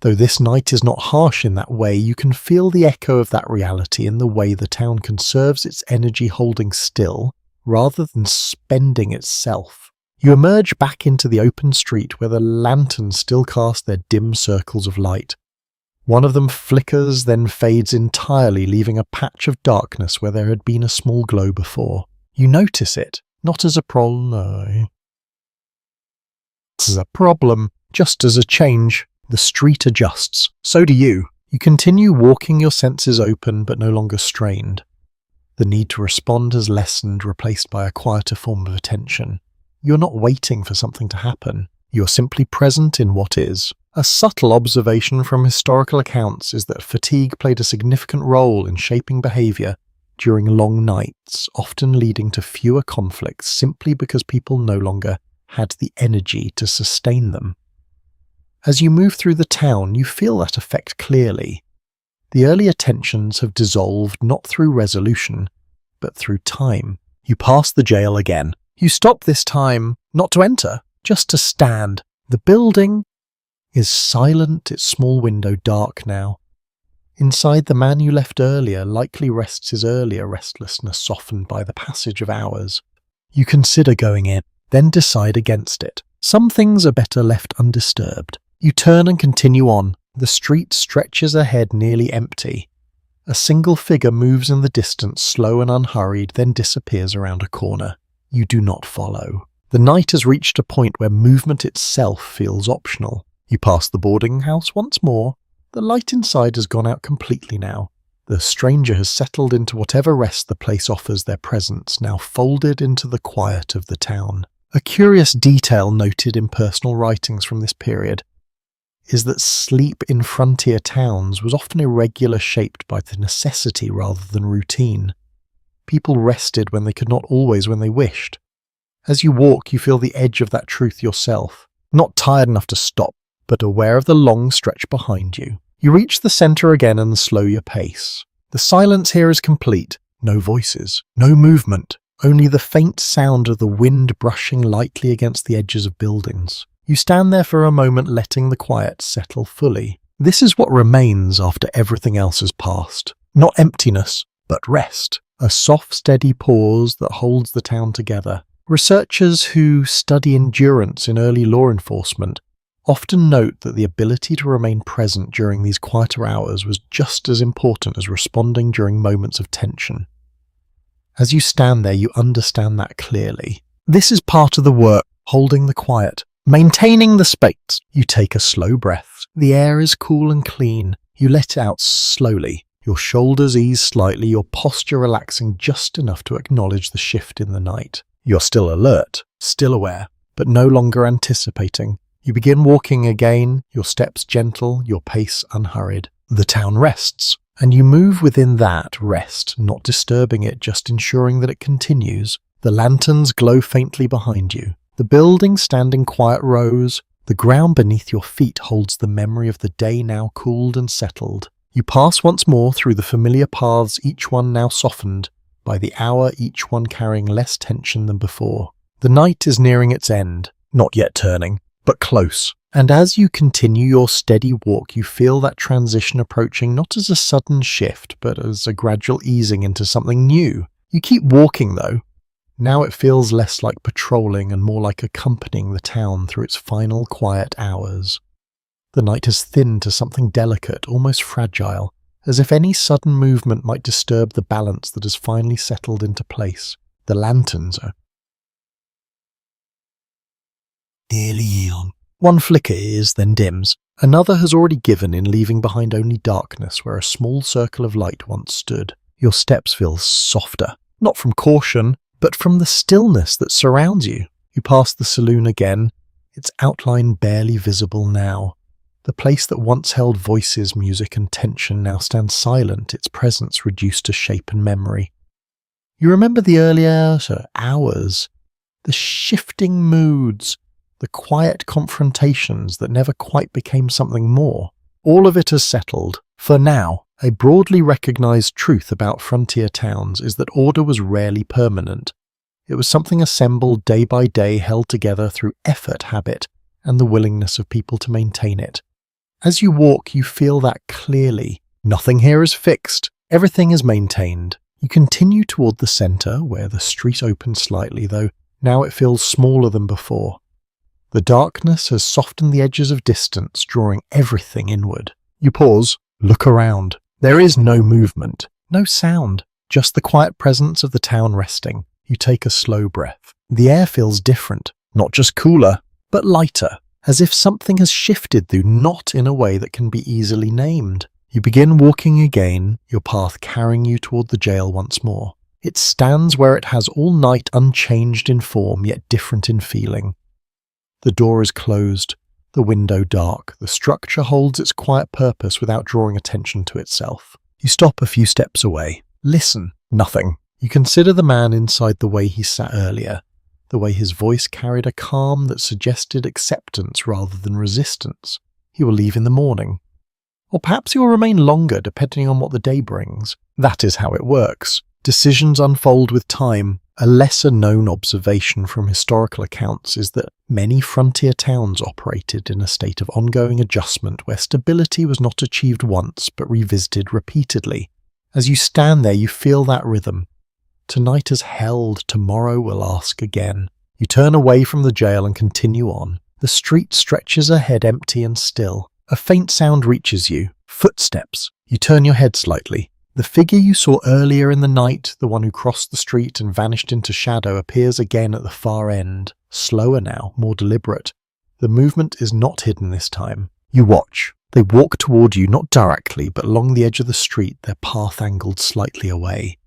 Though this night is not harsh in that way, you can feel the echo of that reality in the way the town conserves its energy holding still, rather than spending itself. You emerge back into the open street where the lanterns still cast their dim circles of light. One of them flickers, then fades entirely, leaving a patch of darkness where there had been a small glow before. You notice it, not as a problem, as a problem, just as a change. The street adjusts. So do you. You continue walking, your senses open but no longer strained. The need to respond has lessened, replaced by a quieter form of attention. You're not waiting for something to happen. You're simply present in what is. A subtle observation from historical accounts is that fatigue played a significant role in shaping behavior during long nights, often leading to fewer conflicts simply because people no longer had the energy to sustain them. As you move through the town, you feel that effect clearly. The earlier tensions have dissolved not through resolution, but through time. You pass the jail again. You stop this time, not to enter, just to stand. The building is silent, its small window dark now. Inside, the man you left earlier likely rests his earlier restlessness softened by the passage of hours. You consider going in, then decide against it. Some things are better left undisturbed. You turn and continue on. The street stretches ahead nearly empty. A single figure moves in the distance, slow and unhurried, then disappears around a corner. You do not follow. The night has reached a point where movement itself feels optional. You pass the boarding house once more. The light inside has gone out completely now. The stranger has settled into whatever rest the place offers their presence, now folded into the quiet of the town. A curious detail noted in personal writings from this period is that sleep in frontier towns was often irregular, shaped by the necessity rather than routine. People rested when they could not always when they wished. As you walk, you feel the edge of that truth yourself, not tired enough to stop, but aware of the long stretch behind you. You reach the centre again and slow your pace. The silence here is complete. No voices, no movement, only the faint sound of the wind brushing lightly against the edges of buildings. You stand there for a moment, letting the quiet settle fully. This is what remains after everything else has passed. Not emptiness, but rest. A soft, steady pause that holds the town together. Researchers who study endurance in early law enforcement often note that the ability to remain present during these quieter hours was just as important as responding during moments of tension. As you stand there, you understand that clearly. This is part of the work, holding the quiet, maintaining the space. You take a slow breath. The air is cool and clean. You let it out slowly. Your shoulders ease slightly, your posture relaxing just enough to acknowledge the shift in the night. You're still alert, still aware, but no longer anticipating. You begin walking again, your steps gentle, your pace unhurried. The town rests, and you move within that rest, not disturbing it, just ensuring that it continues. The lanterns glow faintly behind you. The buildings stand in quiet rows. The ground beneath your feet holds the memory of the day now cooled and settled. You pass once more through the familiar paths, each one now softened, by the hour each one carrying less tension than before. The night is nearing its end, not yet turning, but close. And as you continue your steady walk, you feel that transition approaching not as a sudden shift, but as a gradual easing into something new. You keep walking though. Now it feels less like patrolling and more like accompanying the town through its final quiet hours. The night has thinned to something delicate, almost fragile, as if any sudden movement might disturb the balance that has finally settled into place. The lanterns are nearly on. One flickers, then dims. Another has already given in, leaving behind only darkness where a small circle of light once stood. Your steps feel softer, not from caution, but from the stillness that surrounds you. You pass the saloon again, its outline barely visible now. The place that once held voices, music and tension now stands silent, its presence reduced to shape and memory. You remember the earlier hours, the shifting moods, the quiet confrontations that never quite became something more. All of it has settled. For now, a broadly recognized truth about frontier towns is that order was rarely permanent. It was something assembled day by day, held together through effort, habit, and the willingness of people to maintain it. As you walk, you feel that clearly. Nothing here is fixed. Everything is maintained. You continue toward the center, where the street opens slightly, though now it feels smaller than before. The darkness has softened the edges of distance, drawing everything inward. You pause, look around. There is no movement, no sound, just the quiet presence of the town resting. You take a slow breath. The air feels different, not just cooler, but lighter, as if something has shifted, though not in a way that can be easily named. You begin walking again, your path carrying you toward the jail once more. It stands where it has all night, unchanged in form, yet different in feeling. The door is closed, the window dark. The structure holds its quiet purpose without drawing attention to itself. You stop a few steps away. Listen. Nothing. You consider the man inside, the way he sat earlier, the way his voice carried a calm that suggested acceptance rather than resistance. He will leave in the morning. Or perhaps he will remain longer, depending on what the day brings. That is how it works. Decisions unfold with time. A lesser-known observation from historical accounts is that many frontier towns operated in a state of ongoing adjustment where stability was not achieved once but revisited repeatedly. As you stand there, you feel that rhythm. Tonight is held, tomorrow will ask again. You turn away from the jail and continue on. The street stretches ahead, empty and still. A faint sound reaches you. Footsteps. You turn your head slightly. The figure you saw earlier in the night, the one who crossed the street and vanished into shadow, appears again at the far end. Slower now, more deliberate. The movement is not hidden this time. You watch. They walk toward you, not directly, but along the edge of the street, their path angled slightly away.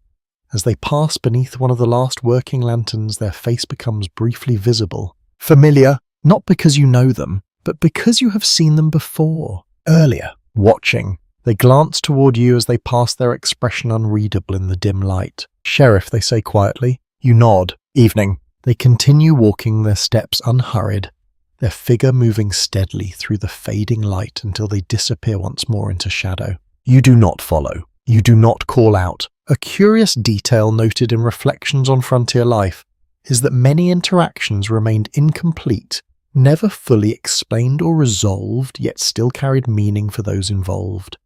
As they pass beneath one of the last working lanterns, their face becomes briefly visible. Familiar, not because you know them, but because you have seen them before. Earlier, watching. They glance toward you as they pass, their expression unreadable in the dim light. "Sheriff," they say quietly. You nod. "Evening." They continue walking, their steps unhurried, their figure moving steadily through the fading light until they disappear once more into shadow. You do not follow. You do not call out. A curious detail noted in Reflections on Frontier Life is that many interactions remained incomplete, never fully explained or resolved, yet still carried meaning for those involved.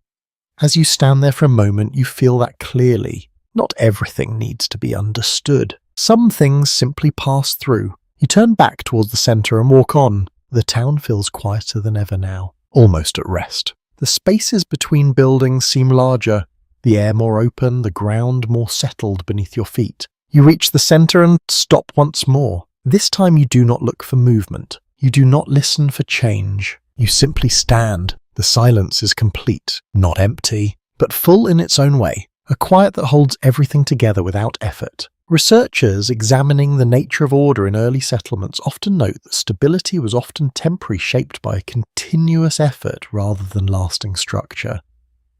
As you stand there for a moment, you feel that clearly. Not everything needs to be understood. Some things simply pass through. You turn back towards the center and walk on. The town feels quieter than ever now, almost at rest. The spaces between buildings seem larger, the air more open, the ground more settled beneath your feet. You reach the center and stop once more. This time you do not look for movement. You do not listen for change. You simply stand. The silence is complete, not empty, but full in its own way, a quiet that holds everything together without effort. Researchers examining the nature of order in early settlements often note that stability was often temporary, shaped by a continuous effort rather than lasting structure.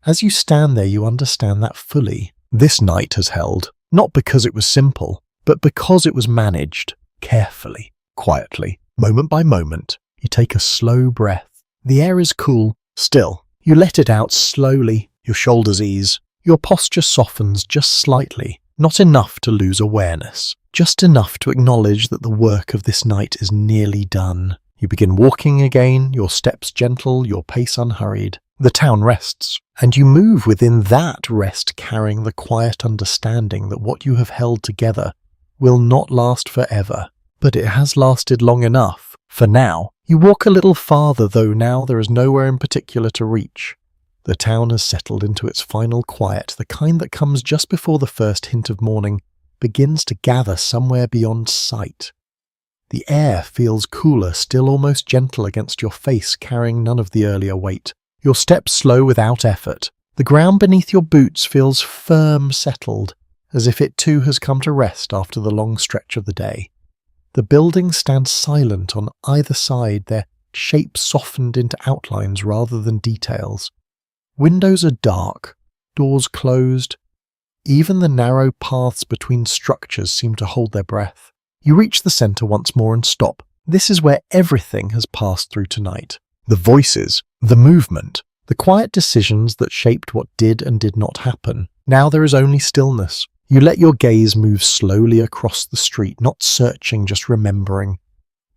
As you stand there, you understand that fully. This night has held, not because it was simple, but because it was managed, carefully, quietly, moment by moment. You take a slow breath. The air is cool. Still, you let it out slowly, your shoulders ease, your posture softens just slightly, not enough to lose awareness, just enough to acknowledge that the work of this night is nearly done. You begin walking again, your steps gentle, your pace unhurried. The town rests, and you move within that rest carrying the quiet understanding that what you have held together will not last forever. But it has lasted long enough. For now, you walk a little farther, though now there is nowhere in particular to reach. The town has settled into its final quiet, the kind that comes just before the first hint of morning begins to gather somewhere beyond sight. The air feels cooler, still almost gentle against your face, carrying none of the earlier weight. Your steps slow without effort. The ground beneath your boots feels firm, settled, as if it too has come to rest after the long stretch of the day. The buildings stand silent on either side, their shapes softened into outlines rather than details. Windows are dark, doors closed. Even the narrow paths between structures seem to hold their breath. You reach the centre once more and stop. This is where everything has passed through tonight. The voices, the movement, the quiet decisions that shaped what did and did not happen. Now there is only stillness. You let your gaze move slowly across the street, not searching, just remembering.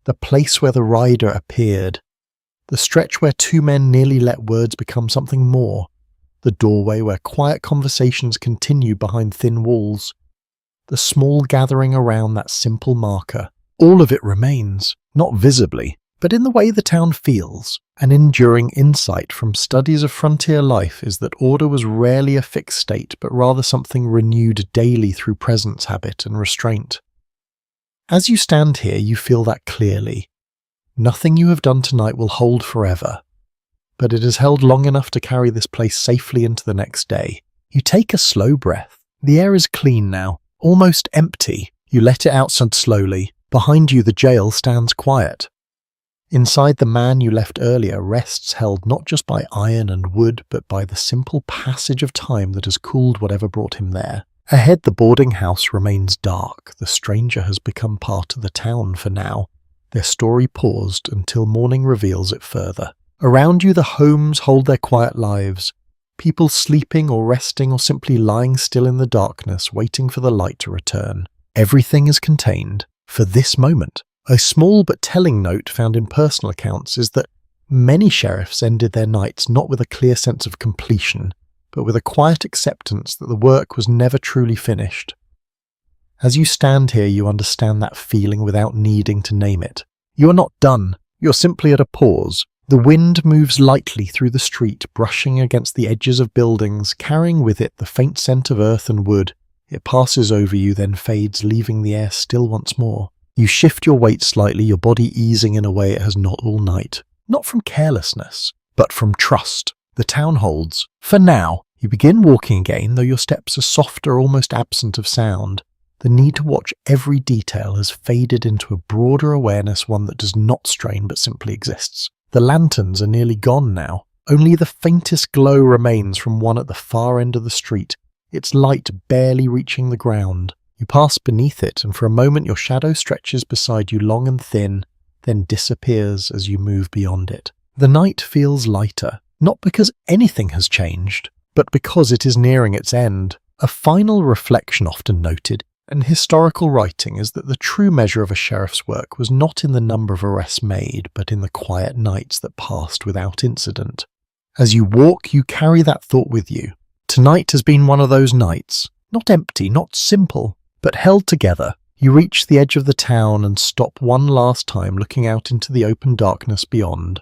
The place where the rider appeared. The stretch where two men nearly let words become something more. The doorway where quiet conversations continue behind thin walls. The small gathering around that simple marker. All of it remains, not visibly, but in the way the town feels. An enduring insight from studies of frontier life is that order was rarely a fixed state, but rather something renewed daily through presence, habit, and restraint. As you stand here, you feel that clearly. Nothing you have done tonight will hold forever, but it has held long enough to carry this place safely into the next day. You take a slow breath. The air is clean now, almost empty. You let it out slowly. Behind you, the jail stands quiet. Inside, the man you left earlier rests, held not just by iron and wood, but by the simple passage of time that has cooled whatever brought him there. Ahead, the boarding house remains dark. The stranger has become part of the town for now. Their story paused until morning reveals it further. Around you, the homes hold their quiet lives. People sleeping or resting or simply lying still in the darkness, waiting for the light to return. Everything is contained for this moment. A small but telling note found in personal accounts is that many sheriffs ended their nights not with a clear sense of completion, but with a quiet acceptance that the work was never truly finished. As you stand here, you understand that feeling without needing to name it. You are not done. You're simply at a pause. The wind moves lightly through the street, brushing against the edges of buildings, carrying with it the faint scent of earth and wood. It passes over you, then fades, leaving the air still once more. You shift your weight slightly, your body easing in a way it has not all night. Not from carelessness, but from trust. The town holds. For now, you begin walking again, though your steps are softer, almost absent of sound. The need to watch every detail has faded into a broader awareness, one that does not strain but simply exists. The lanterns are nearly gone now. Only the faintest glow remains from one at the far end of the street, its light barely reaching the ground. You pass beneath it, and for a moment your shadow stretches beside you long and thin, then disappears as you move beyond it. The night feels lighter, not because anything has changed, but because it is nearing its end. A final reflection often noted in historical writing is that the true measure of a sheriff's work was not in the number of arrests made, but in the quiet nights that passed without incident. As you walk, you carry that thought with you. Tonight has been one of those nights, not empty, not simple, but held together. You reach the edge of the town and stop one last time, looking out into the open darkness beyond.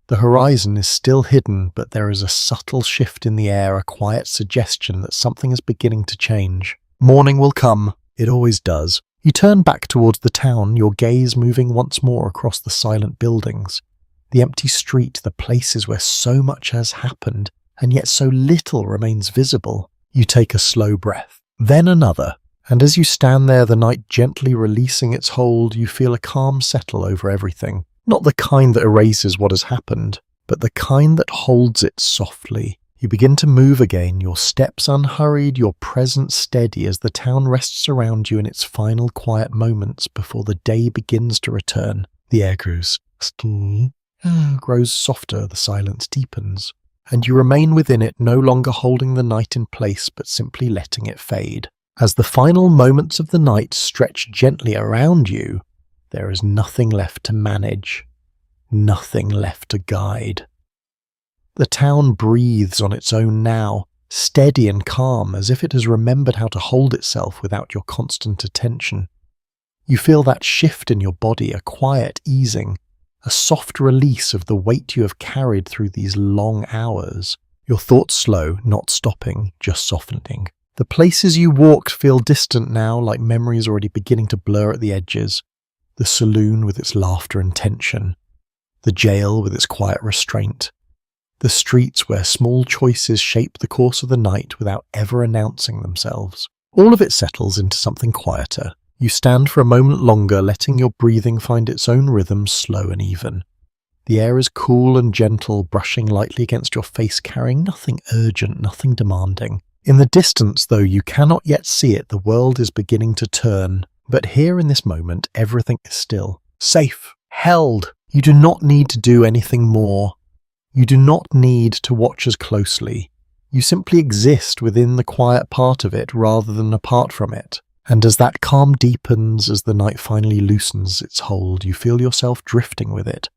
The horizon is still hidden, but there is a subtle shift in the air, a quiet suggestion that something is beginning to change. Morning will come. It always does. You turn back towards the town, your gaze moving once more across the silent buildings. The empty street, the places where so much has happened, and yet so little remains visible. You take a slow breath, then another, and as you stand there, the night gently releasing its hold, you feel a calm settle over everything. Not the kind that erases what has happened, but the kind that holds it softly. You begin to move again, your steps unhurried, your presence steady as the town rests around you in its final quiet moments before the day begins to return. The air grows softer, the silence deepens, and you remain within it, no longer holding the night in place but simply letting it fade. As the final moments of the night stretch gently around you, there is nothing left to manage, nothing left to guide. The town breathes on its own now, steady and calm, as if it has remembered how to hold itself without your constant attention. You feel that shift in your body, a quiet easing, a soft release of the weight you have carried through these long hours. Your thoughts slow, not stopping, just softening. The places you walked feel distant now, like memories already beginning to blur at the edges. The saloon with its laughter and tension. The jail with its quiet restraint. The streets where small choices shape the course of the night without ever announcing themselves. All of it settles into something quieter. You stand for a moment longer, letting your breathing find its own rhythm, slow and even. The air is cool and gentle, brushing lightly against your face, carrying nothing urgent, nothing demanding. In the distance, though you cannot yet see it, the world is beginning to turn. But here in this moment, everything is still. Safe. Held. You do not need to do anything more. You do not need to watch as closely. You simply exist within the quiet part of it rather than apart from it. And as that calm deepens, as the night finally loosens its hold, you feel yourself drifting with it.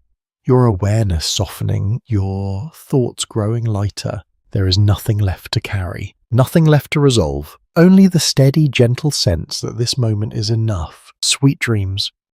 Your awareness softening, your thoughts growing lighter. There is nothing left to carry, nothing left to resolve. Only the steady, gentle sense that this moment is enough. Sweet dreams.